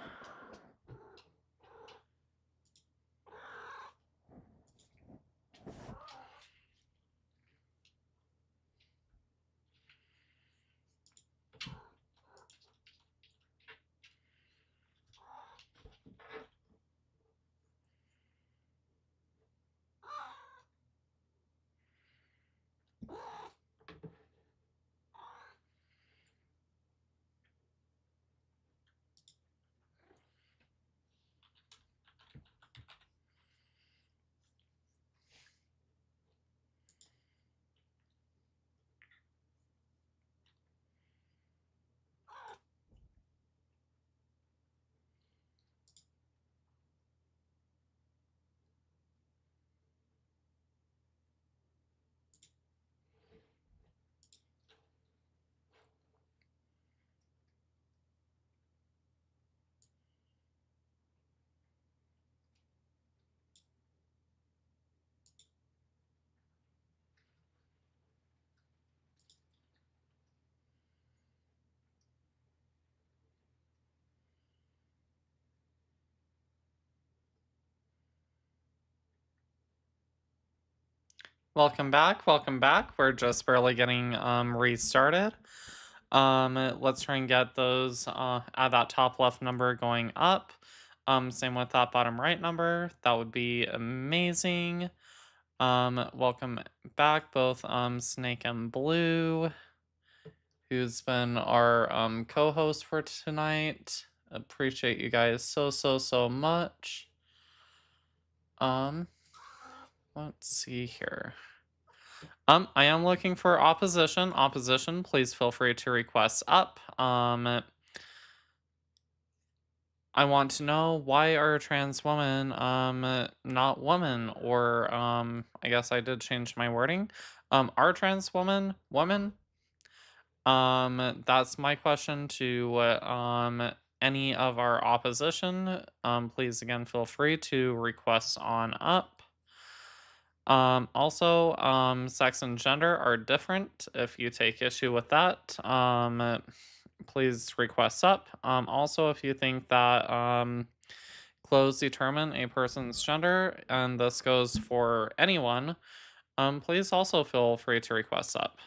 Welcome back. Welcome back. We're just barely getting restarted. Let's try and get those at that top left number going up. Same with that bottom right number. That would be amazing. Welcome back, both Snake and Blue, who's been our co-host for tonight. Appreciate you guys so much. Let's see here. I am looking for opposition. Opposition, please feel free to request up. I want to know, why are trans women not women, or I guess I did change my wording. Are trans women women? That's my question to any of our opposition. Please again feel free to request on up. Also, sex and gender are different. If you take issue with that, please request up. Also, if you think that clothes determine a person's gender, and this goes for anyone, please also feel free to request up.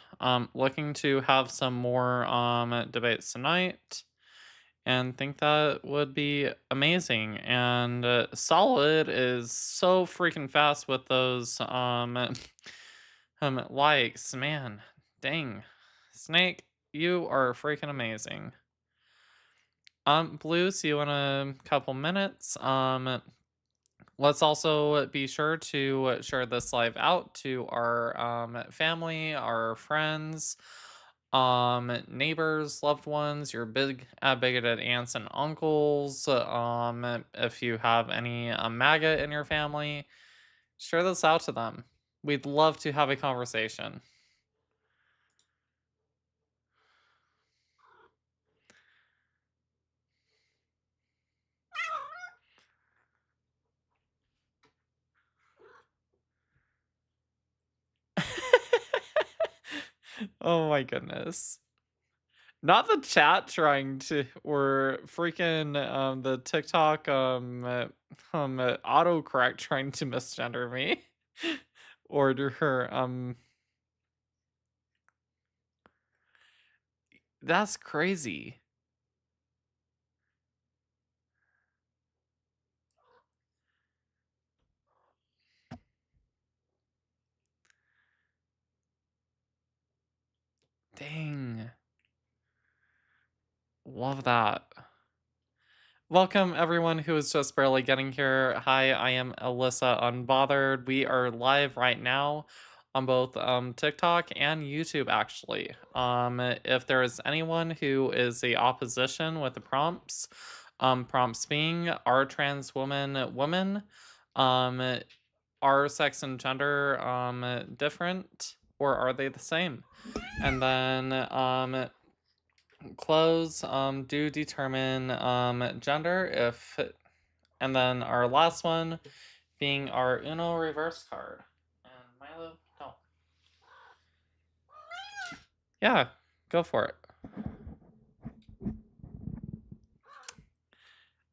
Looking to have some more debates tonight, and think that would be amazing. And Solid is so freaking fast with those likes, man. Dang. Snake, you are freaking amazing. Blue, see you in a couple minutes. Let's also be sure to share this live out to our family, our friends, neighbors, loved ones, your bigoted aunts and uncles. If you have any MAGA in your family, share this out to them. We'd love to have a conversation. Oh my goodness. Not the chat trying to, or freaking the TikTok autocorrect trying to misgender me. Order her that's crazy. Dang. Love that. Welcome everyone who is just barely getting here. Hi, I am Alyssa Unbothered. We are live right now on both TikTok and YouTube actually. If there is anyone who is a opposition with the prompts, prompts being, are trans women, are sex and gender different, or are they the same? And then clothes do determine gender, if, and then our last one being our Uno reverse card. And Milo, don't. Yeah, go for it.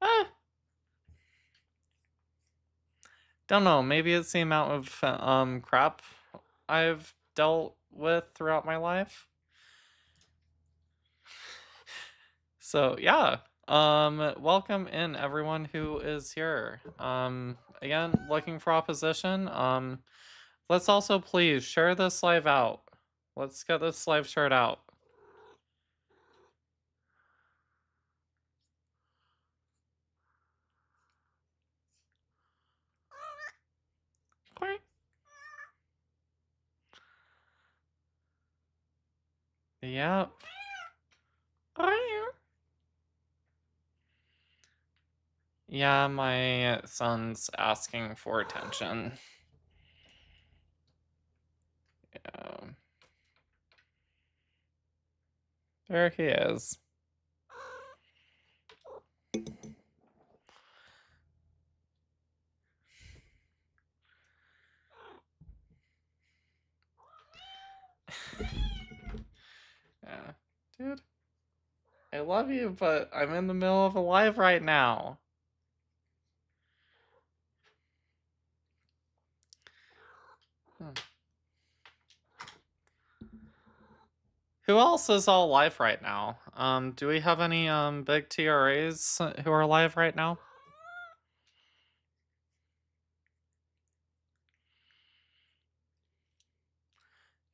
Ah, don't know, maybe it's the amount of crap I've dealt with throughout my life. So yeah, welcome in everyone who is here. Again, looking for opposition. Let's also please share this live out. Let's get this live shared out. Quack. Yep. Yeah, my son's asking for attention. Yeah. There he is. Yeah. Dude, I love you, but I'm in the middle of a live right now. Hmm. Who else is all live right now? Do we have any big TRAs who are live right now?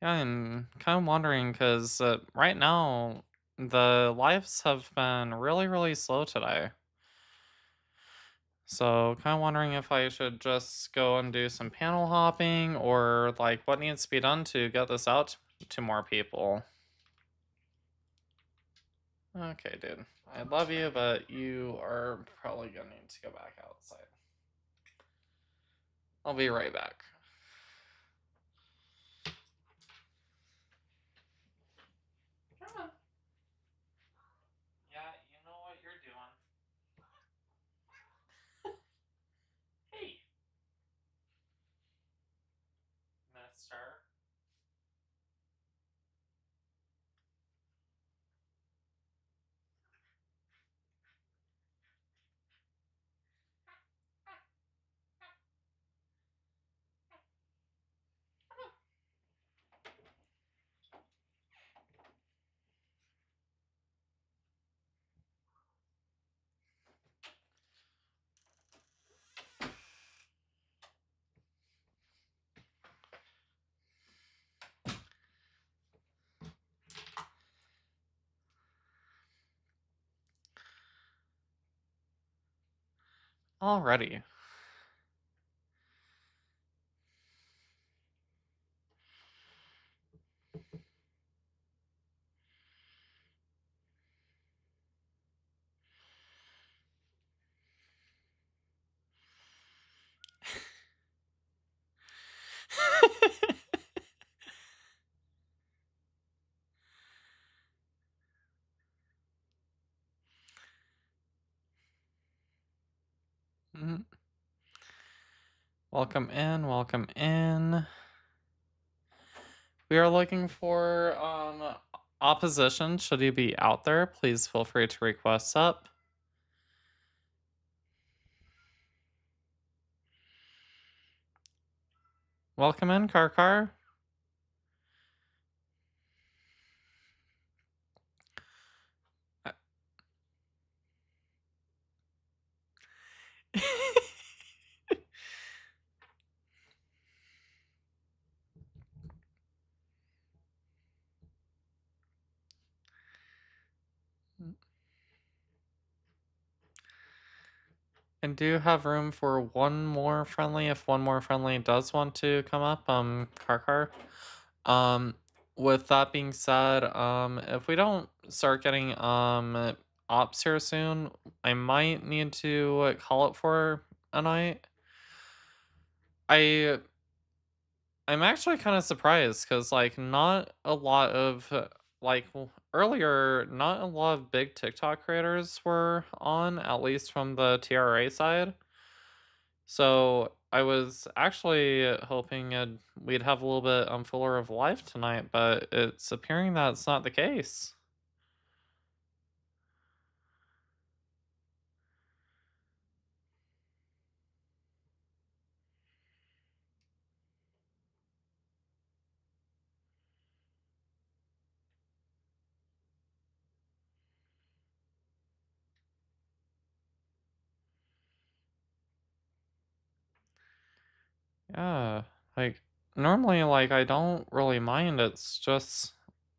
Yeah, I'm kind of wondering because right now the lives have been really, really slow today. So, kind of wondering if I should just go and do some panel hopping or like what needs to be done to get this out to more people. Okay, dude. I love you, but you are probably gonna need to go back outside. I'll be right back. Come on. Yeah, you know what you're doing. Hey, mister. Alrighty. Mhm. Welcome in, welcome in. We are looking for opposition. Should you be out there, please feel free to request up. Welcome in, Karkar. I do have room for one more friendly if one more friendly does want to come up, Karkar. Um, with that being said, if we don't start getting ops here soon, I might need to call it for a night. I I'm actually kind of surprised because like not a lot of earlier, not a lot of big TikTok creators were on, at least from the TRA side. So I was actually hoping we'd have a little bit fuller of life tonight, but it's appearing that it's not the case. Yeah, like normally, like I don't really mind. It's just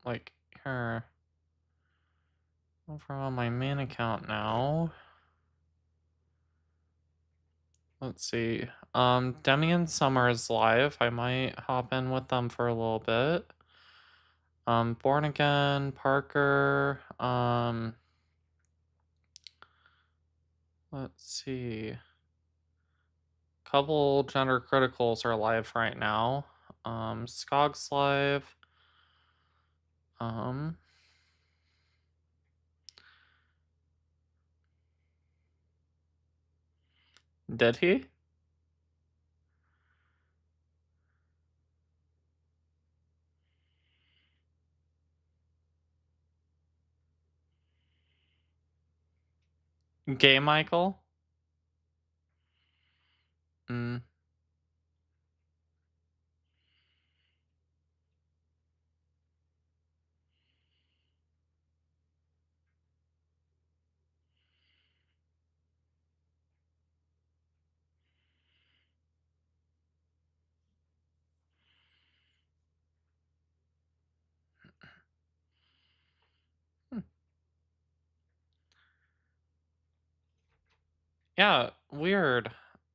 like here over on my main account now. Let's see. Demi and Summer is live. I might hop in with them for a little bit. Born Again, Parker. Let's see. Couple gender criticals are live right now. Skog's live. Um, did he? Gay Michael? Mm. Hmm. Yeah, Weird.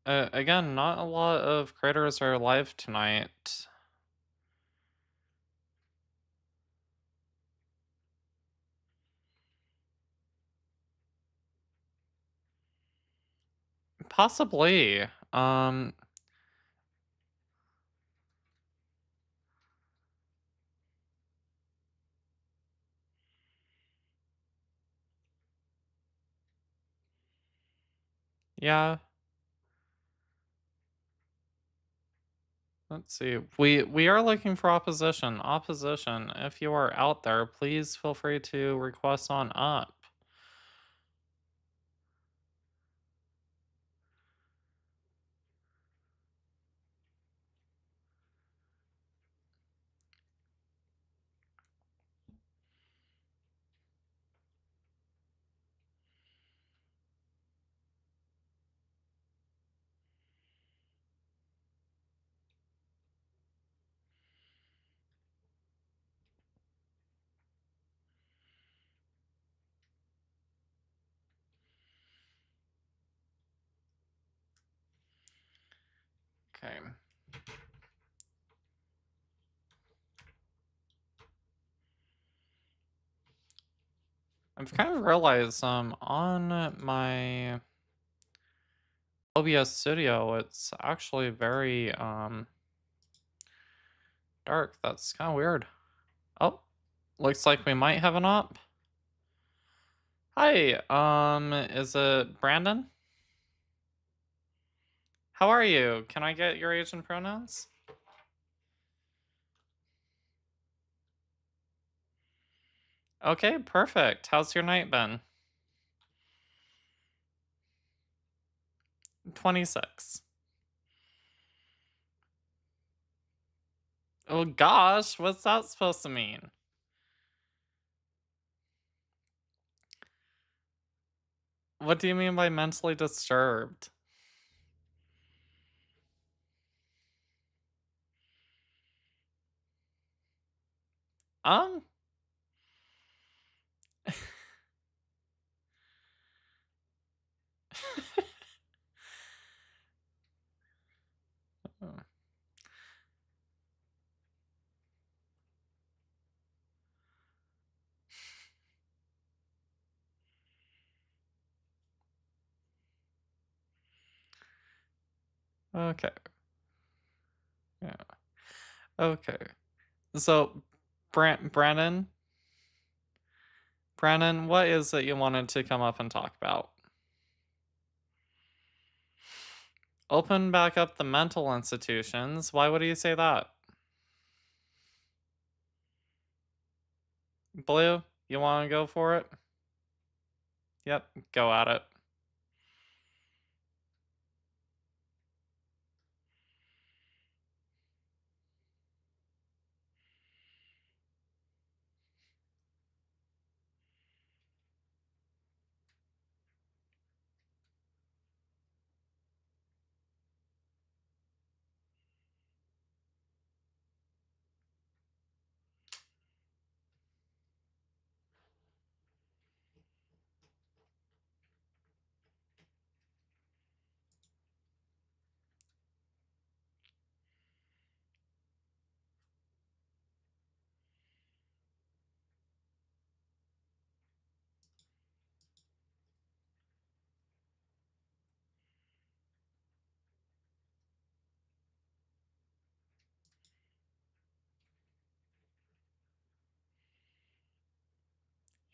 Again, not a lot of critters are alive tonight. Possibly. Yeah. Let's see. We are looking for opposition. Opposition. If you are out there, please feel free to request on up. Okay. I've kind of realized on my OBS Studio it's actually very dark. That's kind of weird. Oh, looks like we might have an op. Hi, is it Brandon? How are you? Can I get your age and pronouns? Okay, perfect. How's your night been? 26. Oh gosh, what's that supposed to mean? What do you mean by mentally disturbed? Um, okay. Yeah. Okay. So, Brandon, what is it you wanted to come up and talk about? Open back up the mental institutions. Why would you say that? Blue, you want to go for it? Yep, go at it.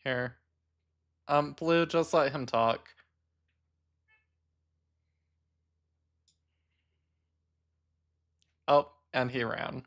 Here. Blue, just let him talk. Oh, and he ran.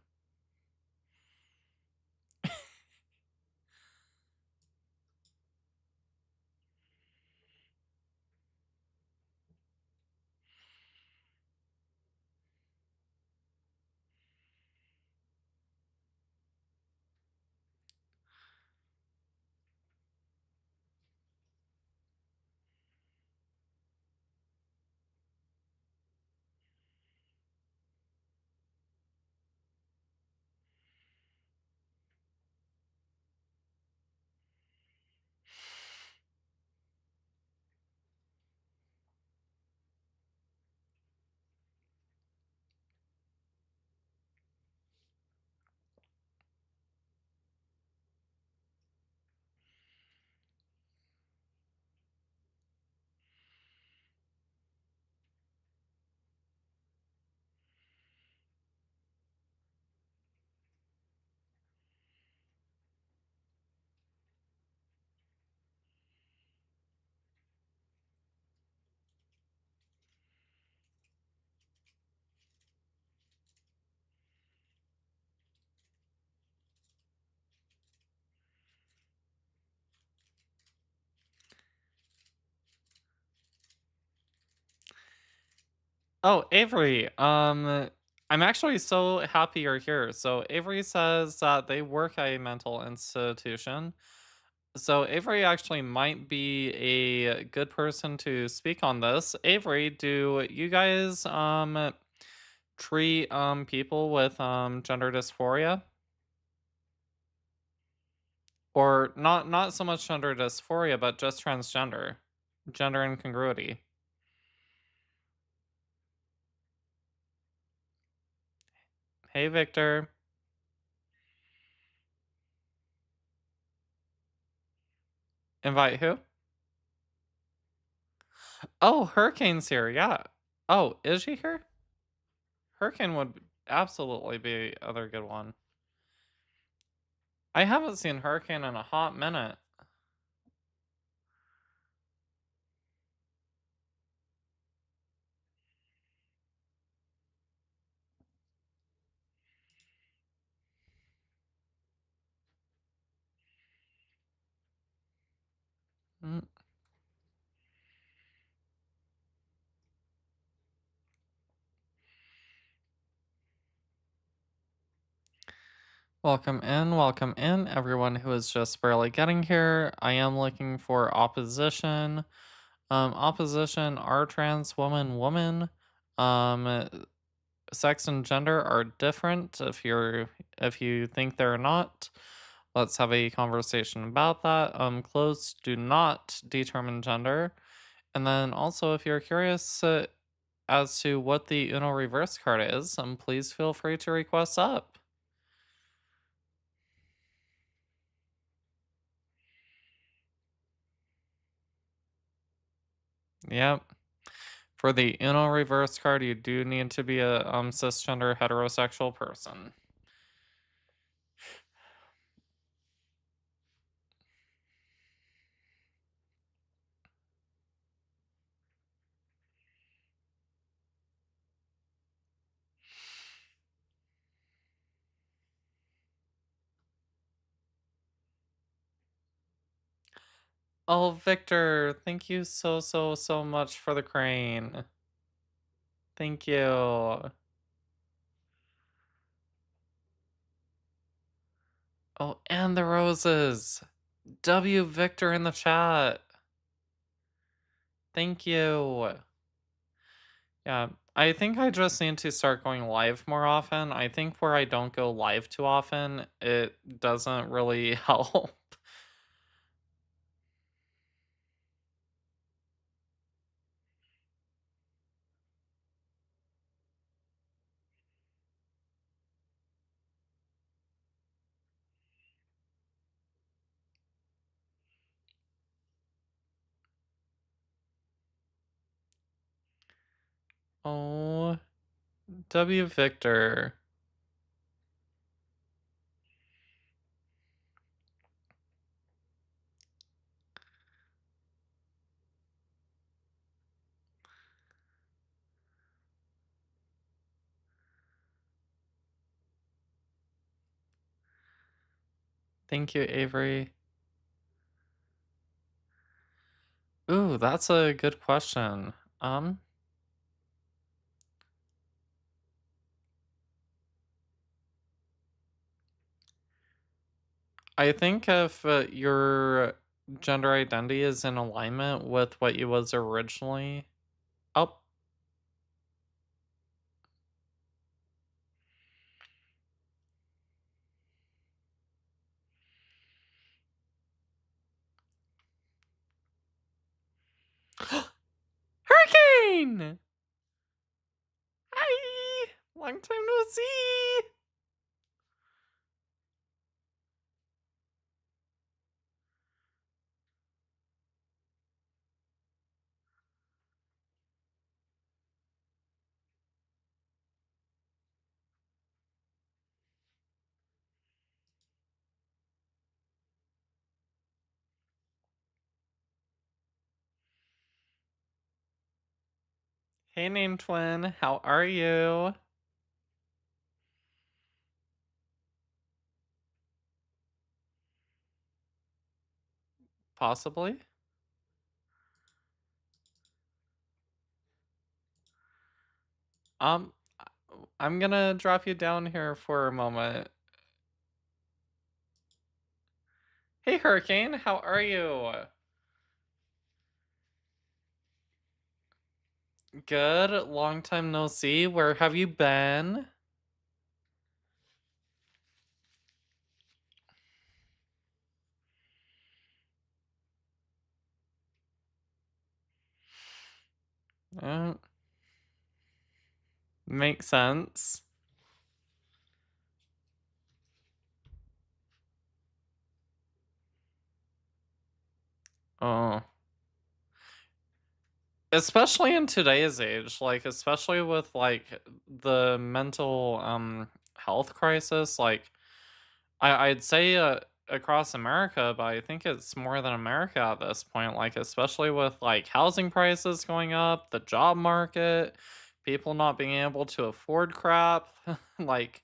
Oh, Avery. I'm actually so happy you're here. So Avery says that they work at a mental institution. So Avery actually might be a good person to speak on this. Avery, do you guys treat people with gender dysphoria? Or not so much gender dysphoria, but just transgender. Gender incongruity. Hey Victor. Invite who? Oh, Hurricane's here, yeah. Oh, is she here? Hurricane would absolutely be other good one. I haven't seen Hurricane in a hot minute. Mm. Welcome in, everyone who is just barely getting here. I am looking for opposition. Opposition are trans woman. Um, sex and gender are different. If you think they're not, let's have a conversation about that. Clothes do not determine gender. And then also, if you're curious as to what the Uno reverse card is, please feel free to request up. Yep. For the Uno reverse card, you do need to be a cisgender heterosexual person. Oh, Victor, thank you so much for the crane. Thank you. Oh, and the roses. W Victor in the chat. Thank you. Yeah, I think I just need to start going live more often. I think where I don't go live too often, it doesn't really help. Oh, W Victor. Thank you, Avery. Ooh, that's a good question. Um, I think if your gender identity is in alignment with what you was originally. Oh, Hurricane! Hi! Long time no see! Hey, name twin, how are you? Possibly? Um, I'm gonna drop you down here for a moment. Hey, Hurricane, how are you? Good. Long time no see. Where have you been? Uh, Makes sense. Oh. Especially in today's age, like, especially with, like, the mental, health crisis, like, I'd say, across America, but I think it's more than America at this point, like, especially with, like, housing prices going up, the job market, people not being able to afford crap, like,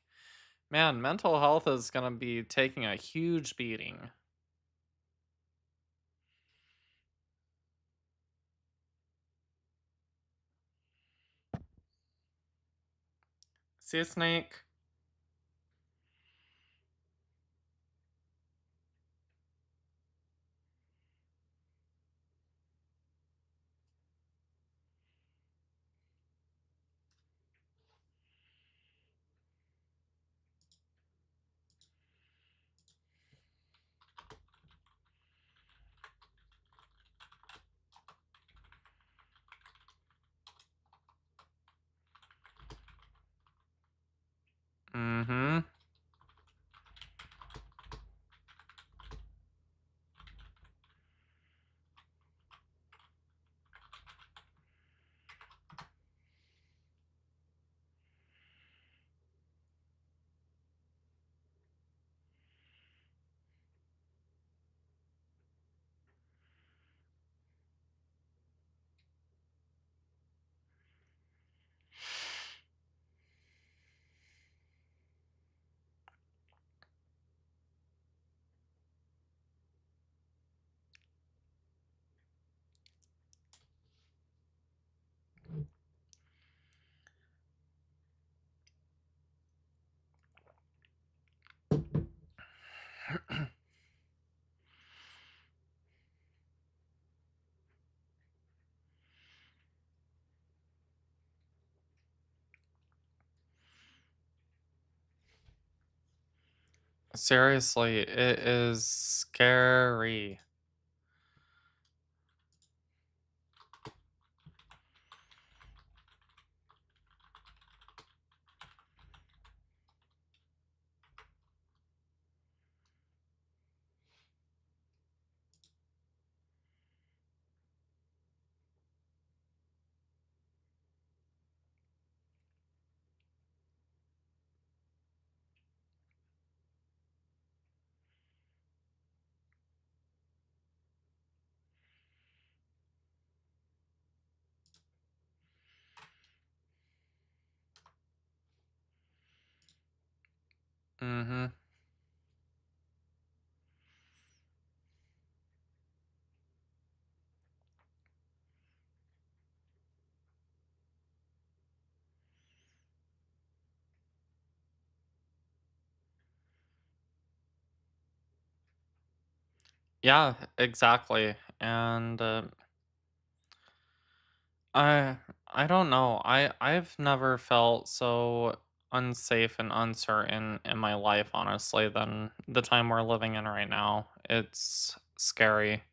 man, mental health is gonna be taking a huge beating. See you, Snake. Mhm. Seriously, it is scary. Mhm. Yeah, exactly. And I don't know. I've never felt so unsafe and uncertain in my life, honestly, than the time we're living in right now. It's scary.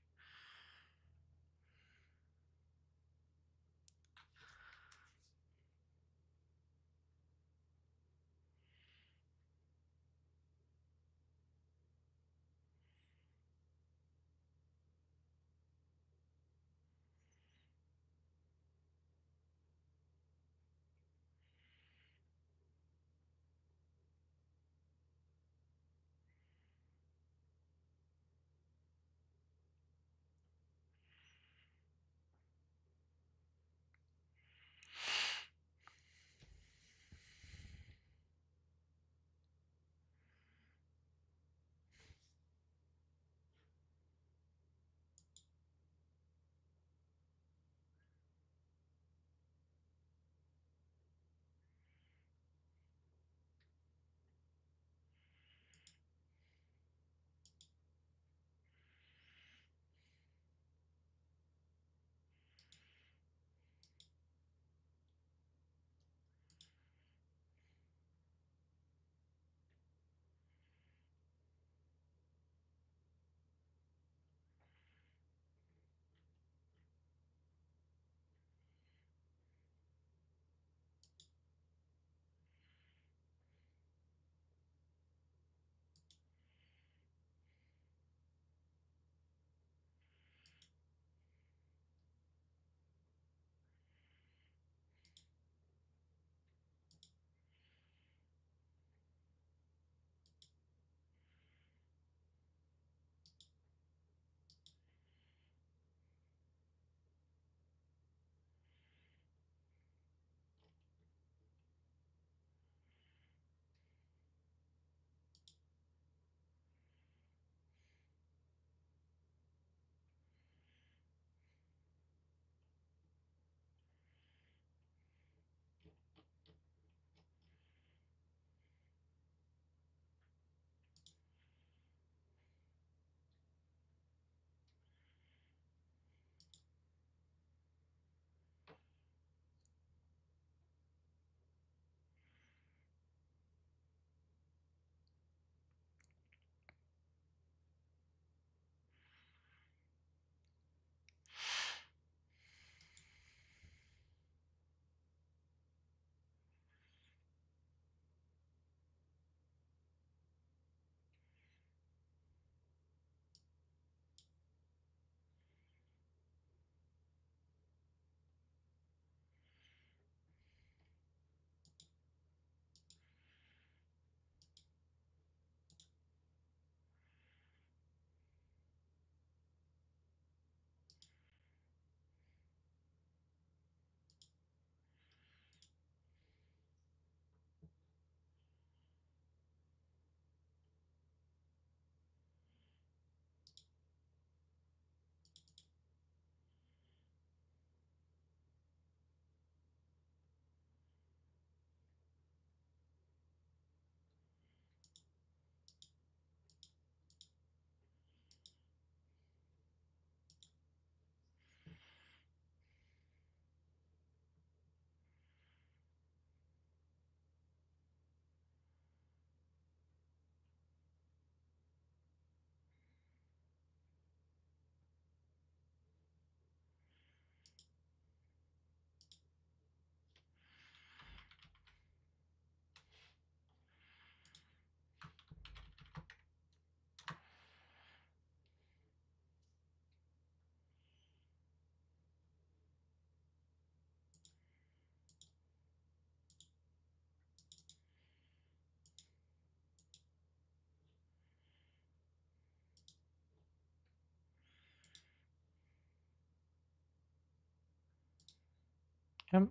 Yep.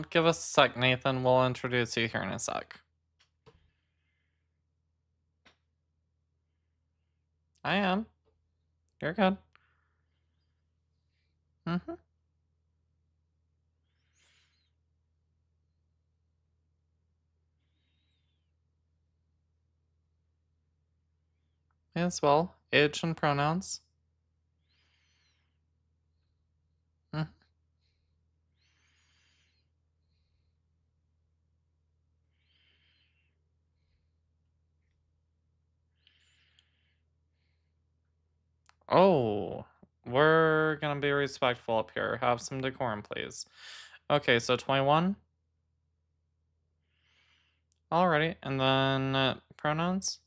Give us a sec, Nathan. We'll introduce you here in a sec. I am. You're good. Mm-hmm. As well. Age and pronouns. Mm. Oh, we're gonna be respectful up here. Have some decorum, please. Okay, so 21. Alrighty, and then pronouns.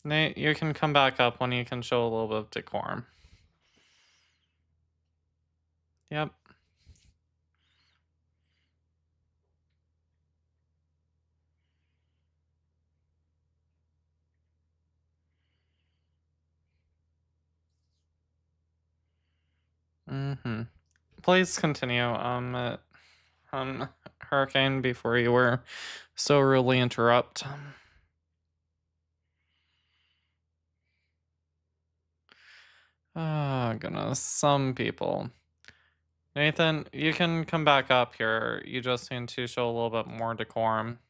Nate, you can come back up when you can show a little bit of decorum. Yep. Mm-hmm. Please continue. Hurricane, before you were so rudely interrupt. Oh goodness, some people. Nathan, you can come back up here. You just need to show a little bit more decorum.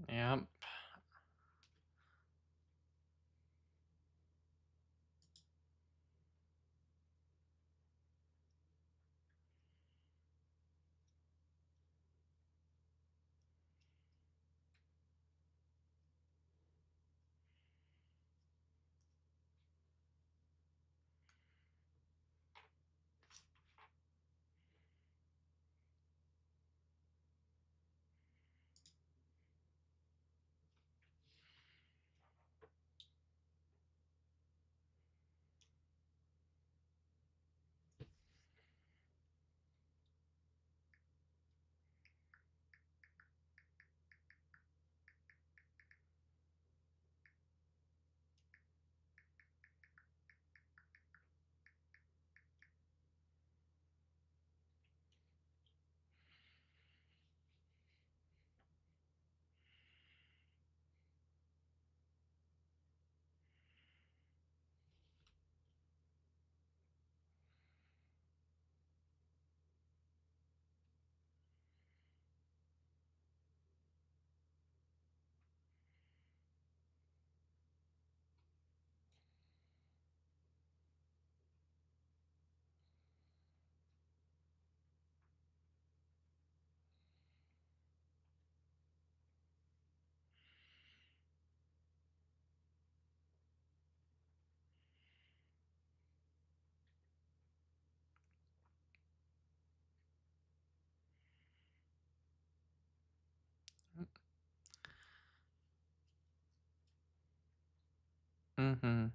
Yep. Mm-hmm.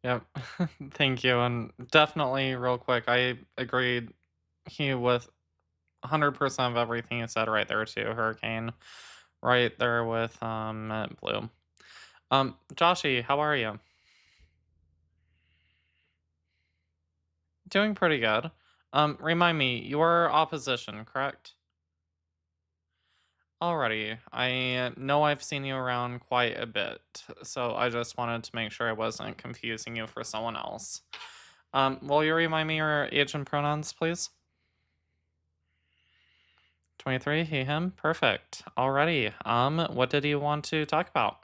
Yep. Thank you. And definitely, real quick, I agreed with 100% of everything you said right there too, Hurricane. Right there with Blue. Joshy, how are you? Doing pretty good. Remind me, your opposition, correct? Alrighty. I know I've seen you around quite a bit, so I just wanted to make sure I wasn't confusing you for someone else. Will you remind me your age and pronouns, please? 23, he, him. Perfect. Alrighty. What did you want to talk about?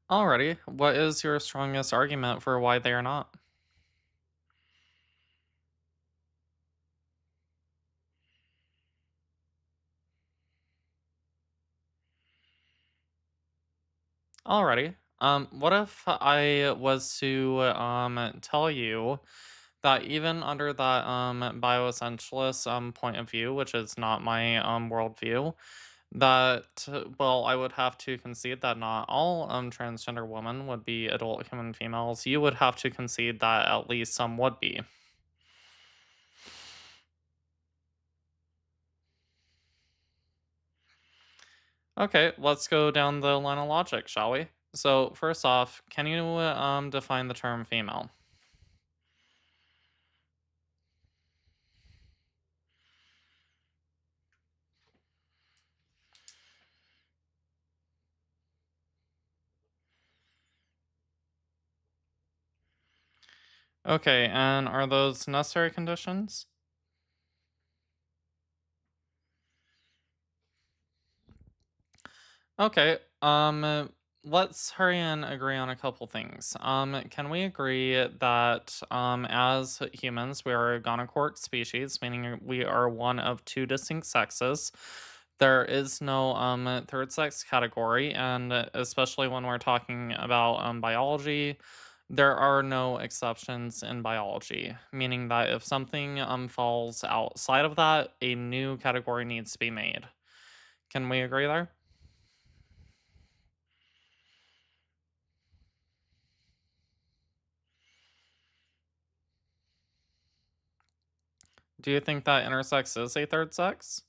Alrighty. What is your strongest argument for why they are not? Alrighty. What if I was to tell you that even under that bioessentialist point of view, which is not my worldview, that well, I would have to concede that not all transgender women would be adult human females. You would have to concede that at least some would be. Okay, let's go down the line of logic, shall we? So first off, can you define the term female? Okay, and are those necessary conditions? Okay, let's hurry and agree on a couple things. Can we agree that as humans, we are a gonochoric species, meaning we are one of two distinct sexes. There is no third sex category, and especially when we're talking about biology, there are no exceptions in biology, meaning that if something falls outside of that, a new category needs to be made. Can we agree there? Do you think that intersex is a third sex?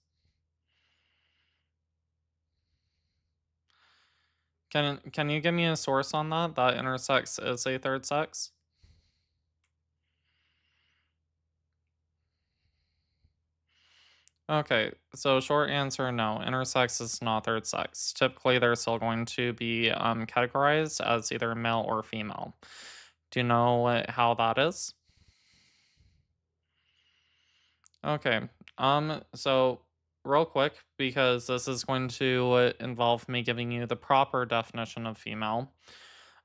Can you give me a source on that? That intersex is a third sex? Okay, so short answer, no. Intersex is not third sex. Typically, they're still going to be categorized as either male or female. Do you know how that is? Okay. So real quick, because this is going to involve me giving you the proper definition of female.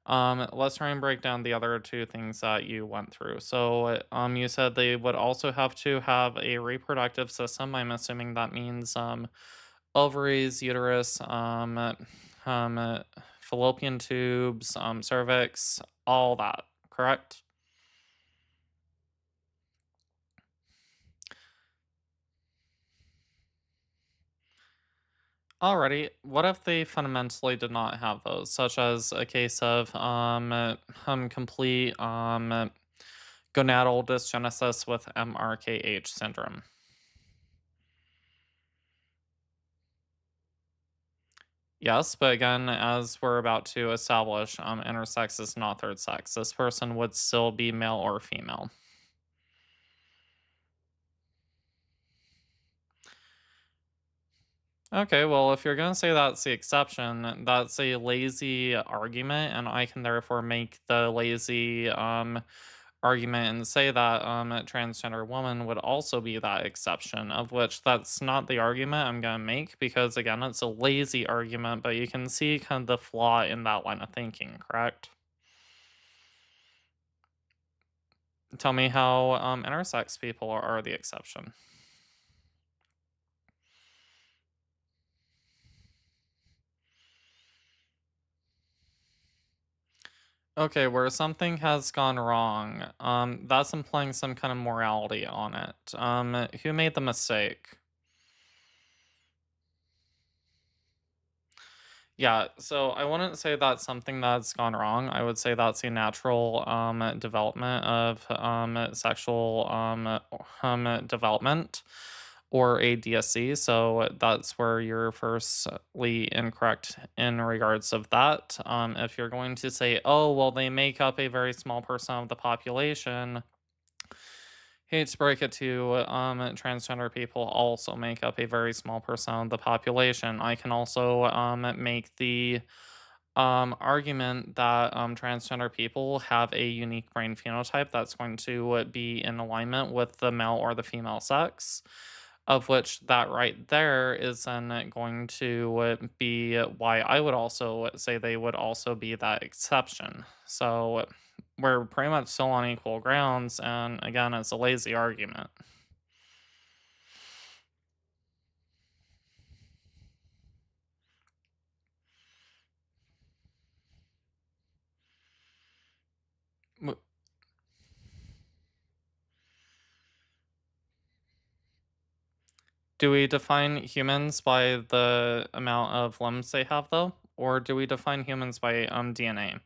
Let's try and break down the other two things that you went through. So, you said they would also have to have a reproductive system. I'm assuming that means ovaries, uterus, um, uh, fallopian tubes, cervix, all that. Correct? Alrighty. What if they fundamentally did not have those, such as a case of complete gonadal dysgenesis with MRKH syndrome? Yes, but again, as we're about to establish, intersex is not third sex. This person would still be male or female. Okay, well, if you're going to say that's the exception, that's a lazy argument, and I can therefore make the lazy argument and say that a transgender woman would also be that exception, of which that's not the argument I'm going to make because, again, it's a lazy argument, but you can see kind of the flaw in that line of thinking, correct? Tell me how intersex people are the exception. Okay, where something has gone wrong, that's implying some kind of morality on it. Who made the mistake? Yeah, so I wouldn't say that's something that's gone wrong. I would say that's a natural development of sexual development or a DSC. So that's where you're firstly incorrect in regards of that. If you're going to say, oh, well, they make up a very small percent of the population, hate to break it to transgender people also make up a very small percent of the population. I can also make the argument that transgender people have a unique brain phenotype that's going to be in alignment with the male or the female sex, of which that right there is then going to be why I would also say they would also be that exception. So we're pretty much still on equal grounds, and again, it's a lazy argument. W- Do we define humans by the amount of limbs they have, though? Or do we define humans by DNA?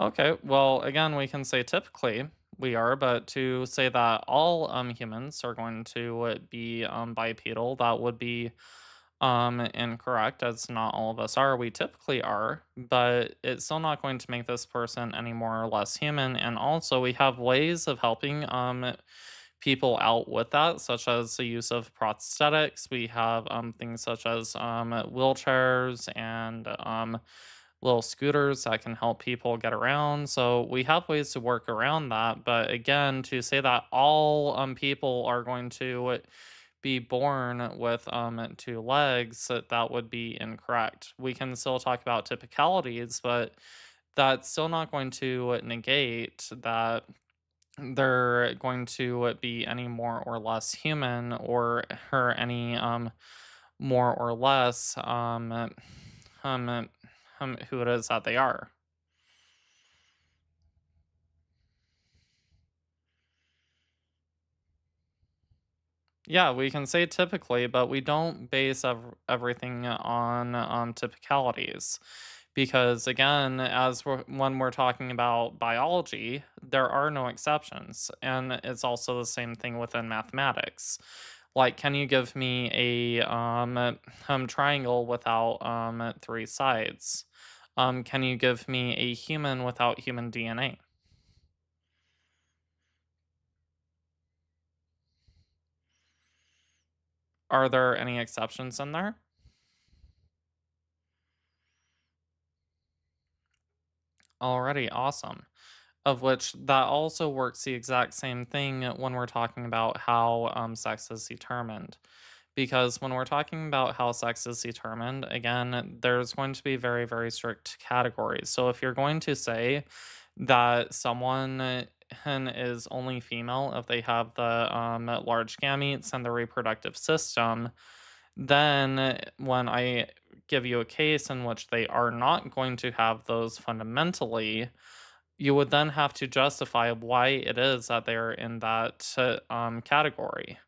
Okay, well, again, we can say typically we are, but to say that all humans are going to be bipedal, that would be incorrect, as not all of us are. We typically are, but it's still not going to make this person any more or less human. And also, we have ways of helping people out with that, such as the use of prosthetics. We have things such as wheelchairs and little scooters that can help people get around. So we have ways to work around that. But again, to say that all people are going to be born with two legs, that would be incorrect. We can still talk about typicalities, but that's still not going to negate that they're going to be any more or less human or her any more or less um who it is that they are. Yeah, we can say typically, but we don't base everything on typicalities. Because again, when we're talking about biology, there are no exceptions. And it's also the same thing within mathematics. Like, can you give me a triangle without three sides? Can you give me a human without human DNA? Are there any exceptions in there? Alrighty, awesome. Of which that also works the exact same thing when we're talking about how sex is determined. Because when we're talking about how sex is determined, again, there's going to be very, very strict categories. So if you're going to say that someone is only female if they have the large gametes and the reproductive system, then when I give you a case in which they are not going to have those fundamentally, you would then have to justify why it is that they're in that category.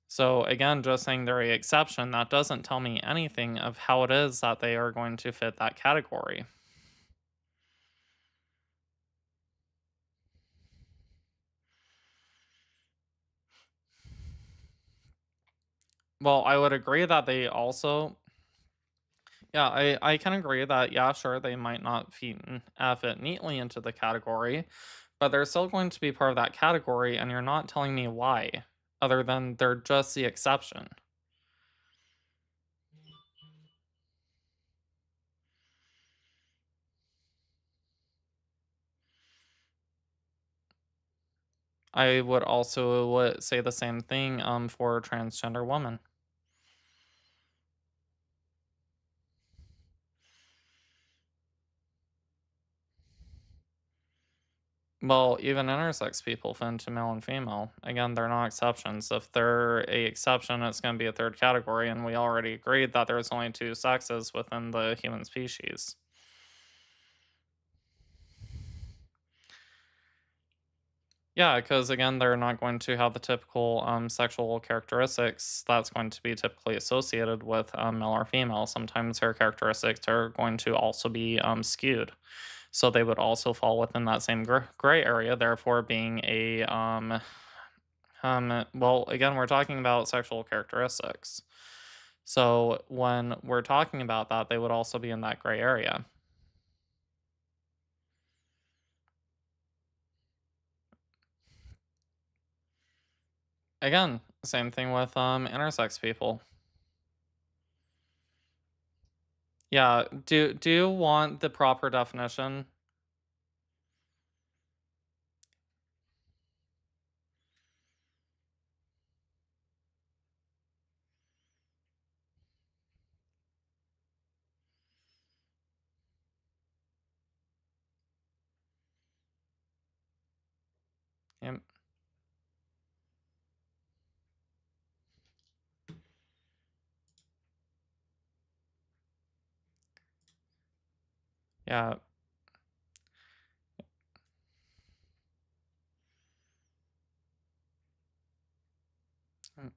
So again, just saying they're a exception, that doesn't tell me anything of how it is that they are going to fit that category. Well, I would agree that they also, yeah, I can agree that, yeah, sure, they might not fit neatly into the category, but they're still going to be part of that category, and you're not telling me why, other than they're just the exception. I would also say the same thing for transgender women. Well, even intersex people fit into male and female. Again, they're not exceptions. If they're a exception, it's going to be a third category, and we already agreed that there's only two sexes within the human species. Yeah, because again, they're not going to have the typical sexual characteristics that's going to be typically associated with male or female. Sometimes their characteristics are going to also be skewed. So they would also fall within that same gray area, therefore being a well, again, we're talking about sexual characteristics. So when we're talking about that, they would also be in that gray area. Again, same thing with intersex people. Yeah, do you want the proper definition? Yep. Yeah. mm,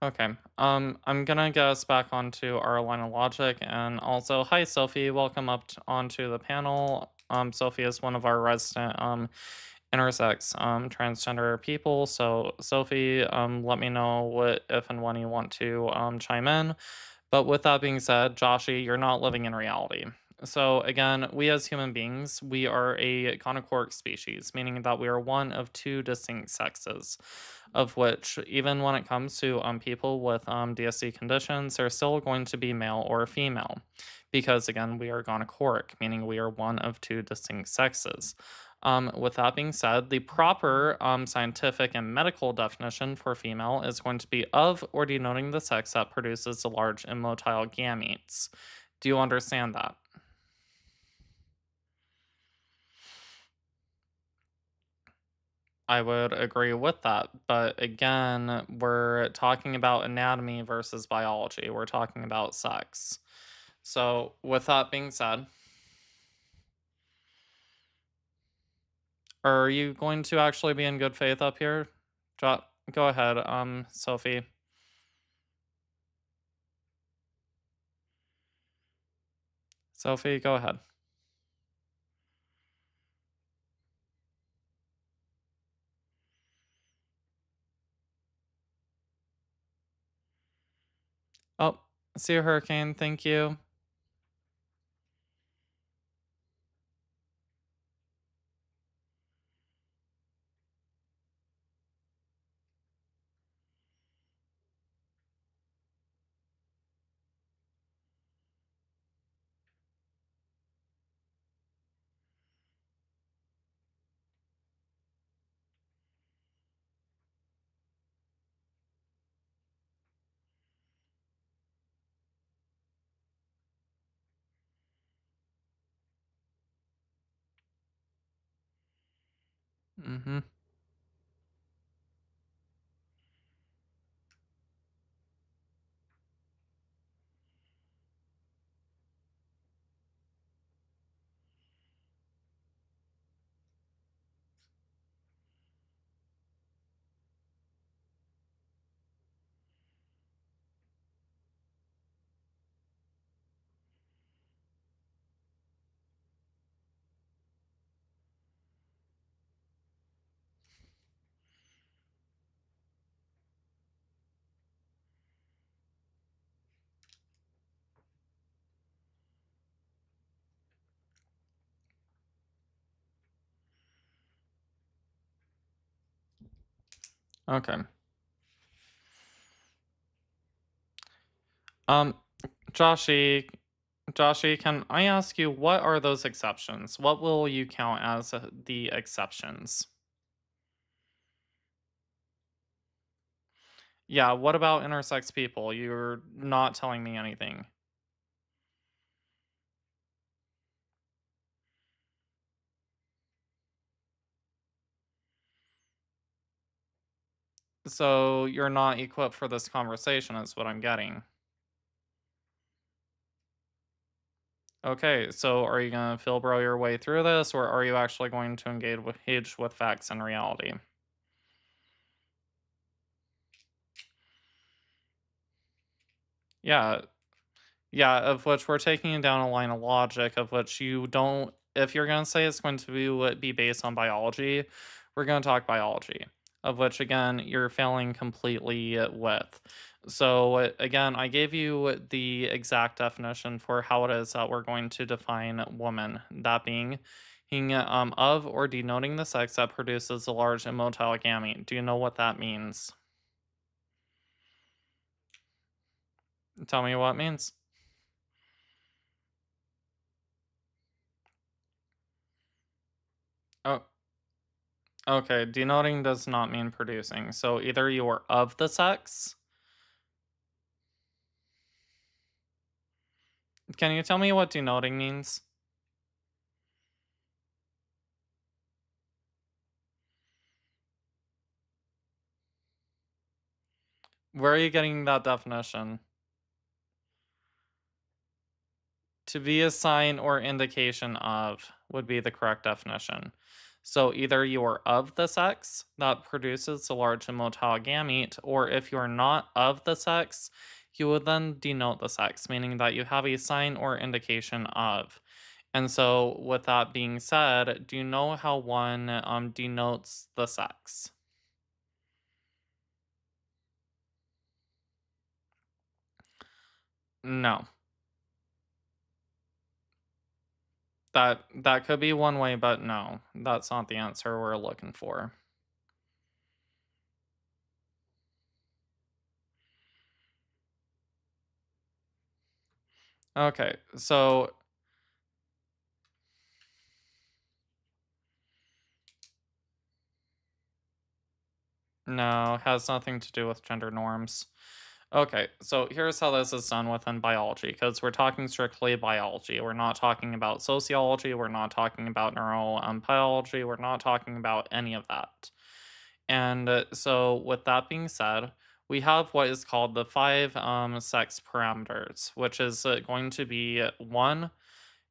Okay. I'm gonna get us back onto our line of logic, and also, hi Sophie, welcome up onto the panel. Sophie is one of our resident intersex transgender people. So Sophie, let me know what if and when you want to chime in. But with that being said, Joshy, you're not living in reality. So again, we as human beings, we are a gonochoric species, meaning that we are one of two distinct sexes, of which even when it comes to people with DSC conditions, they're still going to be male or female, because again, we are gonochoric, meaning we are one of two distinct sexes. With that being said, the proper scientific and medical definition for female is going to be of or denoting the sex that produces the large and motile gametes. Do you understand that? I would agree with that. But again, we're talking about anatomy versus biology. We're talking about sex. So, with that being said, are you going to actually be in good faith up here? Go ahead, Sophie. Sophie, go ahead. Oh, see you, Hurricane. Thank you. Mm-hmm. Okay. Um, Joshy, can I ask you what are those exceptions? What will you count as the exceptions? Yeah, what about intersex people? You're not telling me anything. So you're not equipped for this conversation, is what I'm getting. Okay, so are you gonna Philbro your way through this, or are you actually going to engage with facts and reality? Yeah, yeah, of which we're taking down a line of logic of which you don't. If you're gonna say it's going to be based on biology, we're gonna talk biology, of which again you're failing completely with. So again, I gave you the exact definition for how it is that we're going to define woman. That being of or denoting the sex that produces a large and motile gamete. Do you know what that means? Tell me what it means. Oh, okay. Denoting does not mean producing. So either you are of the sex. Can you tell me what denoting means? Where are you getting that definition? To be a sign or indication of would be the correct definition. So either you are of the sex that produces a large and motile gamete, or if you are not of the sex, you would then denote the sex, meaning that you have a sign or indication of. And so, with that being said, do you know how one denotes the sex? No. That could be one way, but no, that's not the answer we're looking for. Okay, so no, has nothing to do with gender norms. Okay, so here's how this is done within biology, because we're talking strictly biology. We're not talking about sociology. We're not talking about neurobiology. We're not talking about any of that. And so, with that being said, we have what is called the five sex parameters, which is going to be one,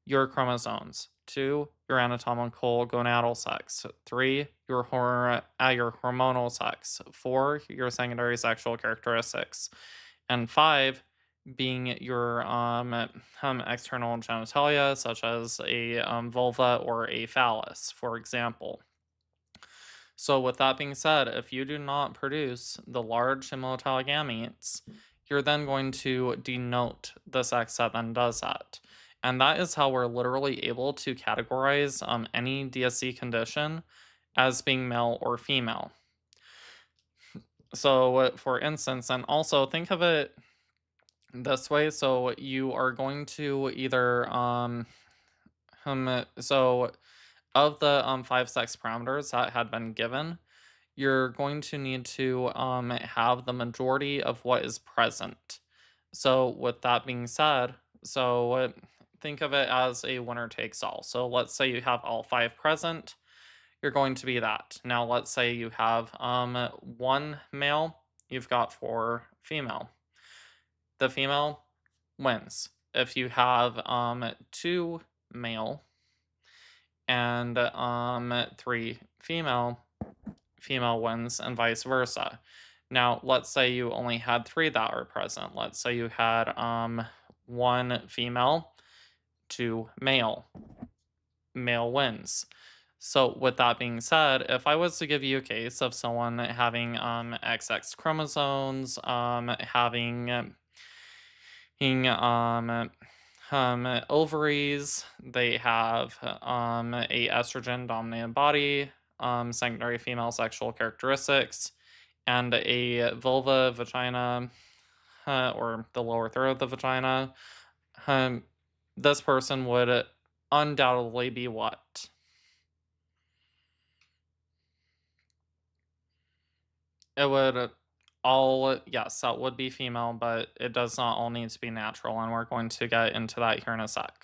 your chromosomes, two, your anatomical gonadal sex, three, your hormonal sex, four, your secondary sexual characteristics, and five being your external genitalia, such as a vulva or a phallus, for example. So, with that being said, if you do not produce the large immotile gametes, you're then going to denote the sex that then does that. And that is how we're literally able to categorize any DSC condition as being male or female. So, for instance, and also think of it this way. So, you are going to either, so of the five sex parameters that had been given, you're going to need to have the majority of what is present. So, with that being said, think of it as a winner takes all. So, let's say you have all five present, you're going to be that. Now, let's say you have one male, you've got four female. The female wins. If you have two male and three female, female wins, and vice versa. Now, let's say you only had three that were present. Let's say you had one female, two male. Male wins. So, with that being said, if I was to give you a case of someone having XX chromosomes, ovaries, they have a estrogen dominated body, secondary female sexual characteristics, and a vulva, vagina, or the lower third of the vagina, this person would undoubtedly be what? It would yes, that would be female, but it does not all need to be natural, and we're going to get into that here in a sec.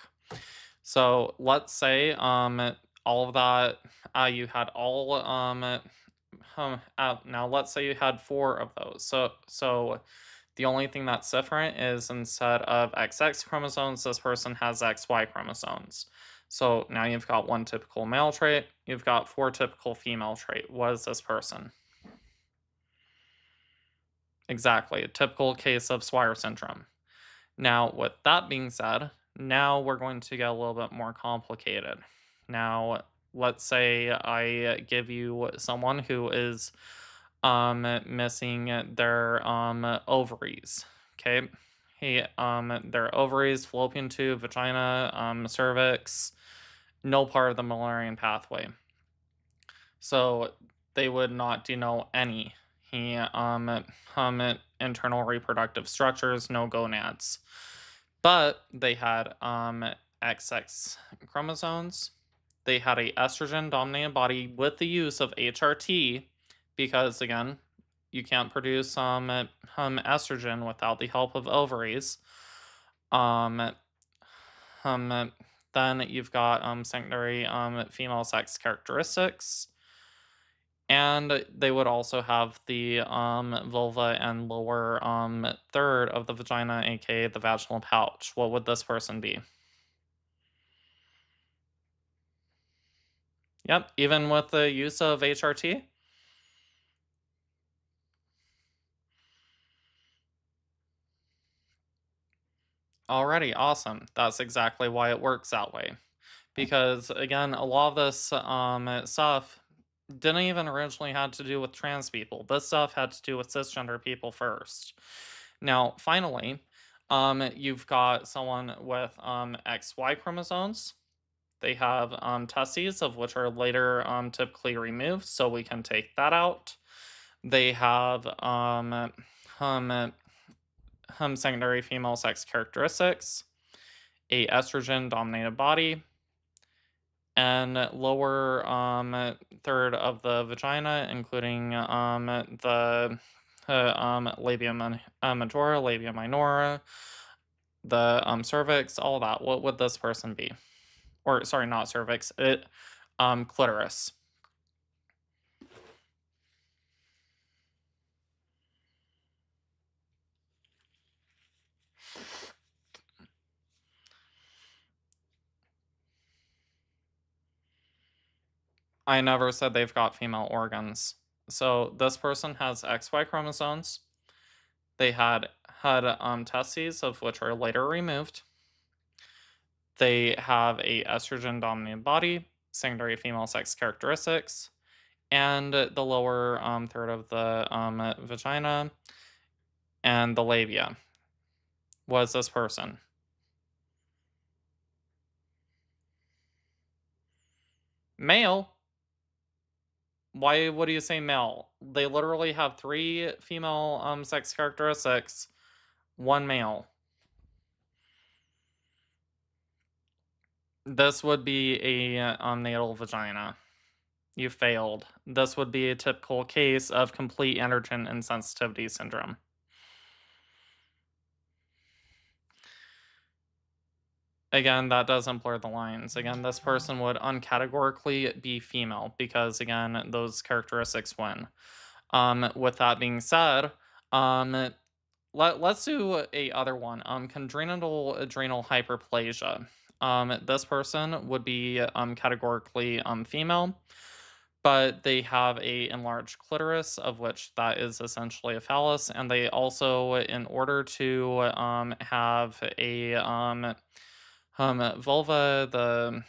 So let's say all of that you had all now let's say you had four of those. So the only thing that's different is instead of XX chromosomes, this person has XY chromosomes. So now you've got one typical male trait, you've got four typical female trait. What is this person? Exactly, a typical case of Swyer syndrome. Now, with that being said, now we're going to get a little bit more complicated. Now, let's say I give you someone who is missing their ovaries. Okay. Their ovaries, fallopian tube, vagina, cervix, no part of the Mullerian pathway. So they would not denote any internal reproductive structures, no gonads. But they had XX chromosomes. They had a estrogen dominated body with the use of HRT, because again, you can't produce estrogen without the help of ovaries. Um, then you've got secondary female sex characteristics. And they would also have the vulva and lower third of the vagina, aka the vaginal pouch. What would this person be? Yep, even with the use of HRT? Alrighty, awesome. That's exactly why it works that way. Because again, a lot of this stuff didn't even originally had to do with trans people. This stuff had to do with cisgender people first. Now, finally, you've got someone with XY chromosomes. They have testes, of which are later typically removed, so we can take that out. They have hum, secondary female sex characteristics, a estrogen dominated body, and lower third of the vagina, including the labia majora, labia minora, the cervix, all that. What would this person be? Or sorry, not cervix, clitoris. I never said they've got female organs. So this person has XY chromosomes. They had testes, of which are later removed. They have a estrogen dominated body, secondary female sex characteristics, and the lower third of the vagina and the labia. Was this person? Male? Why would you say male? They literally have 3 female sex characteristics, 1 male. This would be a natal vagina. You failed. This would be a typical case of complete androgen insensitivity syndrome. Again, that doesn't blur the lines. Again, this person would uncategorically be female because, again, those characteristics win. With that being said, let's do a other one. Congenital adrenal hyperplasia. This person would be categorically female, but they have a enlarged clitoris, of which that is essentially a phallus, and they also, in order to have a vulva,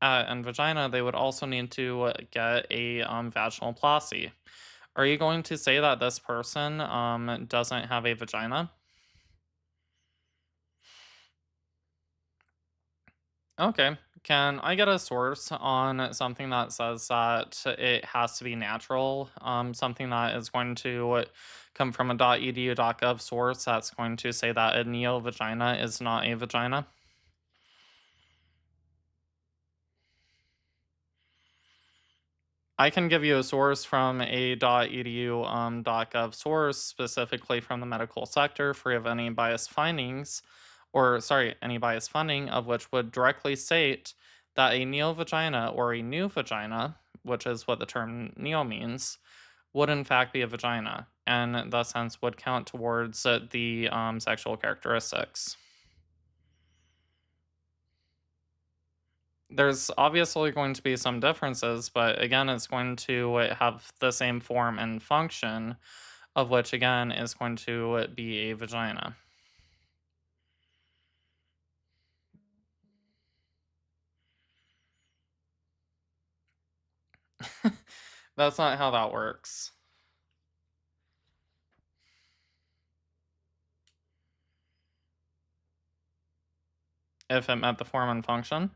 and vagina, they would also need to get a vaginoplasty. Are you going to say that this person doesn't have a vagina? Okay. Can I get a source on something that says that it has to be natural? Something that is going to come from a .edu.gov source that's going to say that a neovagina is not a vagina? I can give you a source from a .edu.gov source, specifically from the medical sector, free of any biased findings, or sorry, any biased funding, of which would directly state that a neovagina or a new vagina, which is what the term neo means, would in fact be a vagina, and thus hence would count towards the sexual characteristics. There's obviously going to be some differences, but again, it's going to have the same form and function, of which again is going to be a vagina. That's not how that works. If it met the form and function.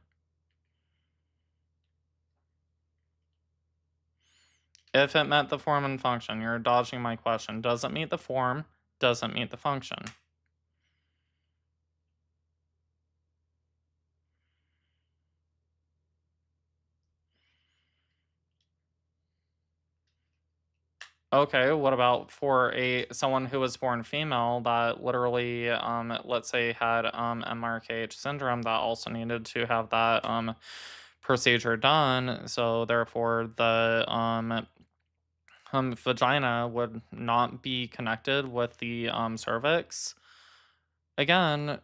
If it met the form and function, you're dodging my question. Does it meet the form? Does it meet the function? Okay, what about for someone who was born female that literally, let's say had MRKH syndrome that also needed to have that procedure done, so therefore the vagina would not be connected with the cervix. Again,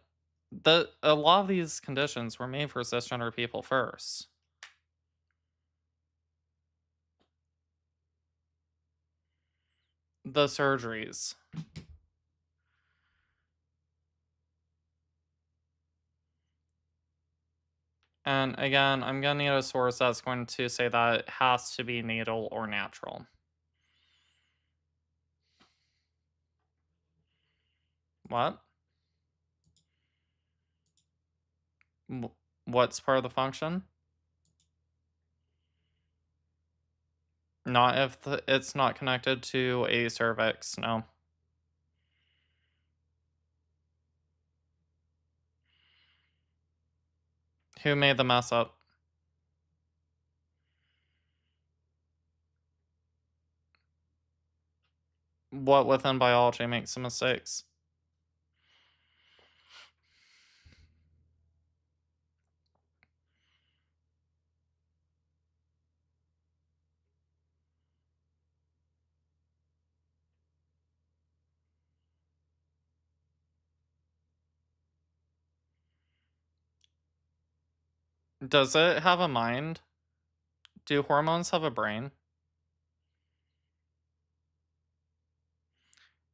a lot of these conditions were made for cisgender people first. The surgeries. And again, I'm gonna need a source that's going to say that it has to be natal or natural. What? What's part of the function? Not if it's not connected to a cervix, no. Who made the mess up? What within biology makes the mistakes? Does it have a mind? Do hormones have a brain?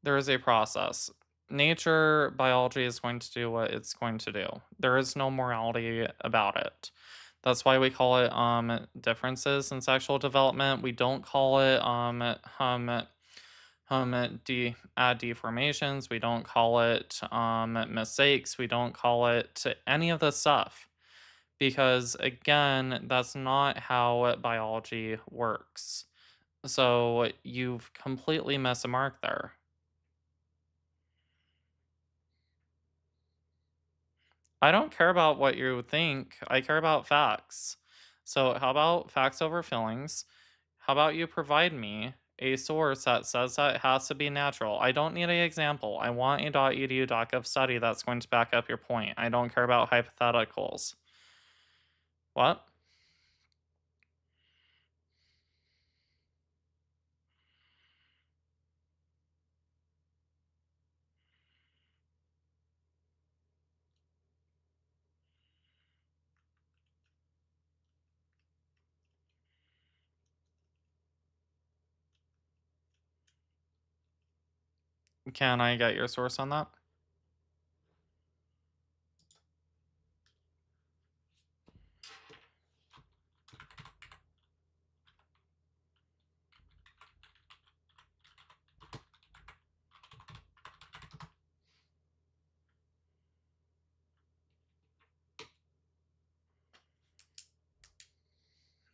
There is a process. Nature, biology is going to do what it's going to do. There is no morality about it. That's why we call it differences in sexual development. We don't call it deformations. We don't call it mistakes. We don't call it any of this stuff because again, that's not how biology works. So you've completely missed a mark there. I don't care about what you think. I care about facts. So, how about facts over feelings? How about you provide me a source that says that it has to be natural? I don't need an example. I want a .edu.gov study that's going to back up your point. I don't care about hypotheticals. What? Can I get your source on that?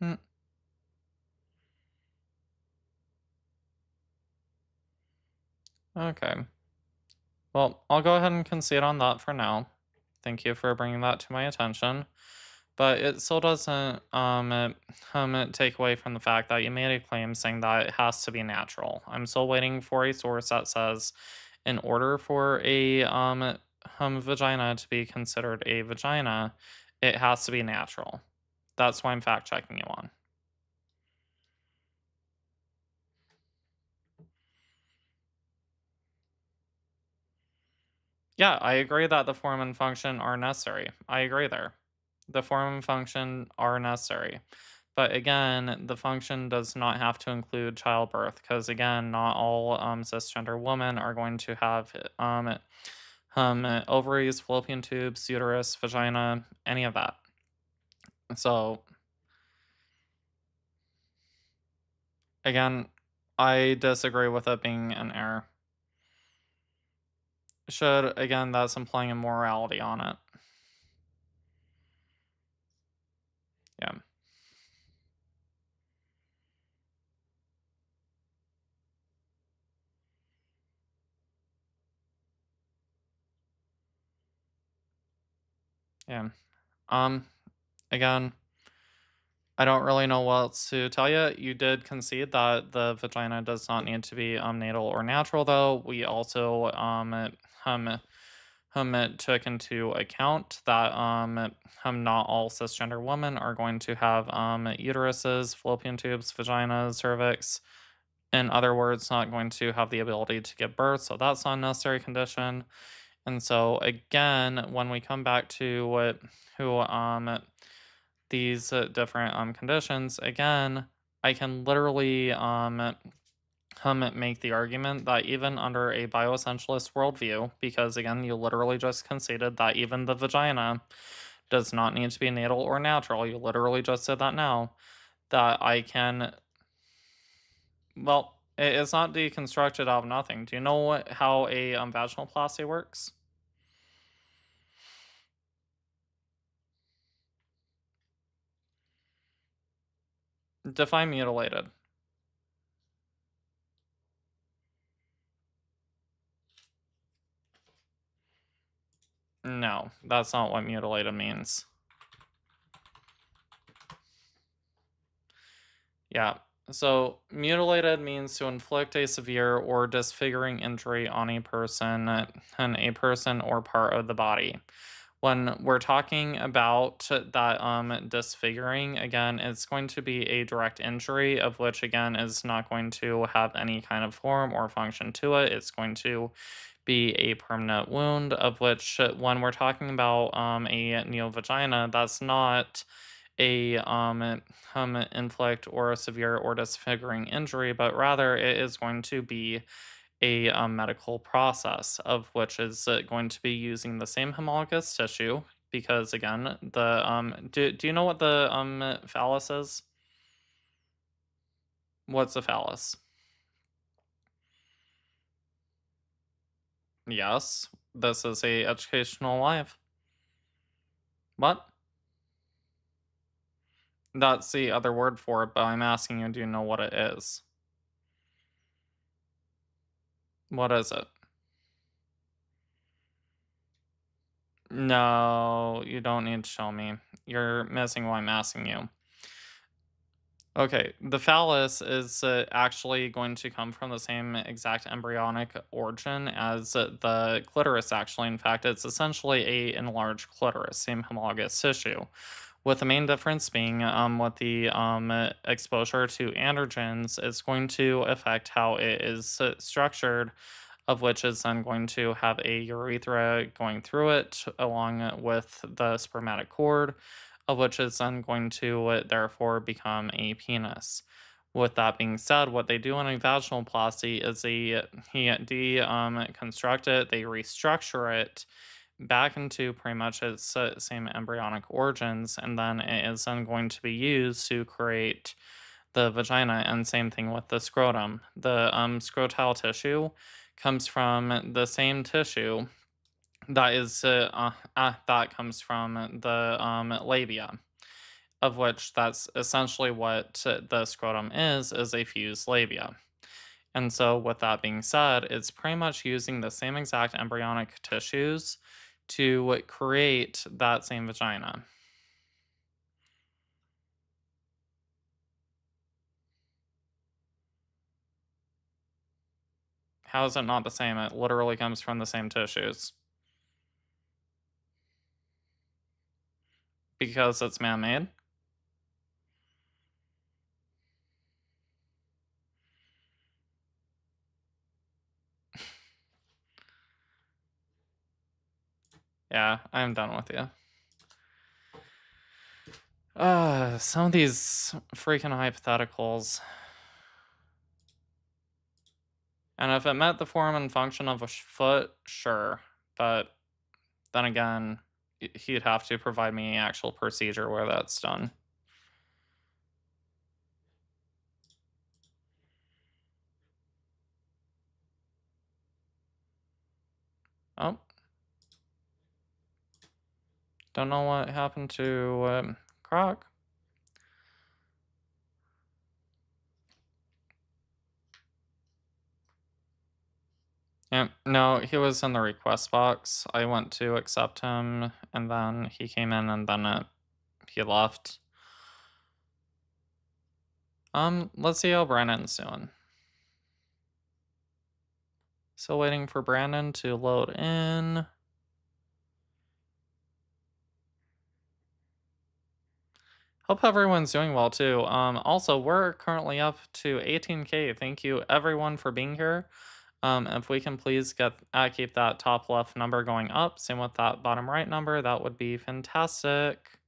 Hmm. Okay. Well, I'll go ahead and concede on that for now. Thank you for bringing that to my attention. But it still doesn't take away from the fact that you made a claim saying that it has to be natural. I'm still waiting for a source that says in order for a vagina to be considered a vagina, it has to be natural. That's why I'm fact checking you on. Yeah, I agree that the form and function are necessary. I agree there. The form and function are necessary. But again, the function does not have to include childbirth because again, not all cisgender women are going to have ovaries, fallopian tubes, uterus, vagina, any of that. So again, I disagree with it being an error. Should again, that's implying a morality on it. Yeah. Yeah. Again, I don't really know what else to tell you. You did concede that the vagina does not need to be natal or natural, though. We also took into account that not all cisgender women are going to have uteruses, fallopian tubes, vaginas, cervix. In other words, not going to have the ability to give birth, so that's not a necessary condition. And so again, when we come back to who these different conditions, again, I can literally make the argument that even under a bioessentialist worldview, because again, you literally just conceded that even the vagina does not need to be natal or natural. You literally just said that now. That I can, well, it's not deconstructed out of nothing. Do you know how a vaginoplasty works? Define mutilated. No, that's not what mutilated means. Yeah. So mutilated means to inflict a severe or disfiguring injury on a person, or part of the body. When we're talking about that disfiguring, again, it's going to be a direct injury of which again is not going to have any kind of form or function to it. It's going to be a permanent wound of which when we're talking about a neovagina, that's not a inflict or a severe or disfiguring injury, but rather it is going to be a medical process of which is going to be using the same homologous tissue because again the do you know what the phallus is? What's a phallus? Yes, this is a educational live. What? That's the other word for it, but I'm asking you, do you know what it is? What is it? No, you don't need to show me. You're missing what I'm asking you. Okay, the phallus is actually going to come from the same exact embryonic origin as the clitoris, actually. In fact, it's essentially a enlarged clitoris, same homologous tissue. With the main difference being with the exposure to androgens, it's going to affect how it is structured, of which is then going to have a urethra going through it along with the spermatic cord, of which is then going to therefore become a penis. With that being said, what they do in a vaginoplasty is they deconstruct it, they restructure it back into pretty much its same embryonic origins, and then it is then going to be used to create the vagina. And same thing with the scrotum. The scrotal tissue comes from the same tissue that is that comes from the labia, of which that's essentially what the scrotum is a fused labia. And so with that being said, it's pretty much using the same exact embryonic tissues to create that same vagina. How is it not the same? It literally comes from the same tissues. Because it's man-made? Yeah, I'm done with you. Some of these freaking hypotheticals. And if it met the form and function of a foot, sure. But then again, he'd have to provide me an actual procedure where that's done. Oh. Don't know what happened to Croc. Yeah, no, he was in the request box. I went to accept him, and then he came in, and then he left. Let's see how Brandon's doing. Still waiting for Brandon to load in. Hope everyone's doing well too. Also, we're currently up to 18K. Thank you everyone for being here. If we can please get keep that top left number going up, same with that bottom right number, that would be fantastic.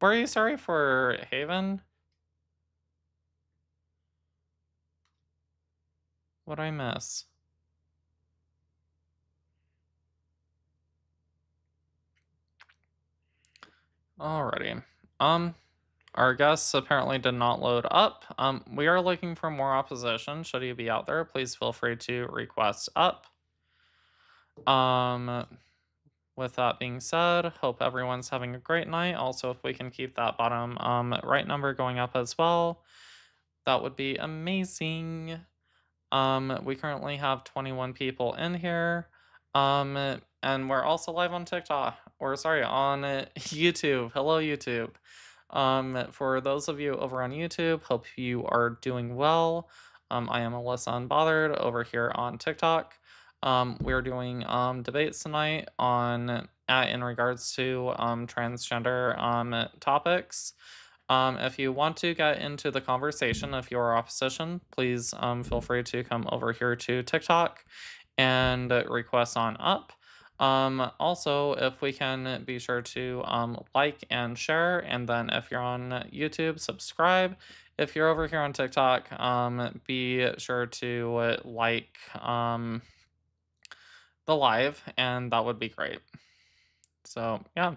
Were you sorry for Haven? What'd I miss? Alrighty. Our guests apparently did not load up. We are looking for more opposition. Should you be out there, please feel free to request up. With that being said, hope everyone's having a great night. Also, if we can keep that bottom right number going up as well, that would be amazing. We currently have 21 people in here. And we're also live on TikTok, or sorry, on YouTube. Hello, YouTube. For those of you over on YouTube, hope you are doing well. I am Alyssa Unbothered over here on TikTok. We're doing debates tonight on in regards to transgender topics. If you want to get into the conversation, if you're opposition, please feel free to come over here to TikTok and request on up. Also, if we can be sure to like and share, and then if you're on YouTube, subscribe. If you're over here on TikTok, be sure to like the live, and that would be great. So, yeah.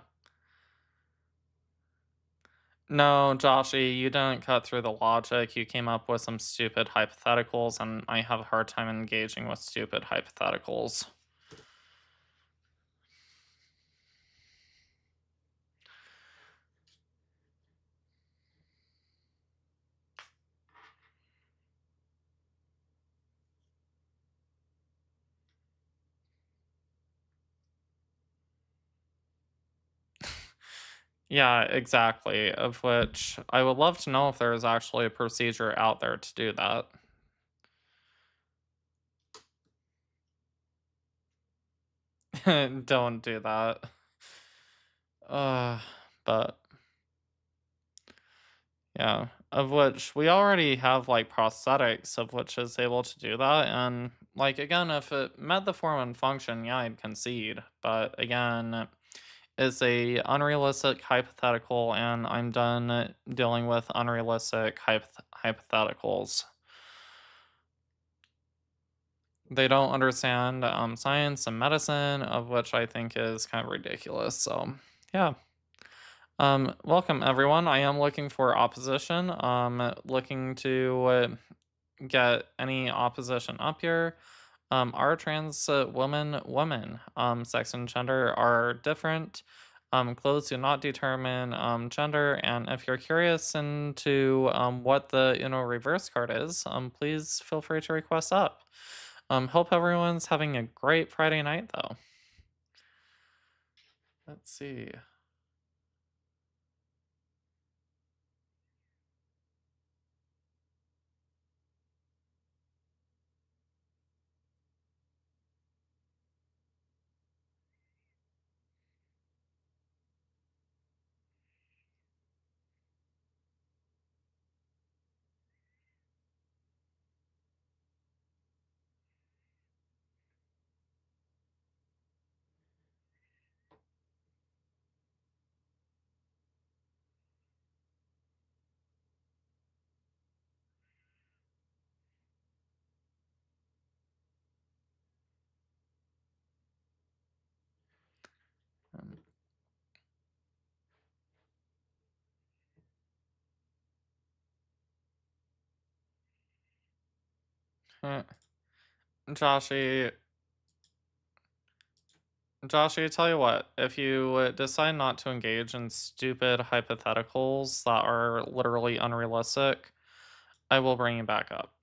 No, Joshy, you didn't cut through the logic. You came up with some stupid hypotheticals, and I have a hard time engaging with stupid hypotheticals. Yeah, exactly. Of which I would love to know if there is actually a procedure out there to do that. Don't do that. Uh, but yeah, of which we already have like prosthetics of which is able to do that. And like again, if it met the form and function, yeah, I'd concede. But again, it's a unrealistic hypothetical, and I'm done dealing with unrealistic hypotheticals. They don't understand science and medicine, of which I think is kind of ridiculous. So, yeah. Welcome everyone. I am looking for opposition. Looking to get any opposition up here. Are trans women? Sex and gender are different. Clothes do not determine gender. And if you're curious into what the reverse card is, please feel free to request up. Hope everyone's having a great Friday night though. Let's see. Um, eh, Joshy, Joshy, tell you what, if you decide not to engage in stupid hypotheticals that are literally unrealistic, I will bring you back up.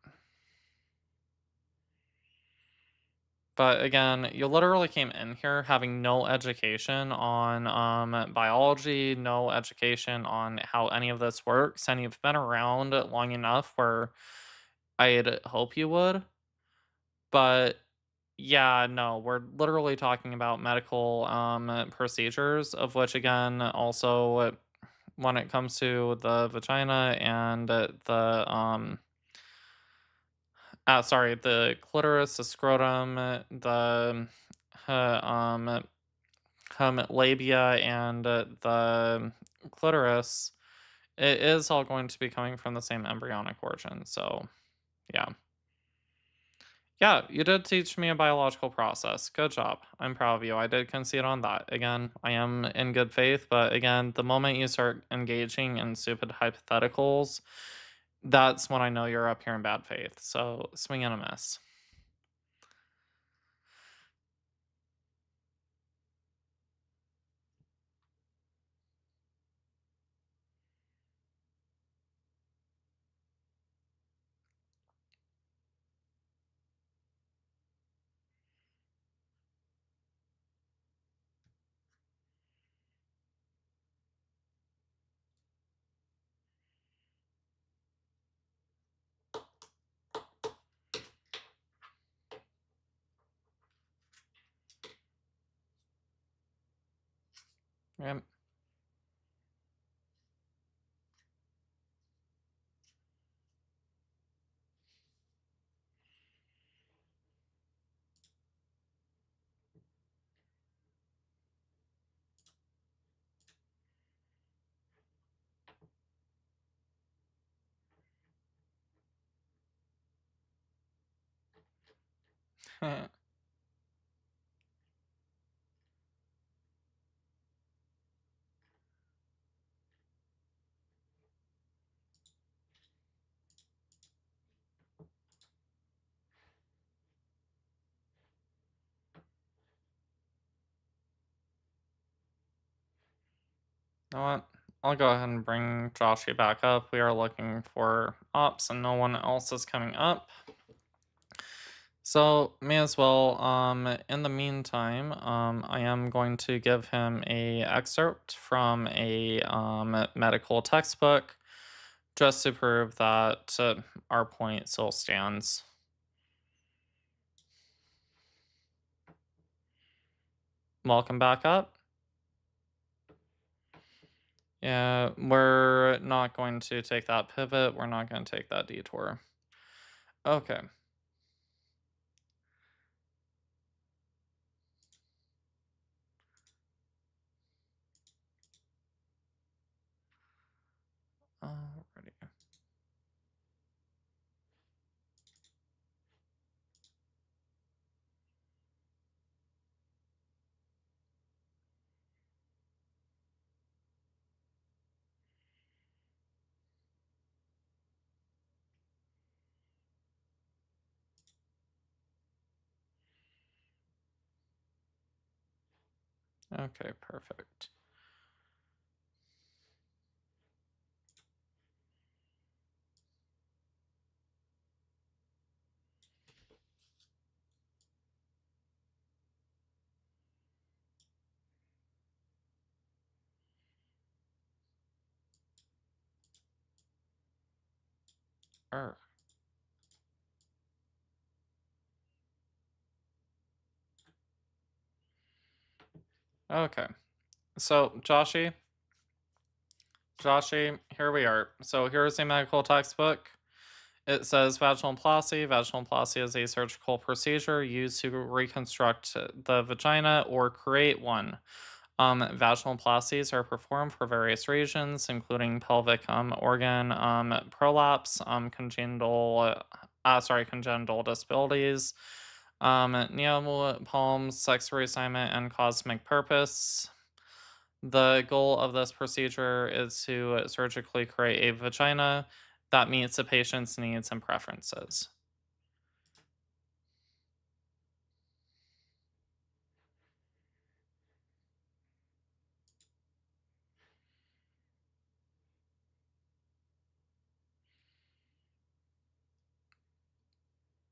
But again, you literally came in here having no education on biology, no education on how any of this works, and you've been around long enough where I'd hope you would. But yeah, no, we're literally talking about medical procedures, of which again, also when it comes to the vagina and the clitoris, the scrotum, the labia, and the clitoris, it is all going to be coming from the same embryonic origin. So, yeah. Yeah, you did teach me a biological process. Good job. I'm proud of you. I did concede on that. Again, I am in good faith, but again, the moment you start engaging in stupid hypotheticals, that's when I know you're up here in bad faith. So, swing and a miss. You know what? I'll go ahead and bring Joshy back up. We are looking for ops and no one else is coming up. So may as well, in the meantime, I am going to give him a excerpt from a medical textbook just to prove that our point still stands. Welcome back up. Yeah, we're not going to take that pivot. We're not going to take that detour. Okay. Alrighty. Okay, perfect. Er. Okay. So, Joshy, here we are. So here's a medical textbook. It says vaginoplasty. Vaginoplasty is a surgical procedure used to reconstruct the vagina or create one. Vaginoplasties are performed for various reasons, including pelvic organ prolapse, congenital disabilities, neopalms, sex reassignment, and cosmic purpose. The goal of this procedure is to surgically create a vagina that meets the patient's needs and preferences.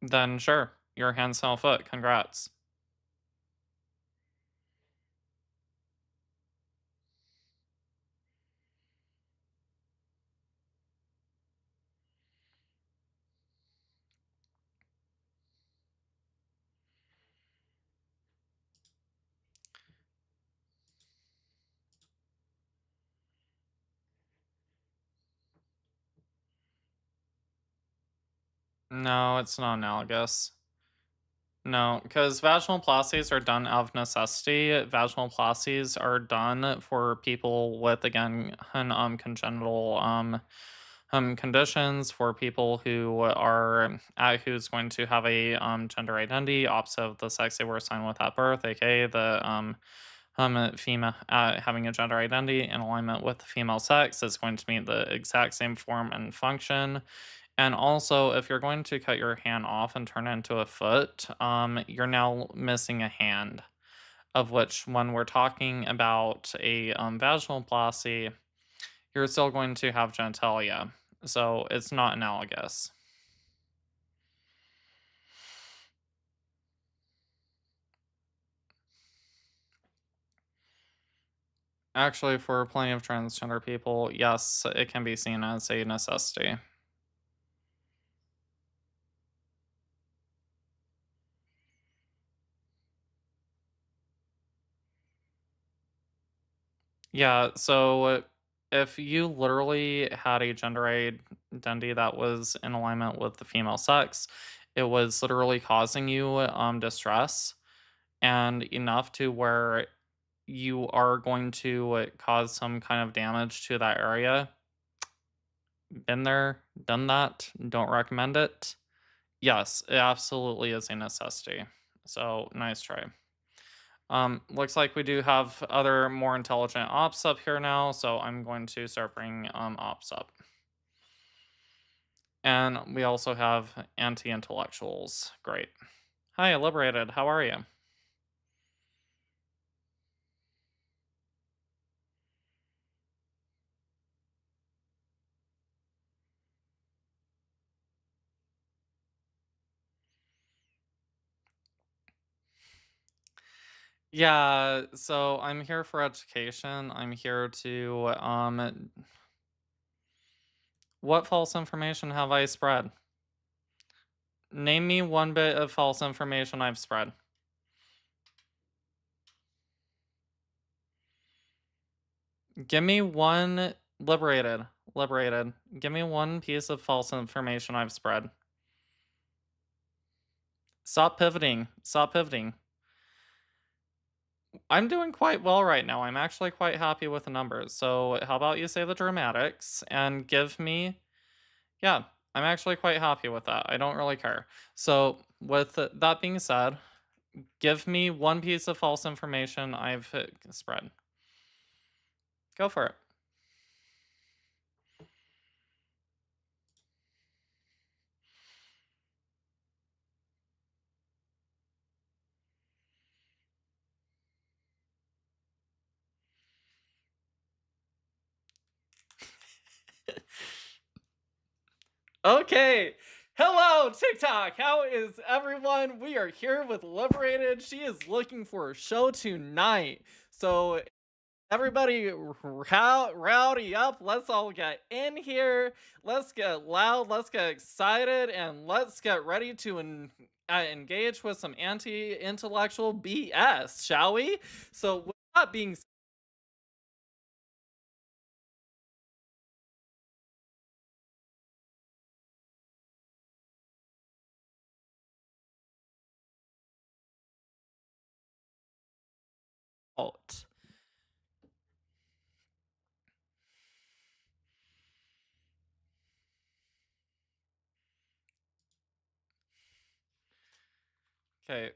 Then sure, your hand, smell, foot. Congrats. No, it's not analogous. No, because vaginoplasties are done out of necessity. Vaginoplasties are done for people with, again, congenital conditions, for people who are who's going to have a gender identity opposite of the sex they were assigned with at birth, aka the female having a gender identity in alignment with the female sex is going to meet the exact same form and function. And also, if you're going to cut your hand off and turn it into a foot, you're now missing a hand. Of which, when we're talking about a vaginoplasty, you're still going to have genitalia. So it's not analogous. Actually, for plenty of transgender people, yes, it can be seen as a necessity. Yeah, so if you literally had a gender identity that was in alignment with the female sex, it was literally causing you distress and enough to where you are going to cause some kind of damage to that area. Been there, done that, don't recommend it. Yes, it absolutely is a necessity. So nice try. Looks like we do have other more intelligent ops up here now, so I'm going to start bringing ops up. And we also have anti-intellectuals. Great. Hi, Liberated. How are you? Yeah, so I'm here for education. I'm here to what false information have I spread? Name me one bit of false information I've spread. Give me one liberated. Give me one piece of false information I've spread. Stop pivoting. Stop pivoting. I'm doing quite well right now. I'm actually quite happy with the numbers. So how about you say the dramatics and give me, yeah, I'm actually quite happy with that. I don't really care. So with that being said, give me one piece of false information I've spread. Go for it. Okay. Hello, TikTok. How is everyone? We are here with Liberated. She is looking for a show tonight. So everybody rowdy up. Let's all get in here. Let's get loud. Let's get excited. And let's get ready to engage with some anti-intellectual BS, shall we? So with that being said, okay.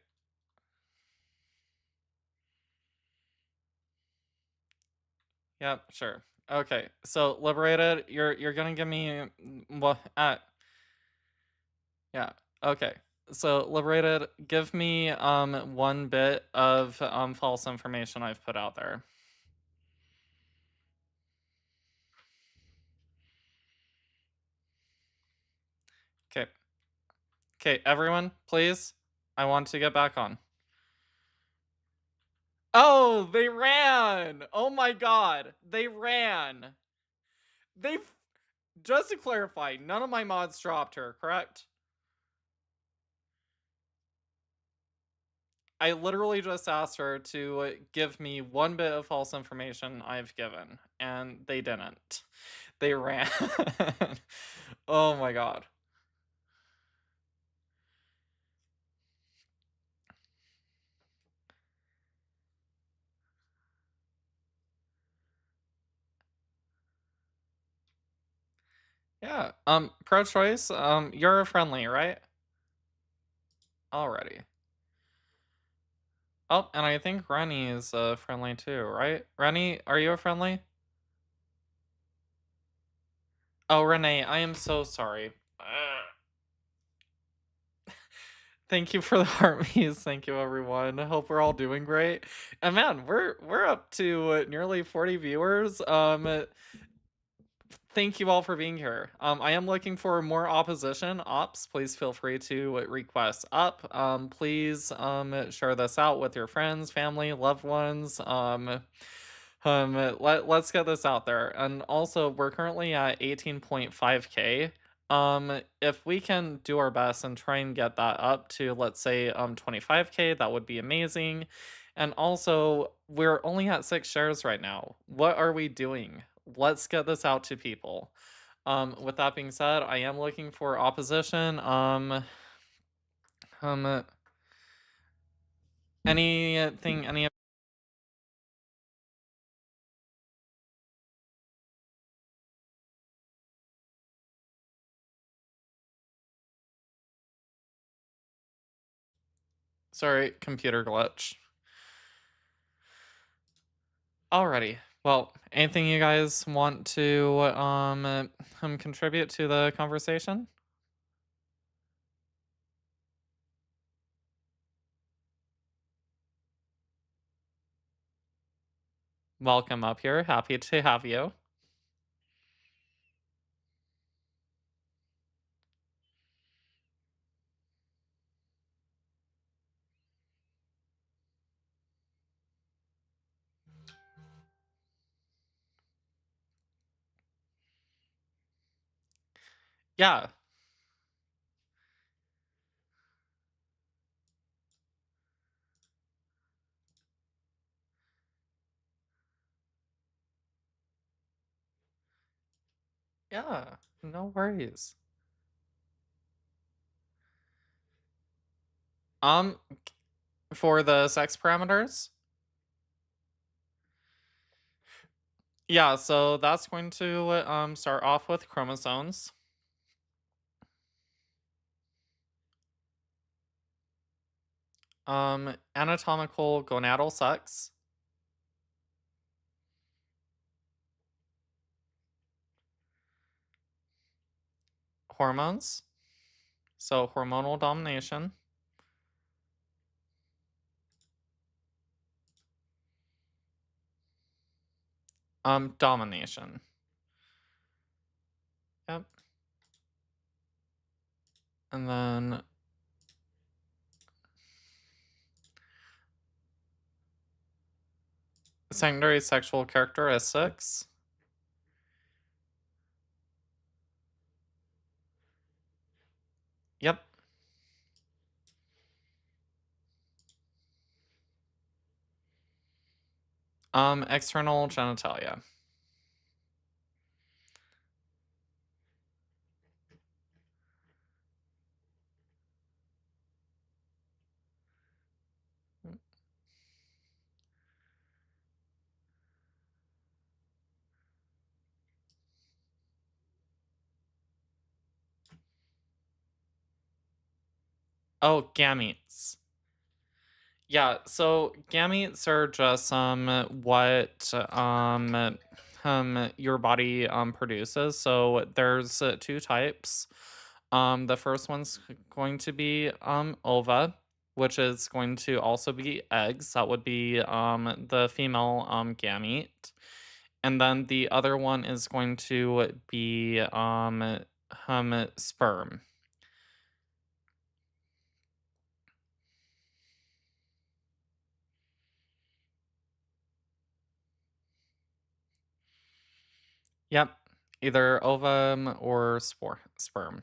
Yep, sure. Okay, so Liberated, you're gonna give me what? Yeah. Okay. So Liberated, give me one bit of false information I've put out there. Okay. Okay, everyone, please. I want to get back on. Oh, they ran. Oh my god, they ran. They just to clarify, none of my mods dropped her, correct? I literally just asked her to give me one bit of false information I've given, and they didn't. They ran. Oh my god. Yeah. Pro-choice. You're a friendly, right? Alrighty. Oh, and I think Rennie is friendly too, right? Rennie, are you a friendly? Oh, Renee, I am so sorry. Thank you for the heartbeats. Thank you, everyone. I hope we're all doing great. And man, we're up to nearly 40 viewers. Thank you all for being here. I am looking for more opposition ops. Please feel free to request up. Please share this out with your friends, family, loved ones. Let's get this out there. And also, we're currently at 18.5k. If we can do our best and try and get that up to, let's say 25k, that would be amazing. And also, we're only at 6 shares right now. What are we doing? Let's get this out to people. With that being said, I am looking for opposition. Um, any Sorry, computer glitch. Alrighty. Well, anything you guys want to contribute to the conversation? Welcome up here. Happy to have you. Yeah. Yeah. No worries. Um, for the sex parameters? Yeah, so that's going to start off with chromosomes. Anatomical gonadal sex. Hormones. So hormonal domination. Domination. Yep. And then secondary sexual characteristics. Yep. External genitalia. Oh, gametes. Yeah, so gametes are just what your body produces. So there's two types. The first one's going to be ova, which is going to also be eggs. That would be the female gamete. And then the other one is going to be sperm. Yep. Either ovum or sperm.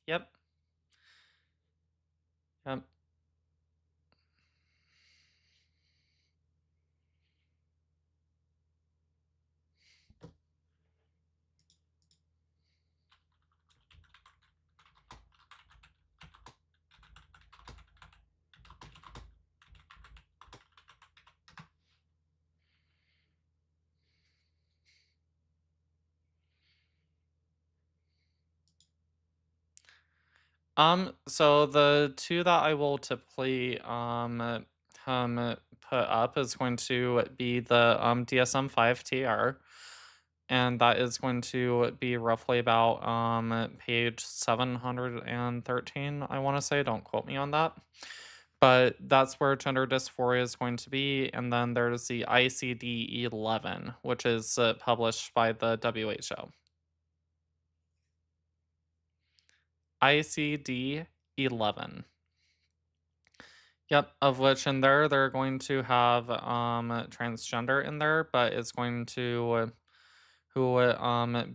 Yep. Yep. So the two that I will typically put up is going to be the DSM-5 TR, and that is going to be roughly about page 713, I want to say. Don't quote me on that. But that's where gender dysphoria is going to be, and then there's the ICD-11, which is published by the WHO. ICD-11. Yep, of which in there they're going to have transgender in there, but it's going to who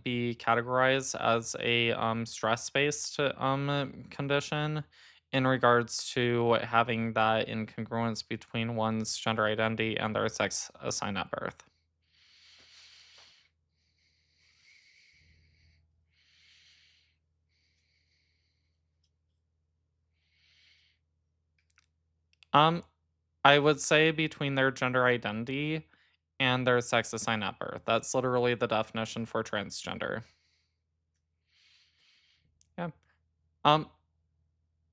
be categorized as a stress-based condition in regards to having that incongruence between one's gender identity and their sex assigned at birth. Um, I would say between their gender identity and their sex assigned at birth. That's literally the definition for transgender. Yeah. Um,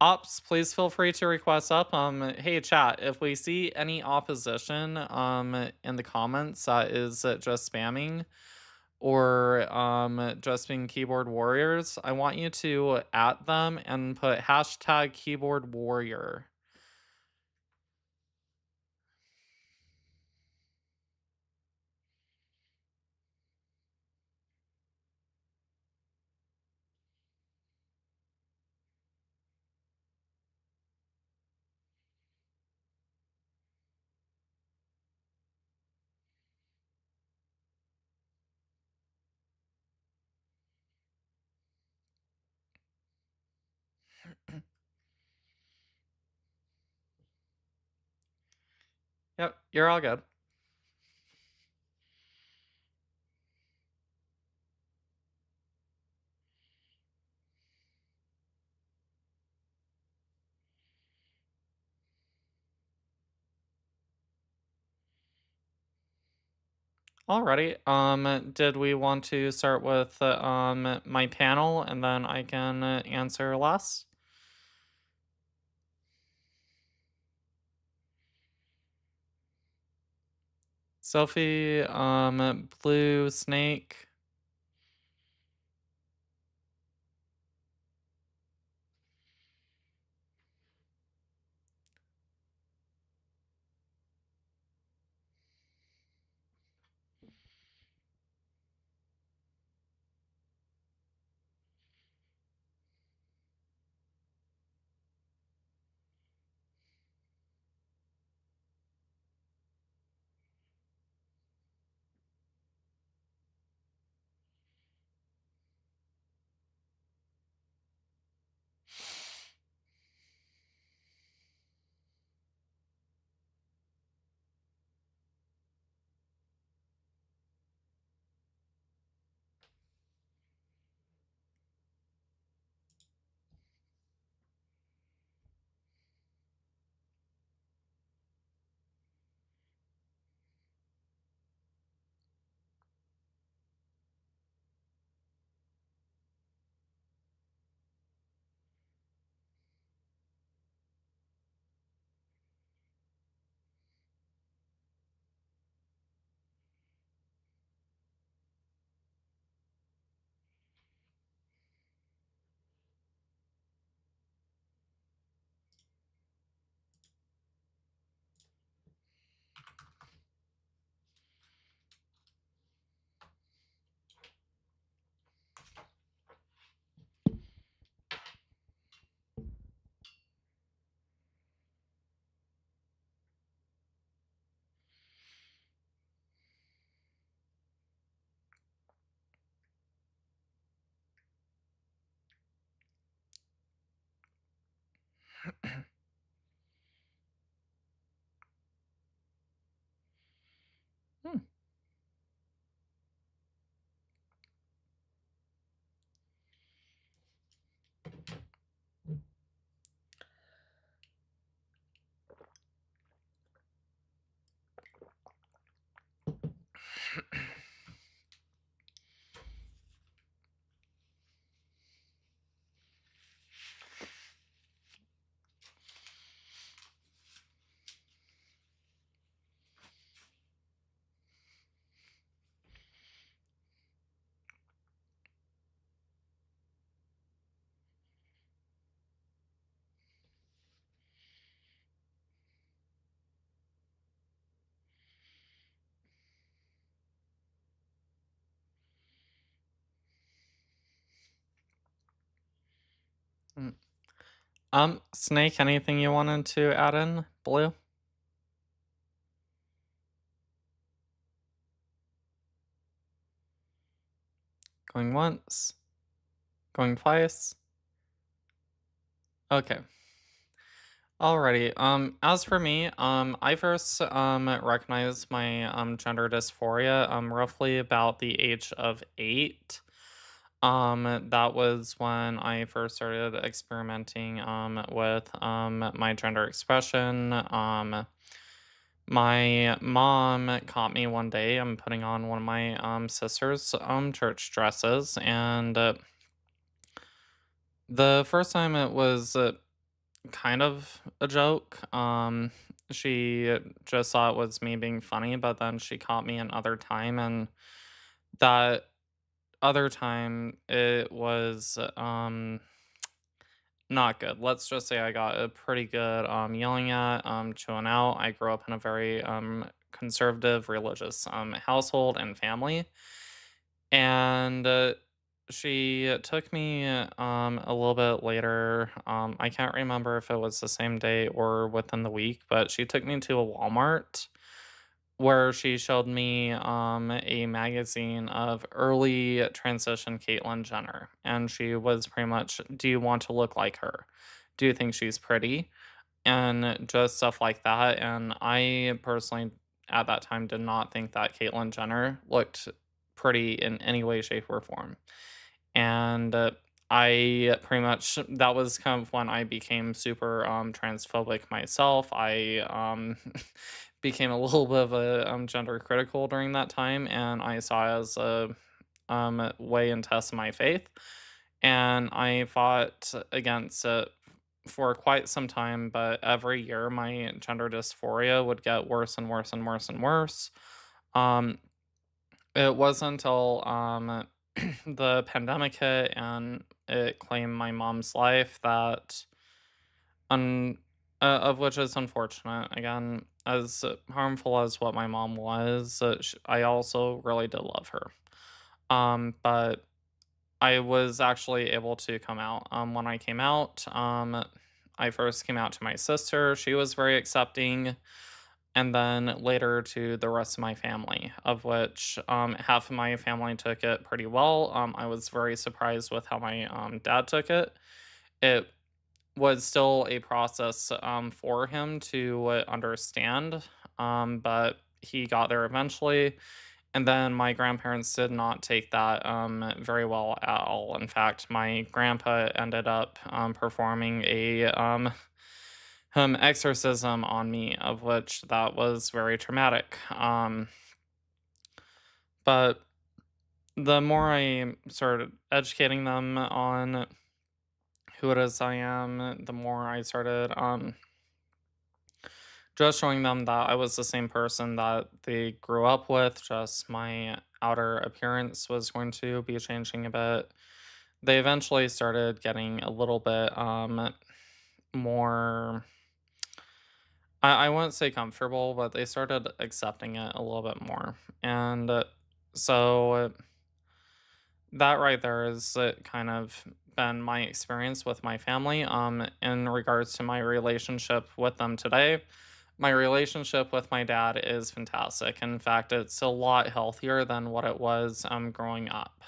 Ops, please feel free to request up. Hey chat, if we see any opposition in the comments that is just spamming or just being keyboard warriors, I want you to at them and put hashtag keyboard warrior. Yep, you're all good. Alrighty. Did we want to start with my panel and then I can answer last? Sophie, Blue Snake. Hmm. Hmm. Snake, anything you wanted to add in? Blue? Going once. Going twice. Okay. Alrighty. As for me, I first recognized my gender dysphoria roughly about the age of 8. That was when I first started experimenting with my gender expression. My mom caught me one day. I'm putting on one of my sister's church dresses, and the first time it was kind of a joke. She just thought it was me being funny, but then she caught me another time, and that other time it was not good. Let's just say I got a pretty good yelling at, chewing out. I grew up in a very conservative religious household and family, and she took me a little bit later. I can't remember if it was the same day or within the week, but she took me to a Walmart where she showed me a magazine of early transition Caitlyn Jenner, and she was pretty much, "Do you want to look like her? Do you think she's pretty?" And just stuff like that. And I personally, at that time, did not think that Caitlyn Jenner looked pretty in any way, shape, or form. And I pretty much, that was kind of when I became super transphobic myself. I became a little bit of a gender critical during that time, and I saw it as a way and test my faith. And I fought against it for quite some time, but every year my gender dysphoria would get worse and worse and worse and worse. Um, it wasn't until the pandemic hit and it claimed my mom's life that, un- of which is unfortunate. Again, as harmful as what my mom was, I also really did love her. But I was actually able to come out. When I came out, I first came out to my sister. She was very accepting, and then later to the rest of my family, of which half of my family took it pretty well. I was very surprised with how my dad took it. It was still a process for him to understand, but he got there eventually. And then my grandparents did not take that very well at all. In fact, my grandpa ended up performing a exorcism on me, of which that was very traumatic. But the more I started educating them on who it is I am, the more I started just showing them that I was the same person that they grew up with, just my outer appearance was going to be changing a bit. They eventually started getting a little bit more, I wouldn't say comfortable, but they started accepting it a little bit more. And so that right there is kind of been my experience with my family. In regards to my relationship with them today, my relationship with my dad is fantastic. In fact, it's a lot healthier than what it was growing up.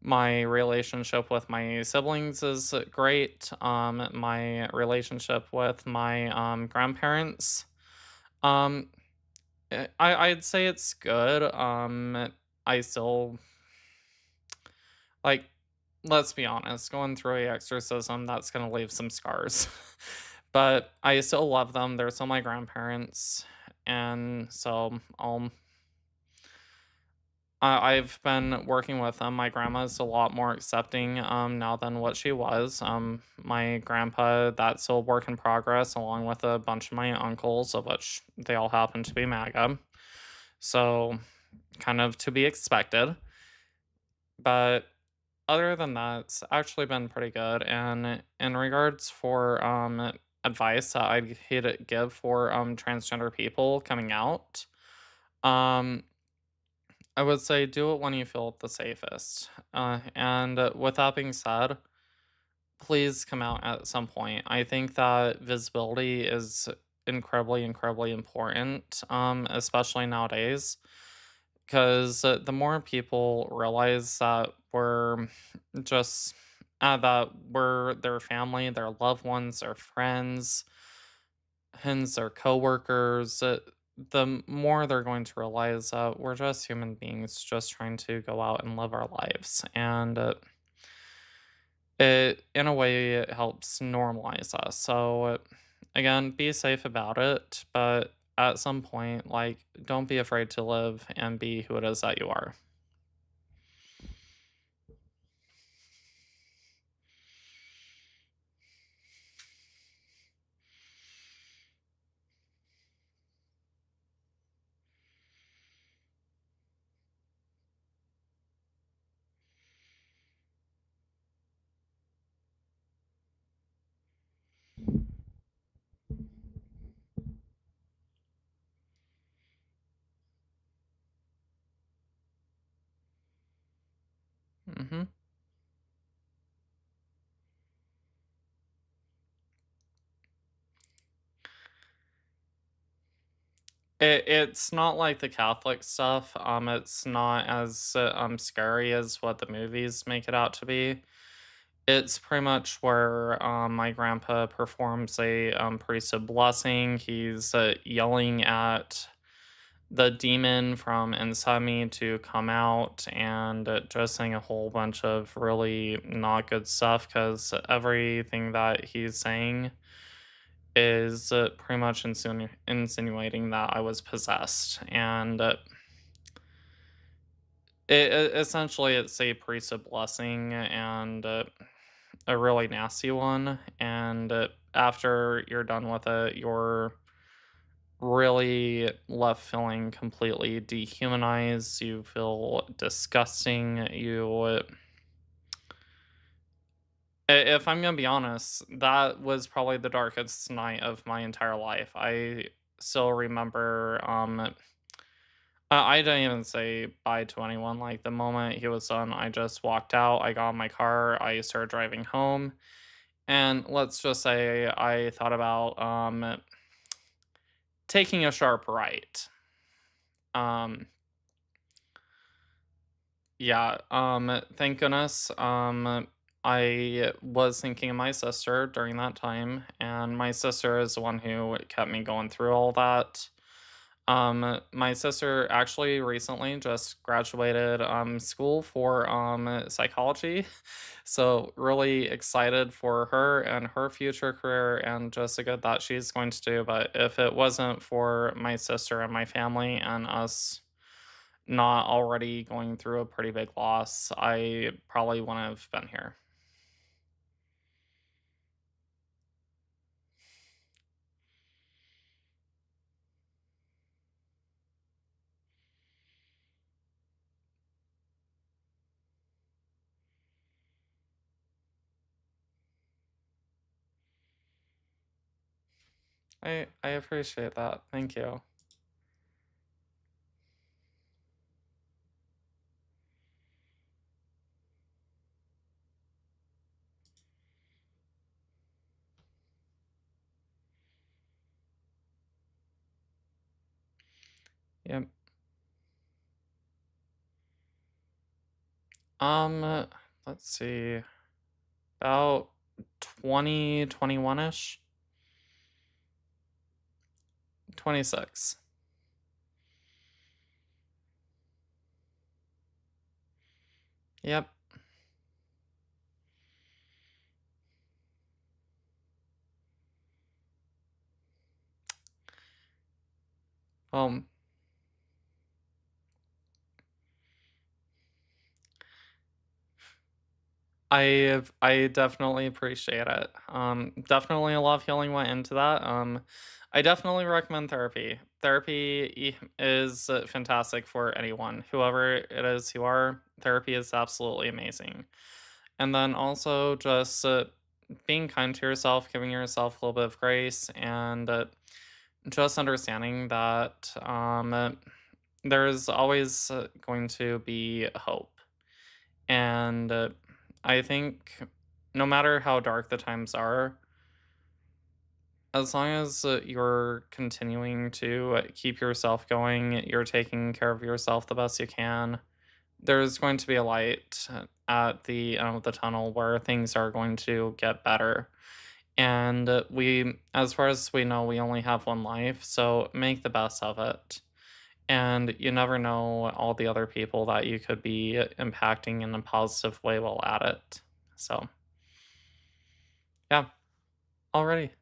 My relationship with my siblings is great. My relationship with my grandparents, um, I'd say it's good. I still, like, let's be honest, going through a exorcism, that's gonna leave some scars. But I still love them. They're still my grandparents, and so I've been working with them. My grandma's a lot more accepting now than what she was. My grandpa, that's still a work in progress, along with a bunch of my uncles, of which they all happen to be MAGA. So kind of to be expected. But other than that, it's actually been pretty good. And in regards for advice that I'd hate to give for transgender people coming out, um I would say do it when you feel the safest. And with that being said, please come out at some point. I think that visibility is incredibly, incredibly important, especially nowadays, because the more people realize that we're just that we're their family, their loved ones, their friends, hence their coworkers, the more they're going to realize that we're just human beings just trying to go out and live our lives. And it, in a way, it helps normalize us. So, again, be safe about it, but at some point, like, don't be afraid to live and be who it is that you are. Mm-hmm. It's not like the Catholic stuff. It's not as scary as what the movies make it out to be. It's pretty much where my grandpa performs a priesthood blessing. He's yelling at the demon from inside me to come out and just saying a whole bunch of really not good stuff because everything that he's saying is pretty much insinuating that I was possessed. And essentially, it's a priesthood blessing and a really nasty one. And after you're done with it, you're really left feeling completely dehumanized. You feel disgusting. If I'm gonna be honest, that was probably the darkest night of my entire life. I still remember. I didn't even say bye to anyone. Like the moment he was done, I just walked out. I got in my car. I started driving home, and let's just say I thought about taking a sharp right. Um, Yeah, thank goodness. I was thinking of my sister during that time, and my sister is the one who kept me going through all that. My sister actually recently just graduated school for psychology. So really excited for her and her future career and just the good that she's going to do. But if it wasn't for my sister and my family and us not already going through a pretty big loss, I probably wouldn't have been here. I appreciate that. Thank you. Yep. Let's see. About 2021-ish. 26. Yep. Um, I definitely appreciate it. Definitely a lot of healing went into that. I definitely recommend therapy. Therapy is fantastic for anyone, whoever it is you are. Therapy is absolutely amazing. And then also just being kind to yourself, giving yourself a little bit of grace, and just understanding that there's always going to be hope. And I think no matter how dark the times are, as long as you're continuing to keep yourself going, you're taking care of yourself the best you can, there's going to be a light at the end of the tunnel where things are going to get better. And as far as we know, we only have one life, so make the best of it. And you never know all the other people that you could be impacting in a positive way while at it. So, yeah, already.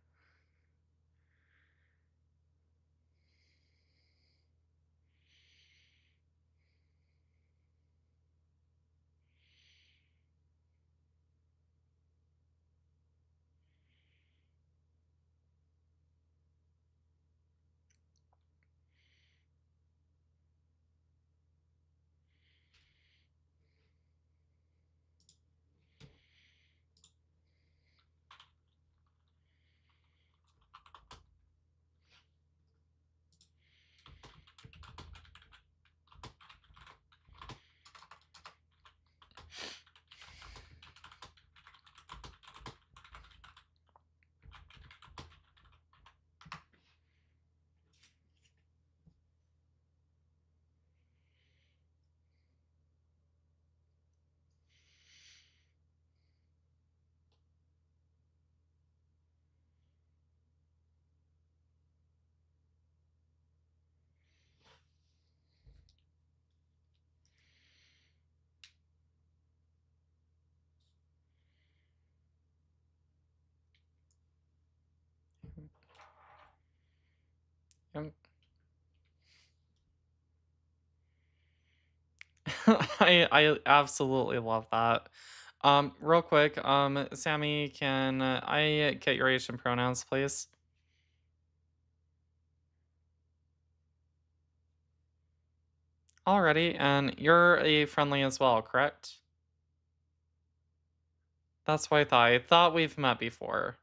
Yep. I absolutely love that. Real quick, Sammy, can I get your age and pronouns, please? Alrighty, and you're a friendly as well, correct? That's what I thought. I thought we've met before.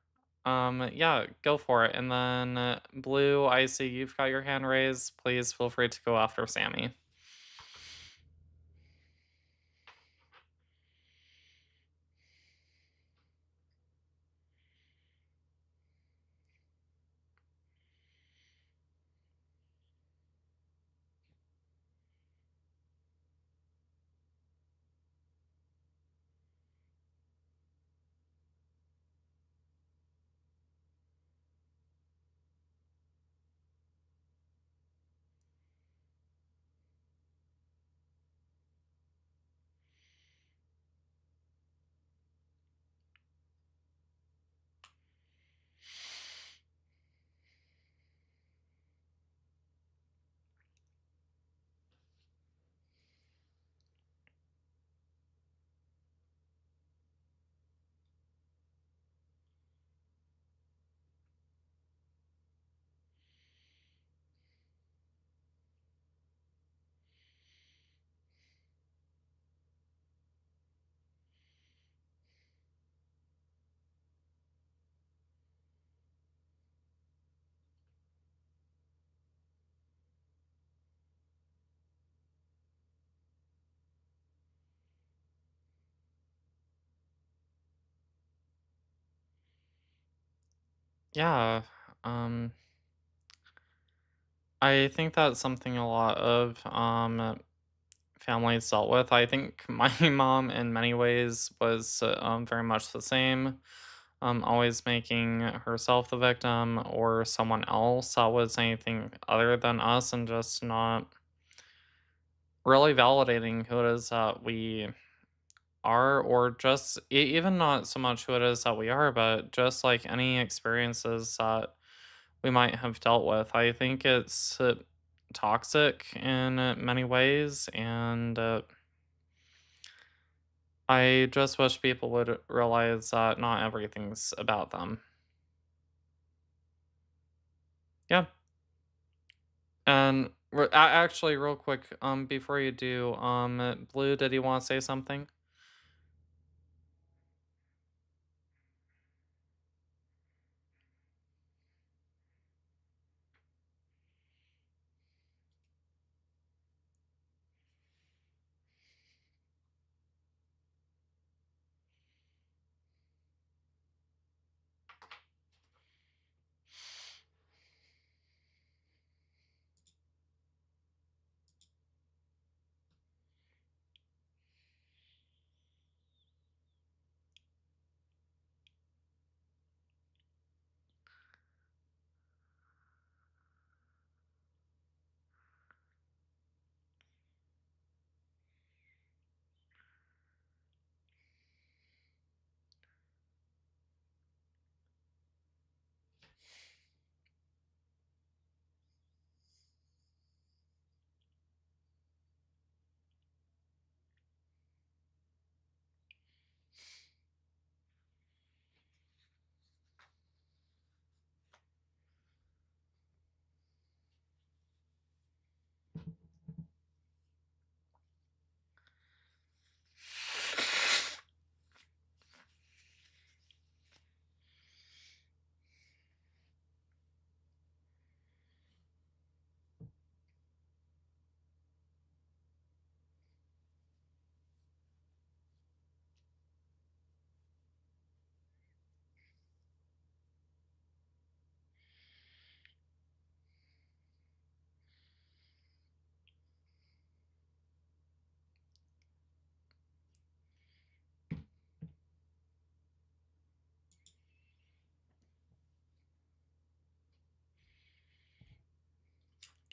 Yeah, go for it. And then Blue, I see you've got your hand raised. Please feel free to go after Sammy. Yeah, um, I think that's something a lot of families dealt with. I think my mom, in many ways, was very much the same. Always making herself the victim or someone else that was anything other than us, and just not really validating who it is that we are, or just even not so much who it is that we are, but just like any experiences that we might have dealt with. I think it's toxic in many ways, and I just wish people would realize that not everything's about them. Yeah. And actually, real quick, before you do, Blue, did you want to say something?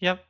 Yep.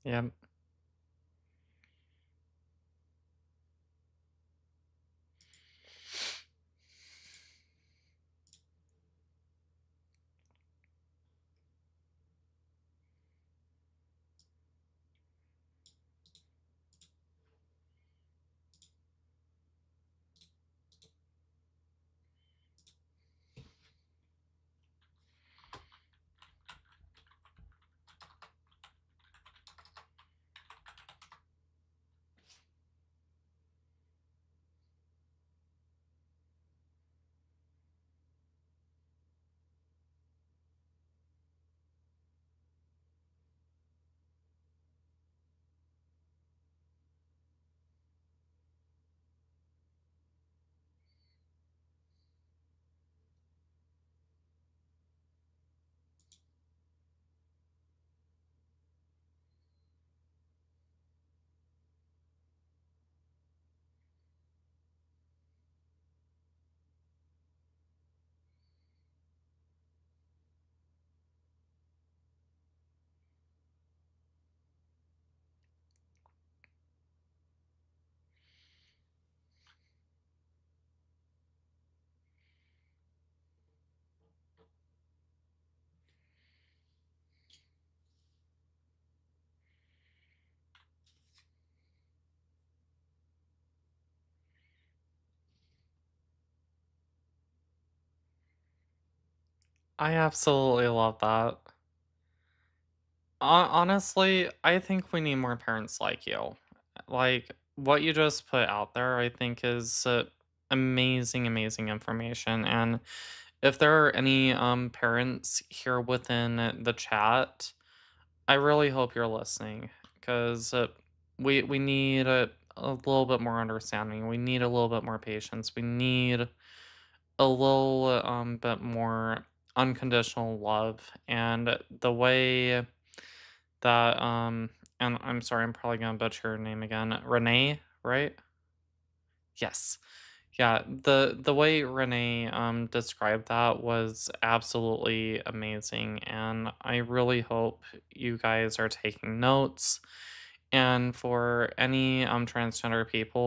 Yep. I absolutely love that. Honestly, I think we need more parents like you. Like, what you just put out there, I think is amazing, amazing information. And if there are any parents here within the chat, I really hope you're listening because we need a little bit more understanding. We need a little bit more patience. We need a little bit more unconditional love. And the way that and I'm sorry, I'm probably gonna butcher her name again. Renee, right? Yes. Yeah, the way Renee described that was absolutely amazing, and I really hope you guys are taking notes. And for any transgender people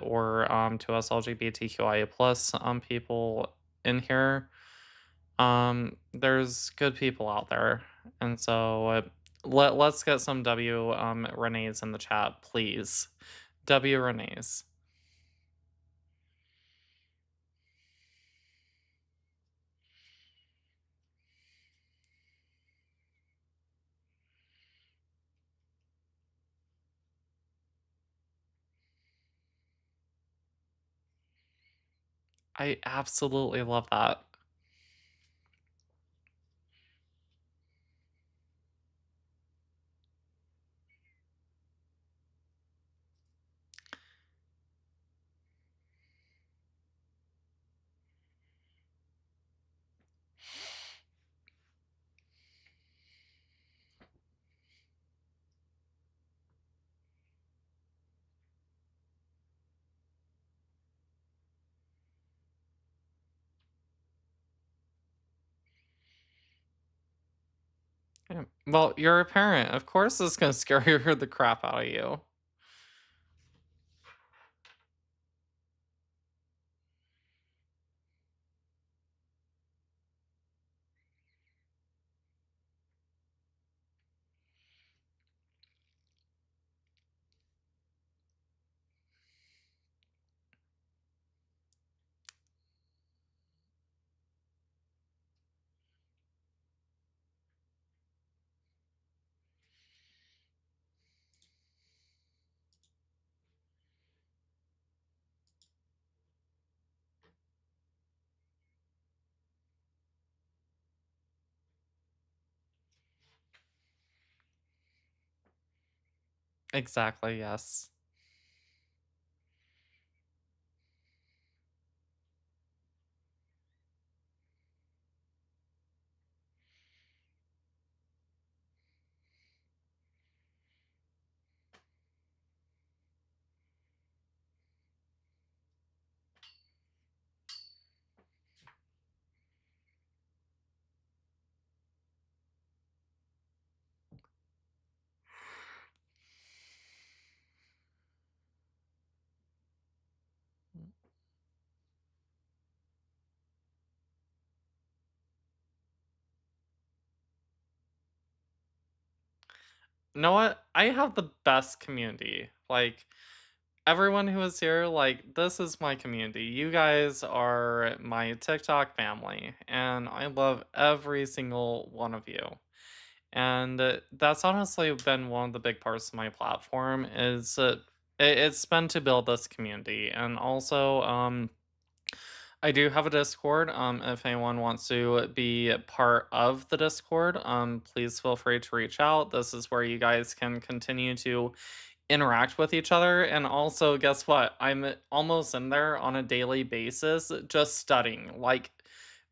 or to us LGBTQIA plus people in here, there's good people out there, and so let's get some W Renees in the chat, please. W Renees. I absolutely love that. Yeah. Well, you're a parent. Of course, it's gonna scare the crap out of you. Exactly. Yes. You know what? I have the best community. Like, everyone who is here, like, this is my community. You guys are my TikTok family, and I love every single one of you. And that's honestly been one of the big parts of my platform is it's been to build this community. And also, I do have a Discord. If anyone wants to be part of the Discord, please feel free to reach out. This is where you guys can continue to interact with each other. And also, guess what? I'm almost in there on a daily basis, just studying. Like,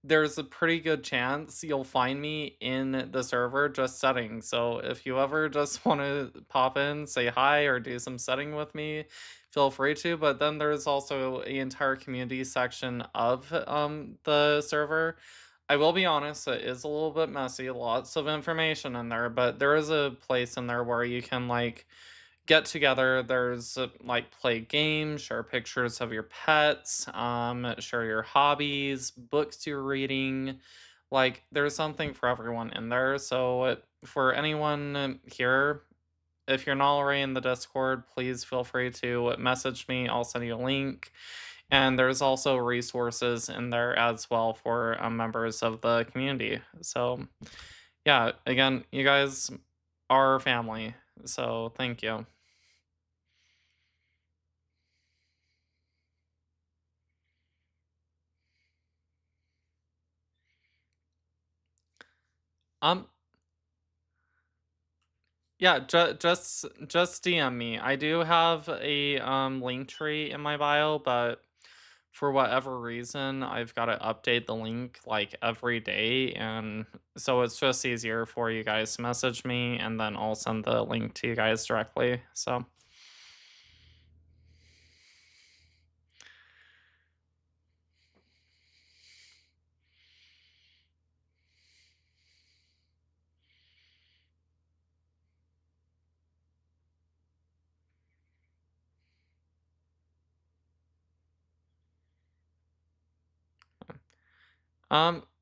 there's a pretty good chance you'll find me in the server just studying. So if you ever just want to pop in, say hi, or do some studying with me, feel free to. But then there's also an entire community section of the server. I will be honest, it is a little bit messy, lots of information in there, but there is a place in there where you can like get together. There's like play games, share pictures of your pets, share your hobbies, books you're reading. Like there's something for everyone in there. So for anyone here, if you're not already in the Discord, please feel free to message me. I'll send you a link. And there's also resources in there as well for members of the community. So yeah, again, you guys are family. So thank you. Um, yeah, just DM me. I do have a link tree in my bio, but for whatever reason, I've got to update the link like every day, and so it's just easier for you guys to message me, and then I'll send the link to you guys directly. So,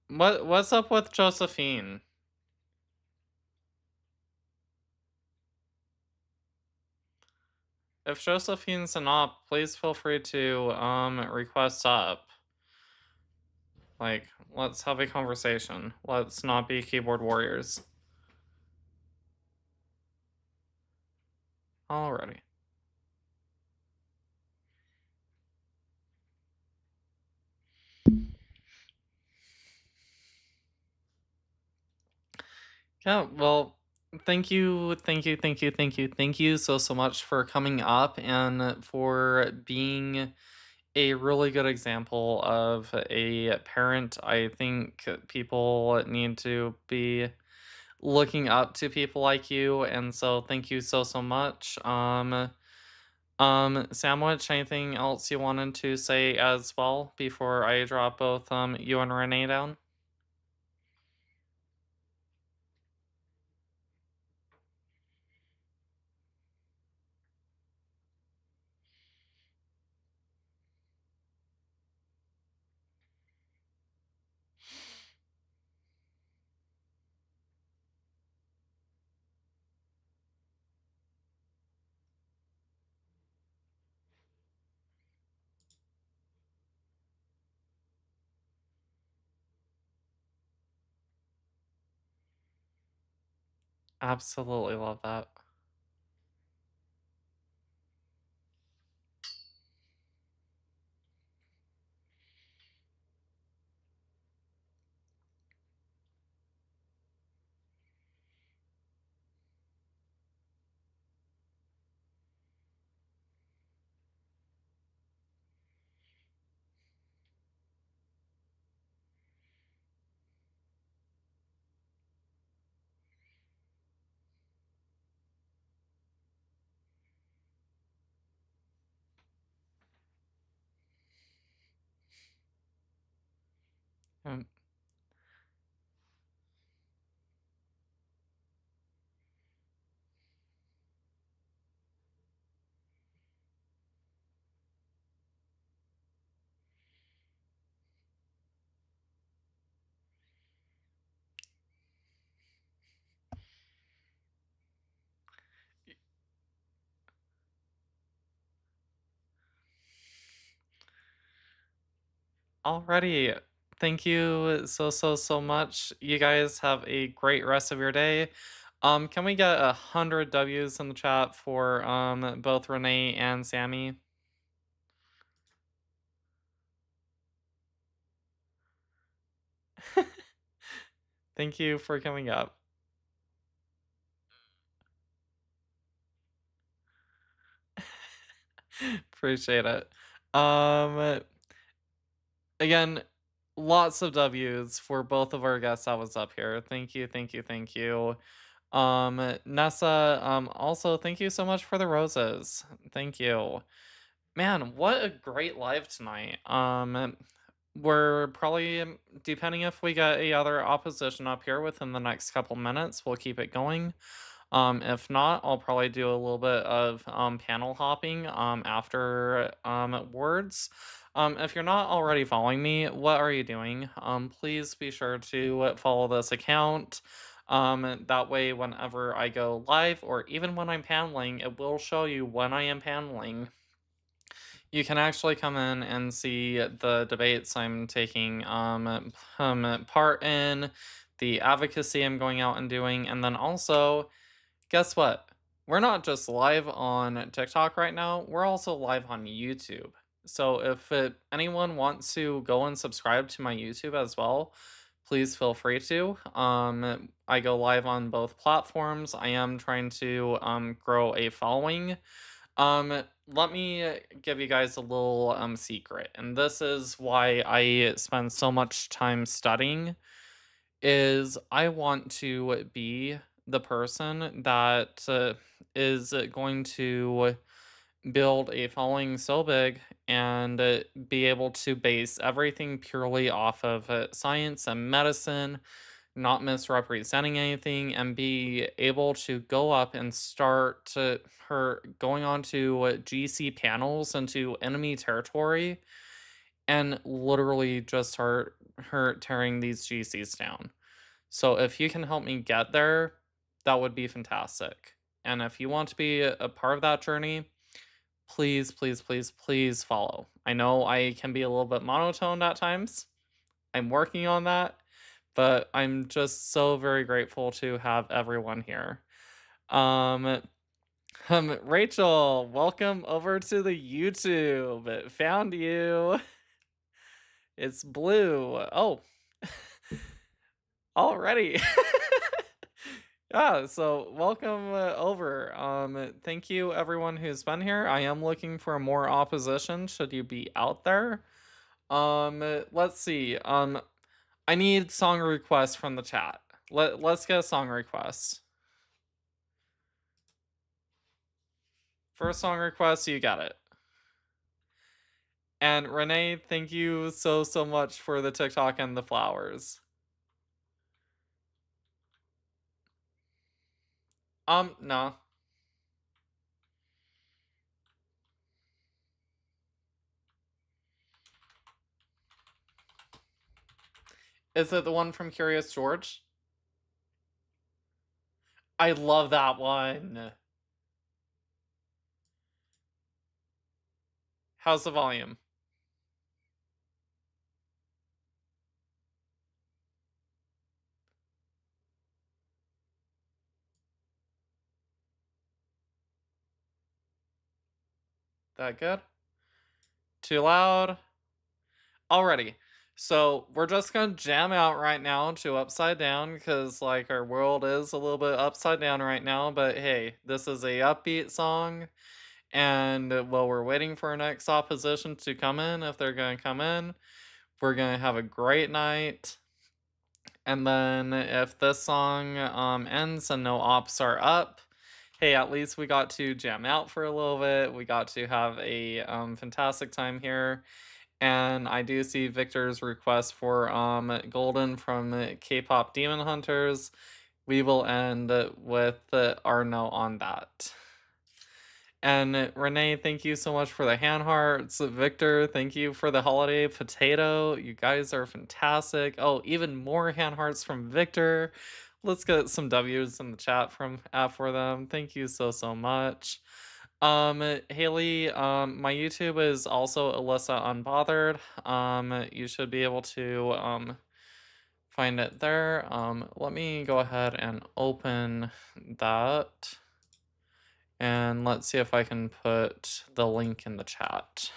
what's up with Josephine? If Josephine's an op, please feel free to request up. Like, let's have a conversation. Let's not be keyboard warriors. Alrighty. Yeah, well, thank you so much for coming up and for being a really good example of a parent. I think people need to be looking up to people like you, and so thank you so much. Sandwich, anything else you wanted to say as well before I drop both you and Renee down? Absolutely love that. Um, Alrighty. Thank you so much. You guys have a great rest of your day. Can we get 100 W's in the chat for both Renee and Sammy? Thank you for coming up. Appreciate it. Um, again, lots of W's for both of our guests that was up here. Thank you, thank you, thank you. Nessa, also thank you so much for the roses. Thank you. Man, what a great live tonight. We're probably depending if we get a other opposition up here within the next couple minutes, we'll keep it going. If not, I'll probably do a little bit of panel hopping after words. If you're not already following me, what are you doing? Please be sure to follow this account. That way, whenever I go live or even when I'm paneling, it will show you when I am paneling. You can actually come in and see the debates I'm taking part in, the advocacy I'm going out and doing, and then also, guess what? We're not just live on TikTok right now, we're also live on YouTube. So if anyone wants to go and subscribe to my YouTube as well, please feel free to. I go live on both platforms. I am trying to grow a following. Let me give you guys a little secret, and this is why I spend so much time studying, is I want to be the person that is going to build a following so big and be able to base everything purely off of science and medicine, not misrepresenting anything, and be able to go up and start her going on to GC panels into enemy territory and literally just start her tearing these GCs down. So if you can help me get there, that would be fantastic. And if you want to be a part of that journey, please, please, please, please follow. I know I can be a little bit monotoned at times. I'm working on that, but I'm just so very grateful to have everyone here. Rachel, welcome over to the YouTube. Found you. It's blue. Oh, already. Yeah, so welcome over. Thank you everyone who's been here. I am looking for more opposition should you be out there. Let's see. I need song requests from the chat. Let's get a song request. First song request, you got it. And Renee, thank you so much for the TikTok and the flowers. No. Is it the one from Curious George? I love that one. How's the volume? That good? Too loud? Alrighty. So we're just gonna jam out right now to Upside Down because like our world is a little bit upside down right now, but hey, this is a upbeat song. And while we're waiting for our next opposition to come in, if they're gonna come in, we're gonna have a great night. And then if this song ends and no ops are up, hey, at least we got to jam out for a little bit. We got to have a fantastic time here. And I do see Victor's request for Golden from K-pop Demon Hunters. We will end with our no on that. And Renee, thank you so much for the hand hearts. Victor, thank you for the holiday potato. You guys are fantastic. Oh, even more hand hearts from Victor. Let's get some W's in the chat for them. Thank you so much. Haley, my YouTube is also Alyssa Unbothered. You should be able to find it there. Let me go ahead and open that, and let's see if I can put the link in the chat.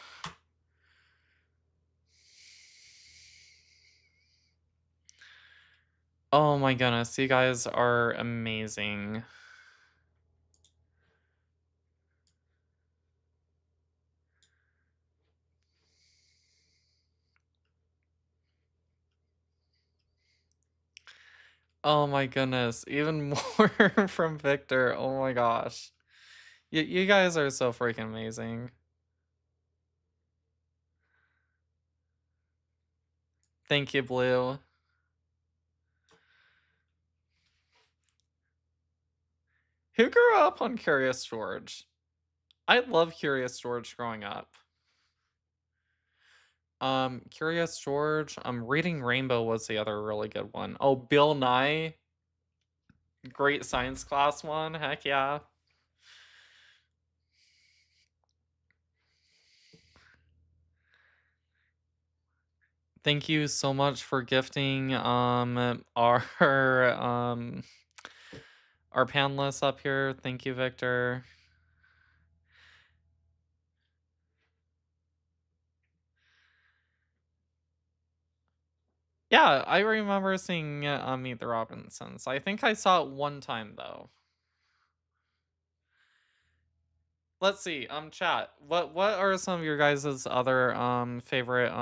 Oh my goodness, you guys are amazing. Oh my goodness, even more from Victor. Oh my gosh. You guys are so freaking amazing. Thank you, Blue. Who grew up on Curious George? I love Curious George growing up. Curious George, Reading Rainbow was the other really good one. Oh, Bill Nye, great science class one. Heck yeah. Thank you so much for gifting our panelists up here. Thank you, Victor. Yeah, I remember seeing Meet the Robinsons. I think I saw it one time though. Let's see. Chat. What are some of your guys' other favorite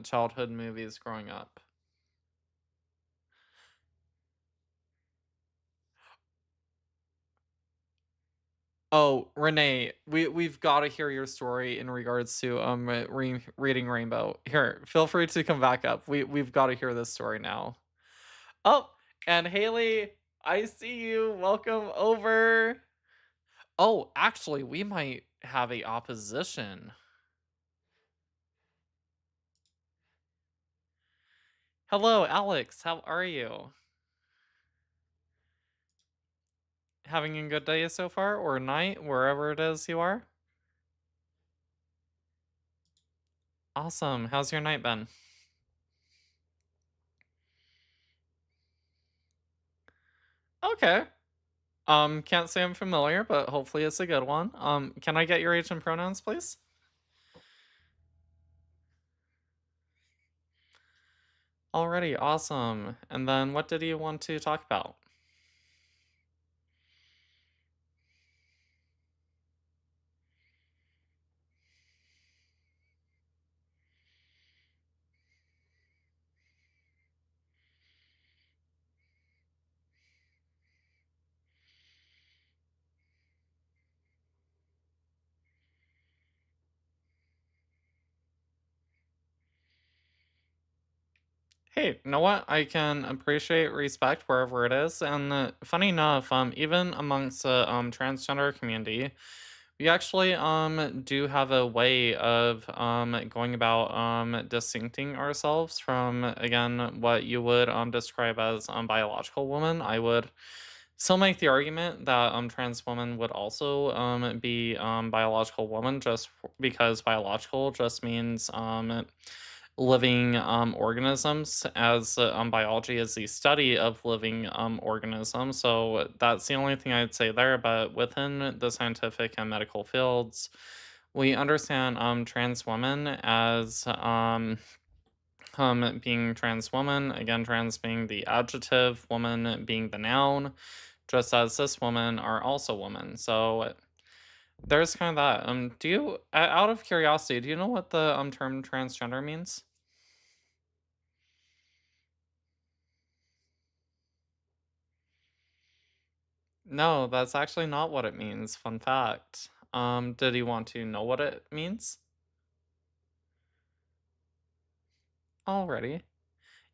childhood movies growing up? Oh, Renee, we've got to hear your story in regards to reading Rainbow. Here, feel free to come back up. We've got to hear this story now. Oh, and Haley, I see you. Welcome over. Oh, actually, we might have a opposition. Hello, Alex. How are you? Having a good day so far, or night, wherever it is you are? Awesome. How's your night been? Okay. Can't say I'm familiar, but hopefully it's a good one. Can I get your age and pronouns, please? Alrighty, awesome. And then what did you want to talk about? Hey, you know what? I can appreciate respect wherever it is, and funny enough, even amongst the transgender community, we actually do have a way of going about distincting ourselves from, again, what you would describe as biological woman. I would still make the argument that trans woman would also be biological woman, just because biological just means living organisms, as biology is the study of living organisms. So that's the only thing I'd say there. But within the scientific and medical fields, we understand trans women as being trans woman, again, trans being the adjective, woman being the noun, just as cis women are also women. So there's kind of that. Do you, out of curiosity, do you know what the term transgender means? No, that's actually not what it means. Fun fact. Did you want to know what it means? Already.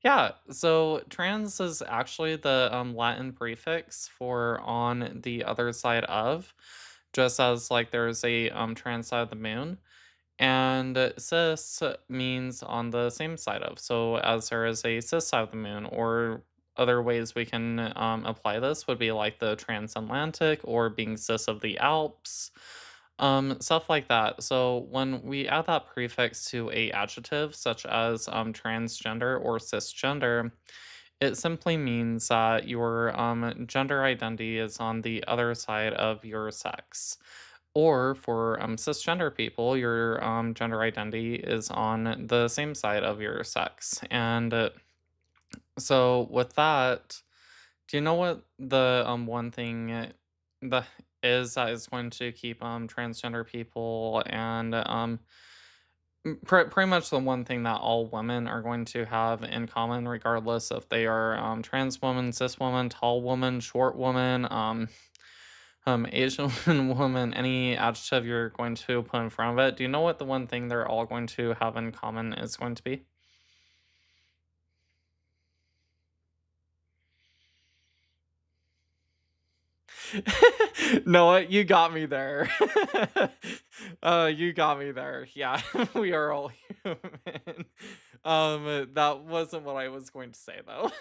Yeah, so trans is actually the Latin prefix for on the other side of, just as like there's a trans side of the moon. And cis means on the same side of. So as there is a cis side of the moon, or other ways we can apply this would be like the transatlantic or being cis of the Alps. Stuff like that. So when we add that prefix to a adjective such as transgender or cisgender, it simply means that your gender identity is on the other side of your sex. Or for cisgender people, your gender identity is on the same side of your sex. And so with that, do you know what the one thing the that is going to keep transgender people and pretty much the one thing that all women are going to have in common, regardless if they are trans woman, cis woman, tall woman, short woman, Asian woman, any adjective you're going to put in front of it. Do you know what the one thing they're all going to have in common is going to be? No, what? You got me there. You got me there. Yeah, we are all human. That wasn't what I was going to say though.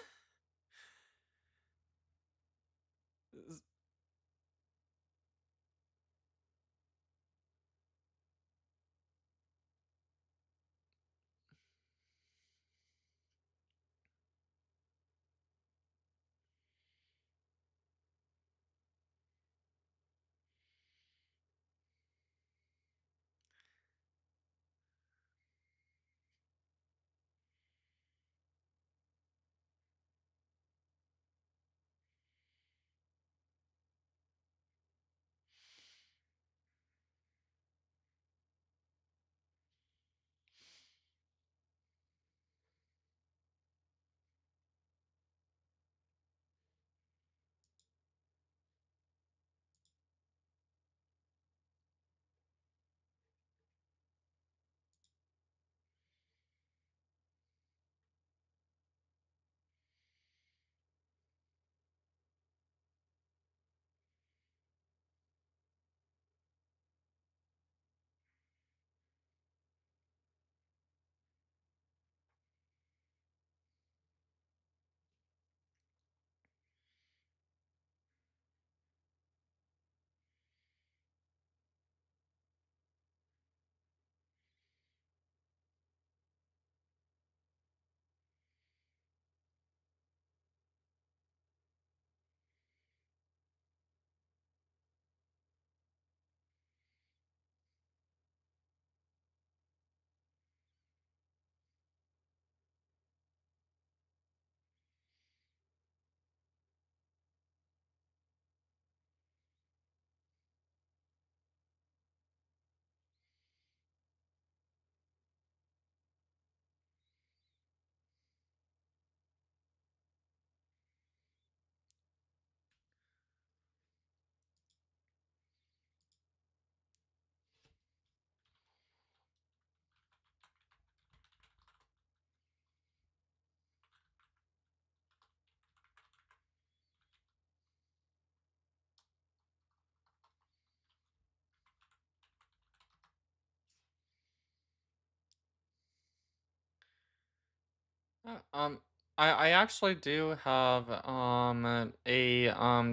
Uh, Um, I actually do have a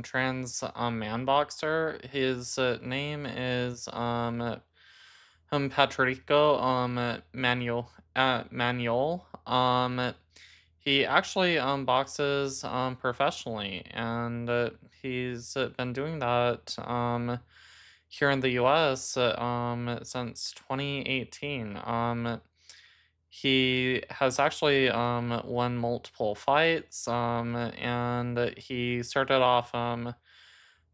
trans man boxer. His name is Patrico Manuel. He actually boxes professionally, and he's been doing that here in the U.S. Since 2018. He has actually won multiple fights, and he started off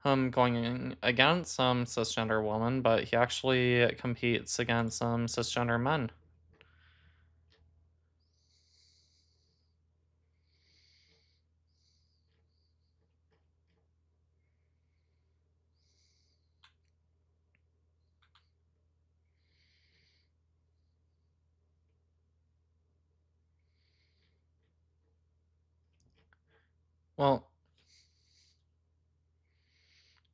going against some cisgender women, but he actually competes against some cisgender men. Well,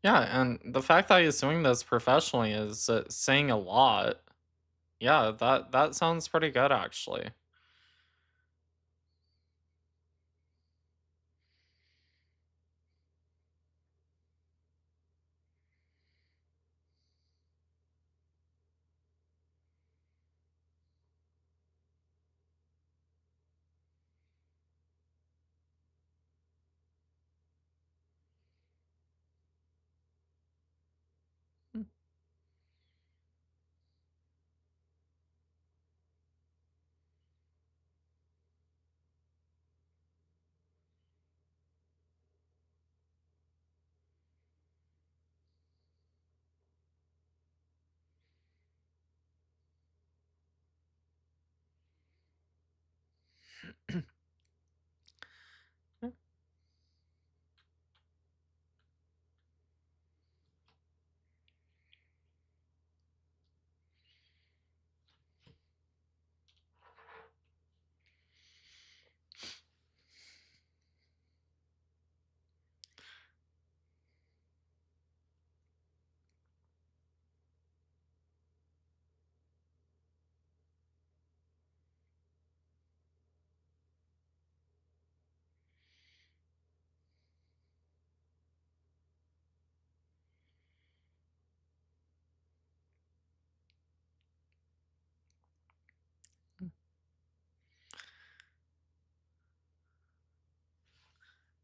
yeah, and the fact that he's doing this professionally is saying a lot. Yeah, that sounds pretty good actually.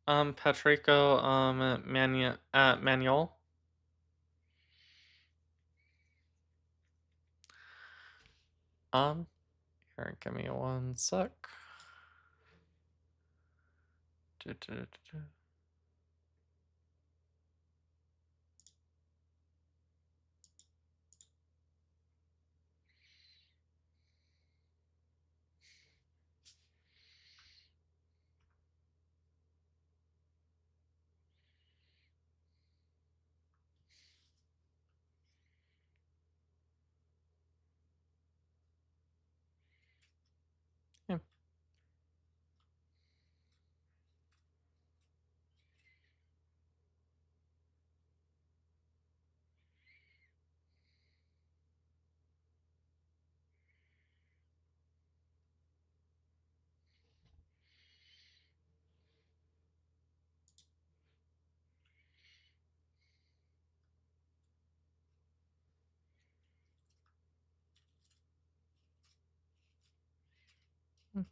Patrico, Manuel. Um, Here, give me one sec. Du- du- du- du. Yeah. Mm.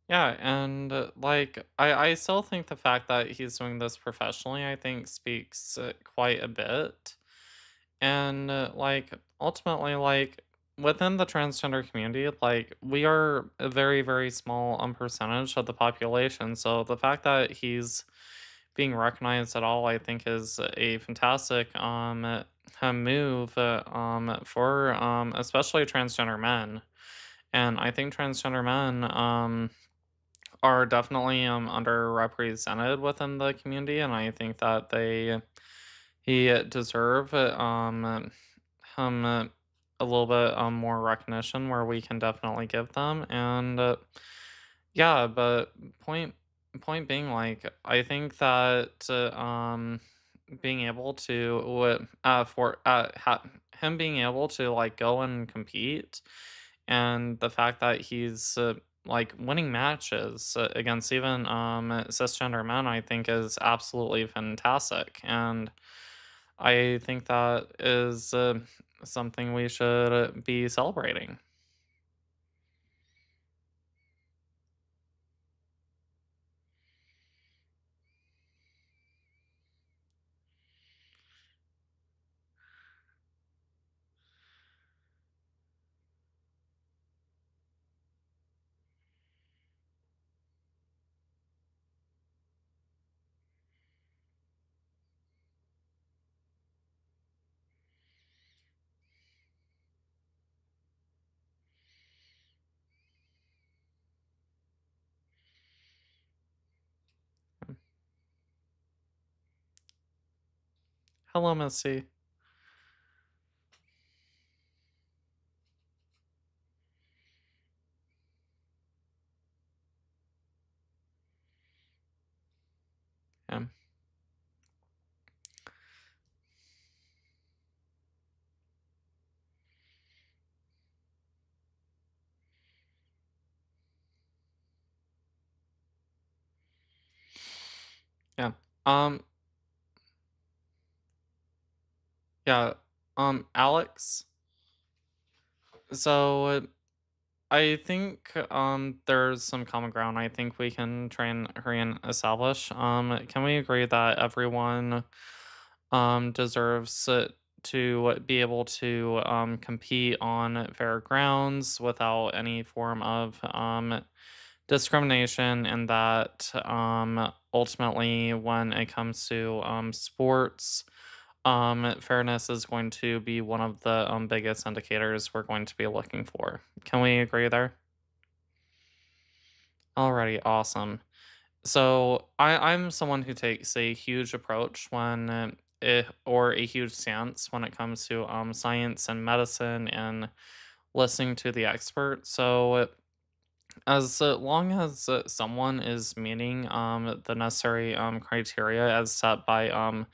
Yeah, and like I still think the fact that he's doing this professionally, I think speaks quite a bit. And like ultimately, like within the transgender community, like we are a very, very small percentage of the population. So the fact that he's being recognized at all, I think, is a fantastic move for especially transgender men. And I think transgender men are definitely underrepresented within the community, and I think that he deserve a little bit more recognition where we can definitely give them. And yeah, but point being, like I think that being able to for him being able to like go and compete, and the fact that he's like winning matches against even cisgender men, I think is absolutely fantastic. And I think that is something we should be celebrating. Hello, Missy. Yeah. Yeah. Um. Yeah. Alex. So I think there's some common ground. I think we can try and hurry and establish. Can we agree that everyone deserves to be able to compete on fair grounds without any form of discrimination, and that ultimately when it comes to sports, fairness is going to be one of the biggest indicators we're going to be looking for. Can we agree there? Alrighty, awesome. So I'm someone who takes a huge approach when or a huge stance when it comes to science and medicine and listening to the expert. So as long as someone is meeting the necessary criteria as set by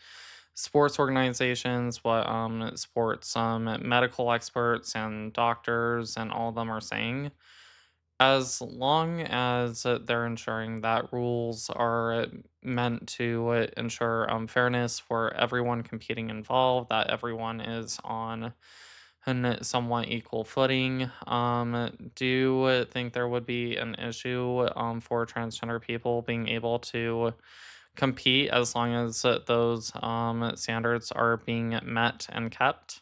sports organizations, what sports medical experts and doctors and all of them are saying, as long as they're ensuring that rules are meant to ensure fairness for everyone competing involved, that everyone is on an somewhat equal footing. Do you think there would be an issue for transgender people being able to compete as long as those standards are being met and kept?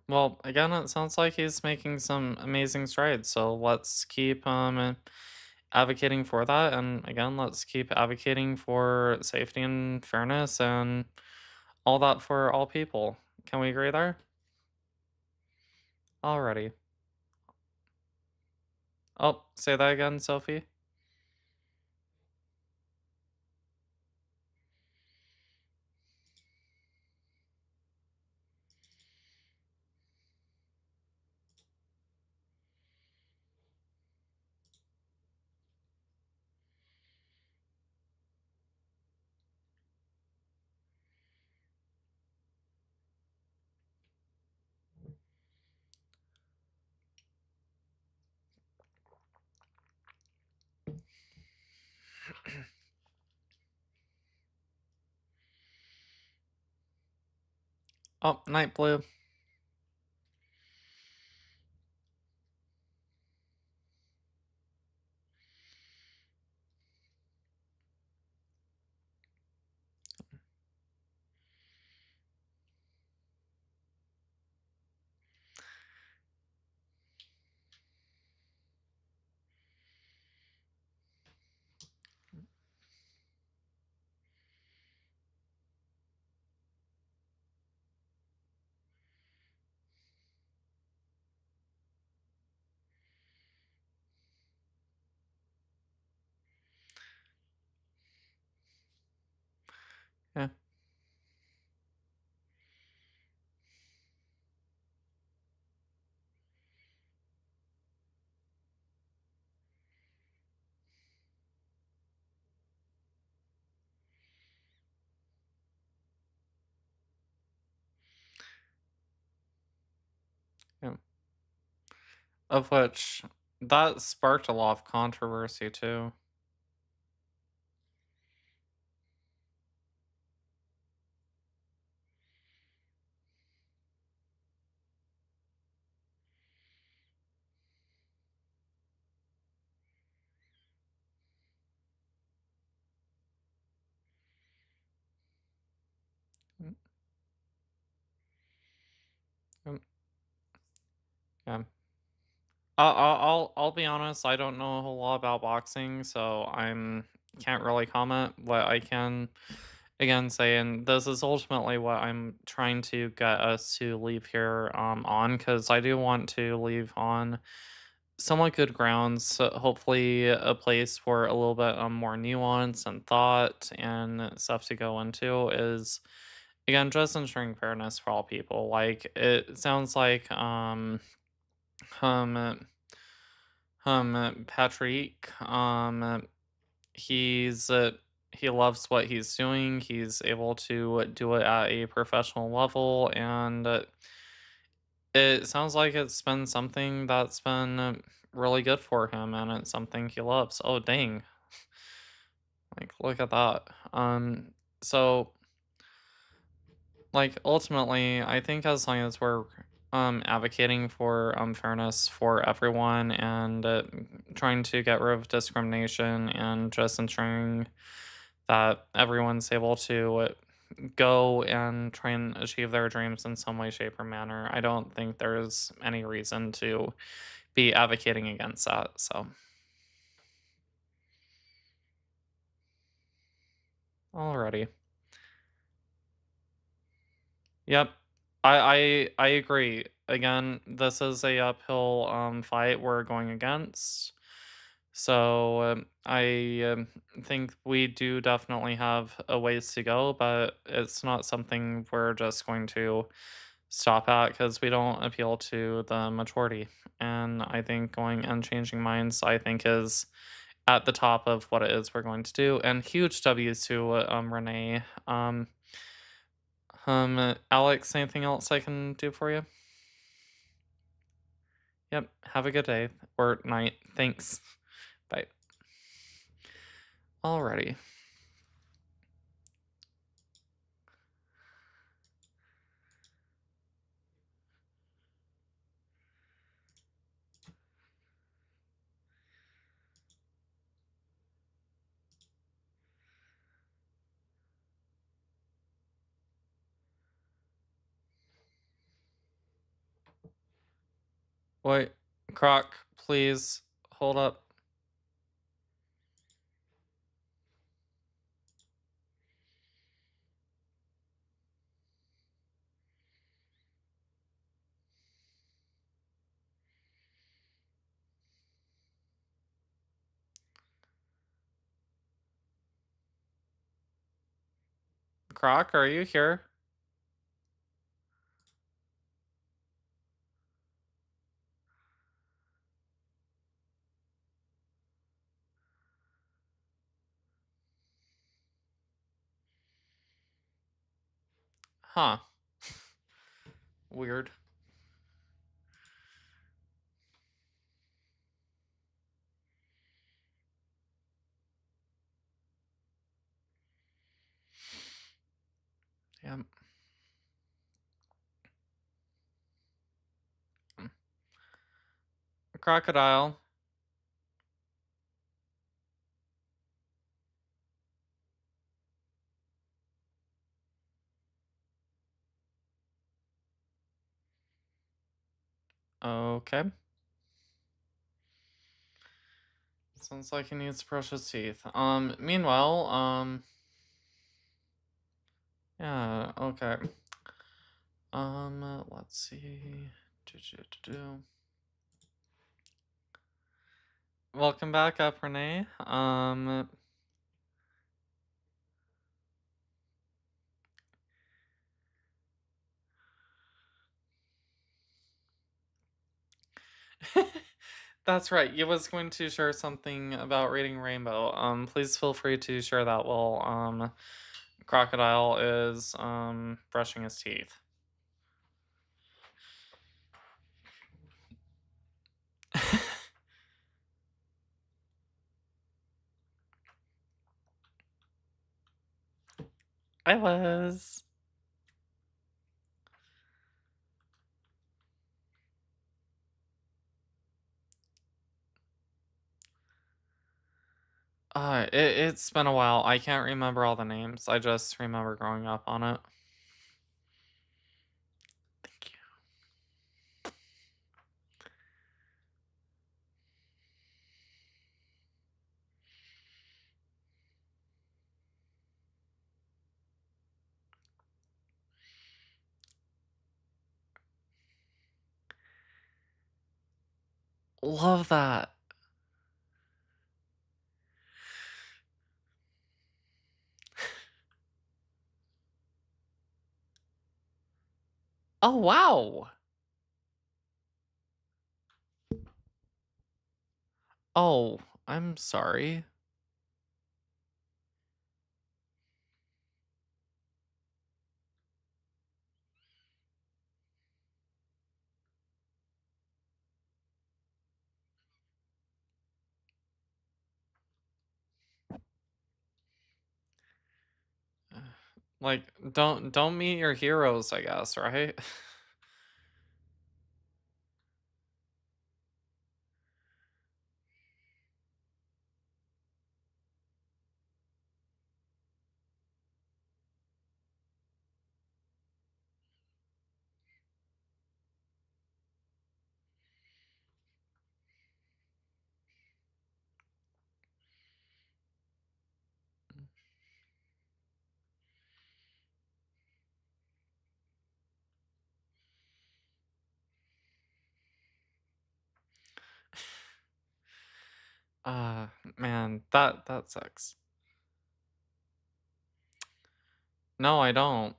Well, again, it sounds like he's making some amazing strides. So let's keep advocating for that, and again, let's keep advocating for safety and fairness and all that for all people. Can we agree there? Alrighty. Oh, say that again, Sophie. Oh, night blue. Yeah, yeah. Of which that sparked a lot of controversy too. Mm, mm, yeah. I'll be honest. I don't know a whole lot about boxing, so I'm can't really comment. What I can again say, and this is ultimately what I'm trying to get us to leave here on, because I do want to leave on somewhat good grounds. So hopefully, a place for a little bit more nuance and thought and stuff to go into is again just ensuring fairness for all people. Like it sounds like um Patrick, he's he loves what he's doing. He's able to do it at a professional level, and it sounds like it's been something that's been really good for him, and it's something he loves. Oh, dang! Like, look at that. So like ultimately, I think as long as we're advocating for fairness for everyone and trying to get rid of discrimination and just ensuring that everyone's able to go and try and achieve their dreams in some way, shape, or manner. I don't think there's any reason to be advocating against that. So, alrighty. Yep. I agree. Again, this is a uphill fight we're going against. So I think we do definitely have a ways to go, but it's not something we're just going to stop at because we don't appeal to the majority. And I think going and changing minds, I think, is at the top of what it is we're going to do. And huge W's to Renee. Alex, anything else I can do for you? Yep. Have a good day or night. Thanks. Bye. Alrighty. Wait, Croc, please hold up. Croc, are you here? Huh. Weird. Yep. Crocodile. Okay. Sounds like he needs to brush his teeth. Meanwhile, yeah, okay. Let's see. Do. Welcome back up, Renee. That's right. You was going to share something about reading Rainbow. Please feel free to share that while Crocodile is brushing his teeth. I was. It's been a while. I can't remember all the names. I just remember growing up on it. Thank you. Love that. Oh, wow. Oh, I'm sorry. Like, don't meet your heroes, I guess, right? Man, that sucks. No, I don't.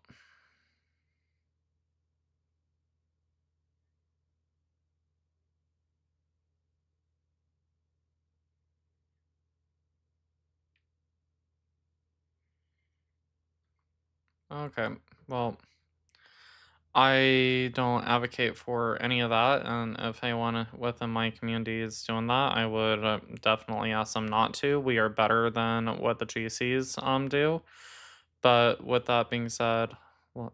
Okay. Well, I don't advocate for any of that, and if anyone within my community is doing that, I would definitely ask them not to. We are better than what the GCs do. But with that being said, well,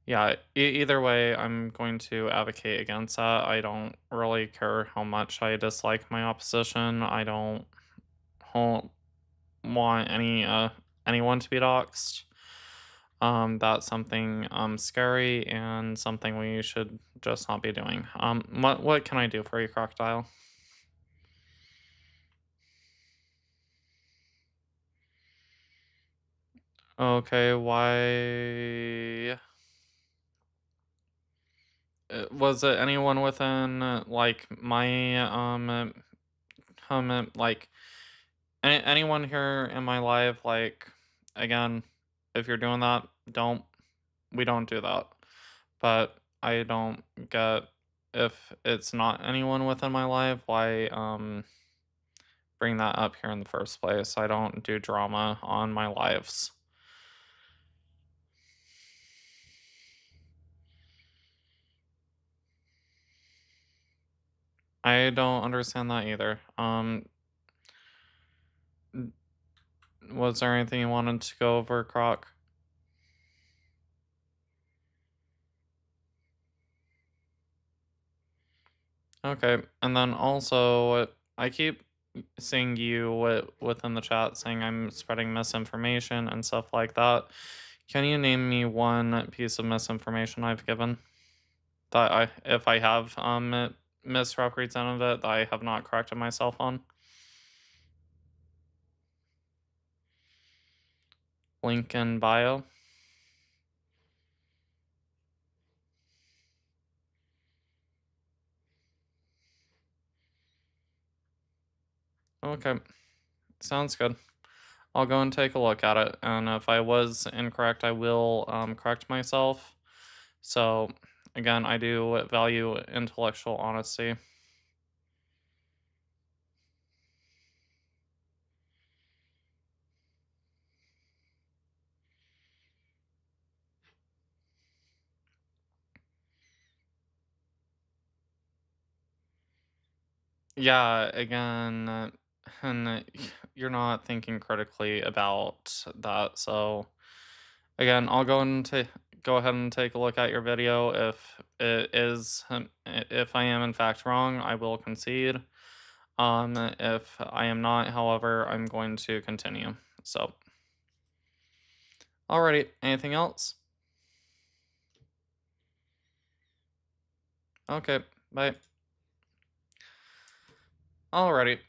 yeah, either way, I'm going to advocate against that. I don't really care how much I dislike my opposition. I don't ho- want anyone to be doxxed. That's something scary and something we should just not be doing. What can I do for you, Crocodile? Okay, why? Was it anyone within like my like anyone here in my life? Like, again, if you're doing that, don't we don't do that. But I don't get if it's not anyone within my life, why bring that up here in the first place. I don't do drama on my lives. I don't understand that either. N- was there anything you wanted to go over, Croc? Okay, and then also, I keep seeing you within the chat saying I'm spreading misinformation and stuff like that. Can you name me one piece of misinformation I've given that if I have misrepresented it, that I have not corrected myself on? Link in bio. Okay, sounds good. I'll go and take a look at it, and if I was incorrect, I will correct myself. So, again, I do value intellectual honesty. Yeah, again, and you're not thinking critically about that. So, again, I'll go ahead and take a look at your video. If it is, if I am in fact wrong, I will concede. If I am not, however, I'm going to continue. So, alrighty, anything else? Okay, bye. Alrighty.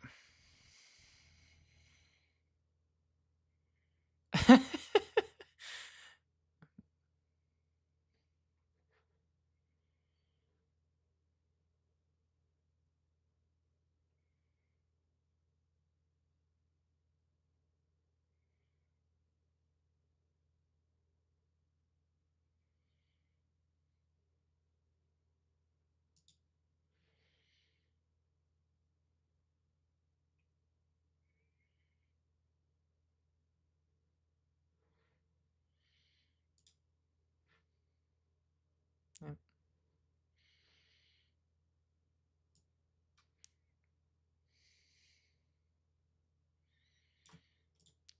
Yep.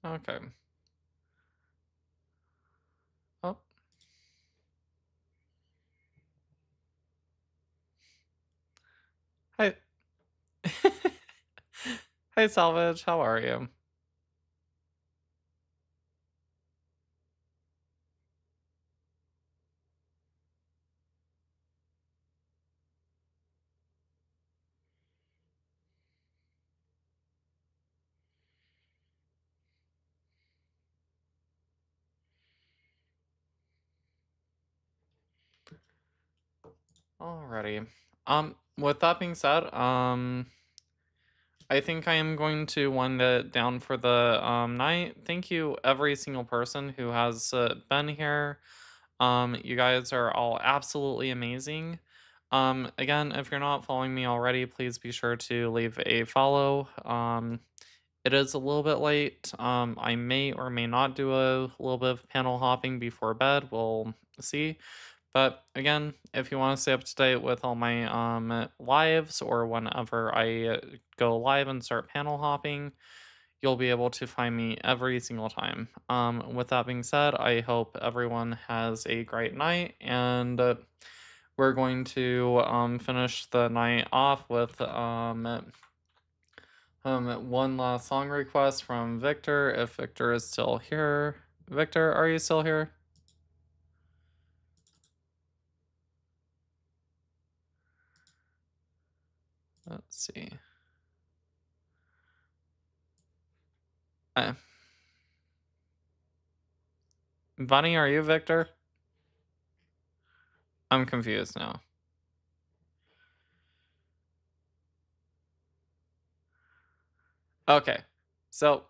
Okay. Oh. Hi. Hey, Salvage. How are you? Alrighty. With that being said, I think I am going to wind it down for the night. Thank you, every single person who has been here. You guys are all absolutely amazing. Again, if you're not following me already, please be sure to leave a follow. It is a little bit late. I may or may not do a little bit of panel hopping before bed. We'll see. But again, if you want to stay up to date with all my lives or whenever I go live and start panel hopping, you'll be able to find me every single time. With that being said, I hope everyone has a great night, and we're going to finish the night off with one last song request from Victor, if Victor is still here. Victor, are you still here? Let's see. Uh, Bunny, are you Victor? I'm confused now. Okay. So,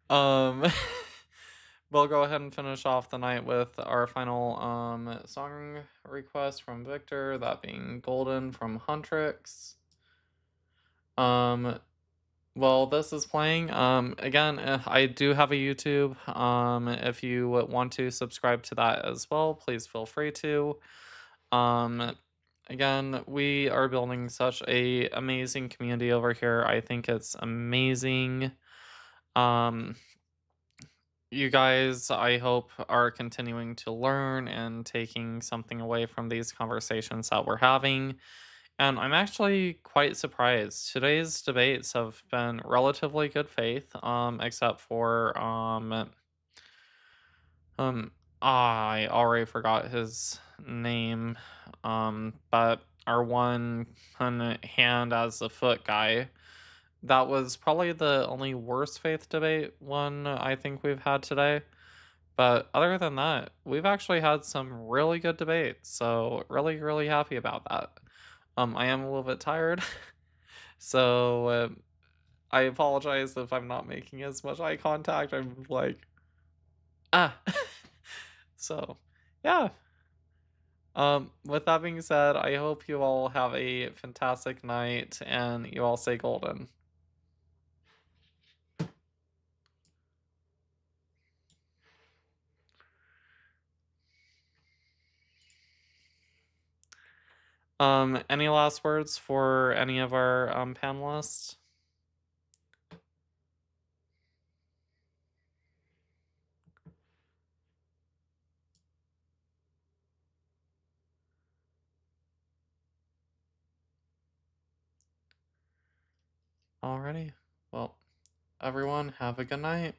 um we'll go ahead and finish off the night with our final song request from Victor, that being Golden from Huntrix. While this is playing, again, I do have a YouTube. If you want to subscribe to that as well, please feel free to. Um, again, we are building such a amazing community over here. I think it's amazing. Um, you guys, I hope, are continuing to learn and taking something away from these conversations that we're having. And I'm actually quite surprised. Today's debates have been relatively good faith, except for um I already forgot his name. But our one hand as the foot guy. That was probably the only worst faith debate one I think we've had today. But other than that, we've actually had some really good debates. So really, really happy about that. I am a little bit tired. So I apologize if I'm not making as much eye contact. I'm like, ah. So, yeah. With that being said, I hope you all have a fantastic night and you all stay golden. Any last words for any of our panelists? Alrighty. Well, everyone, have a good night.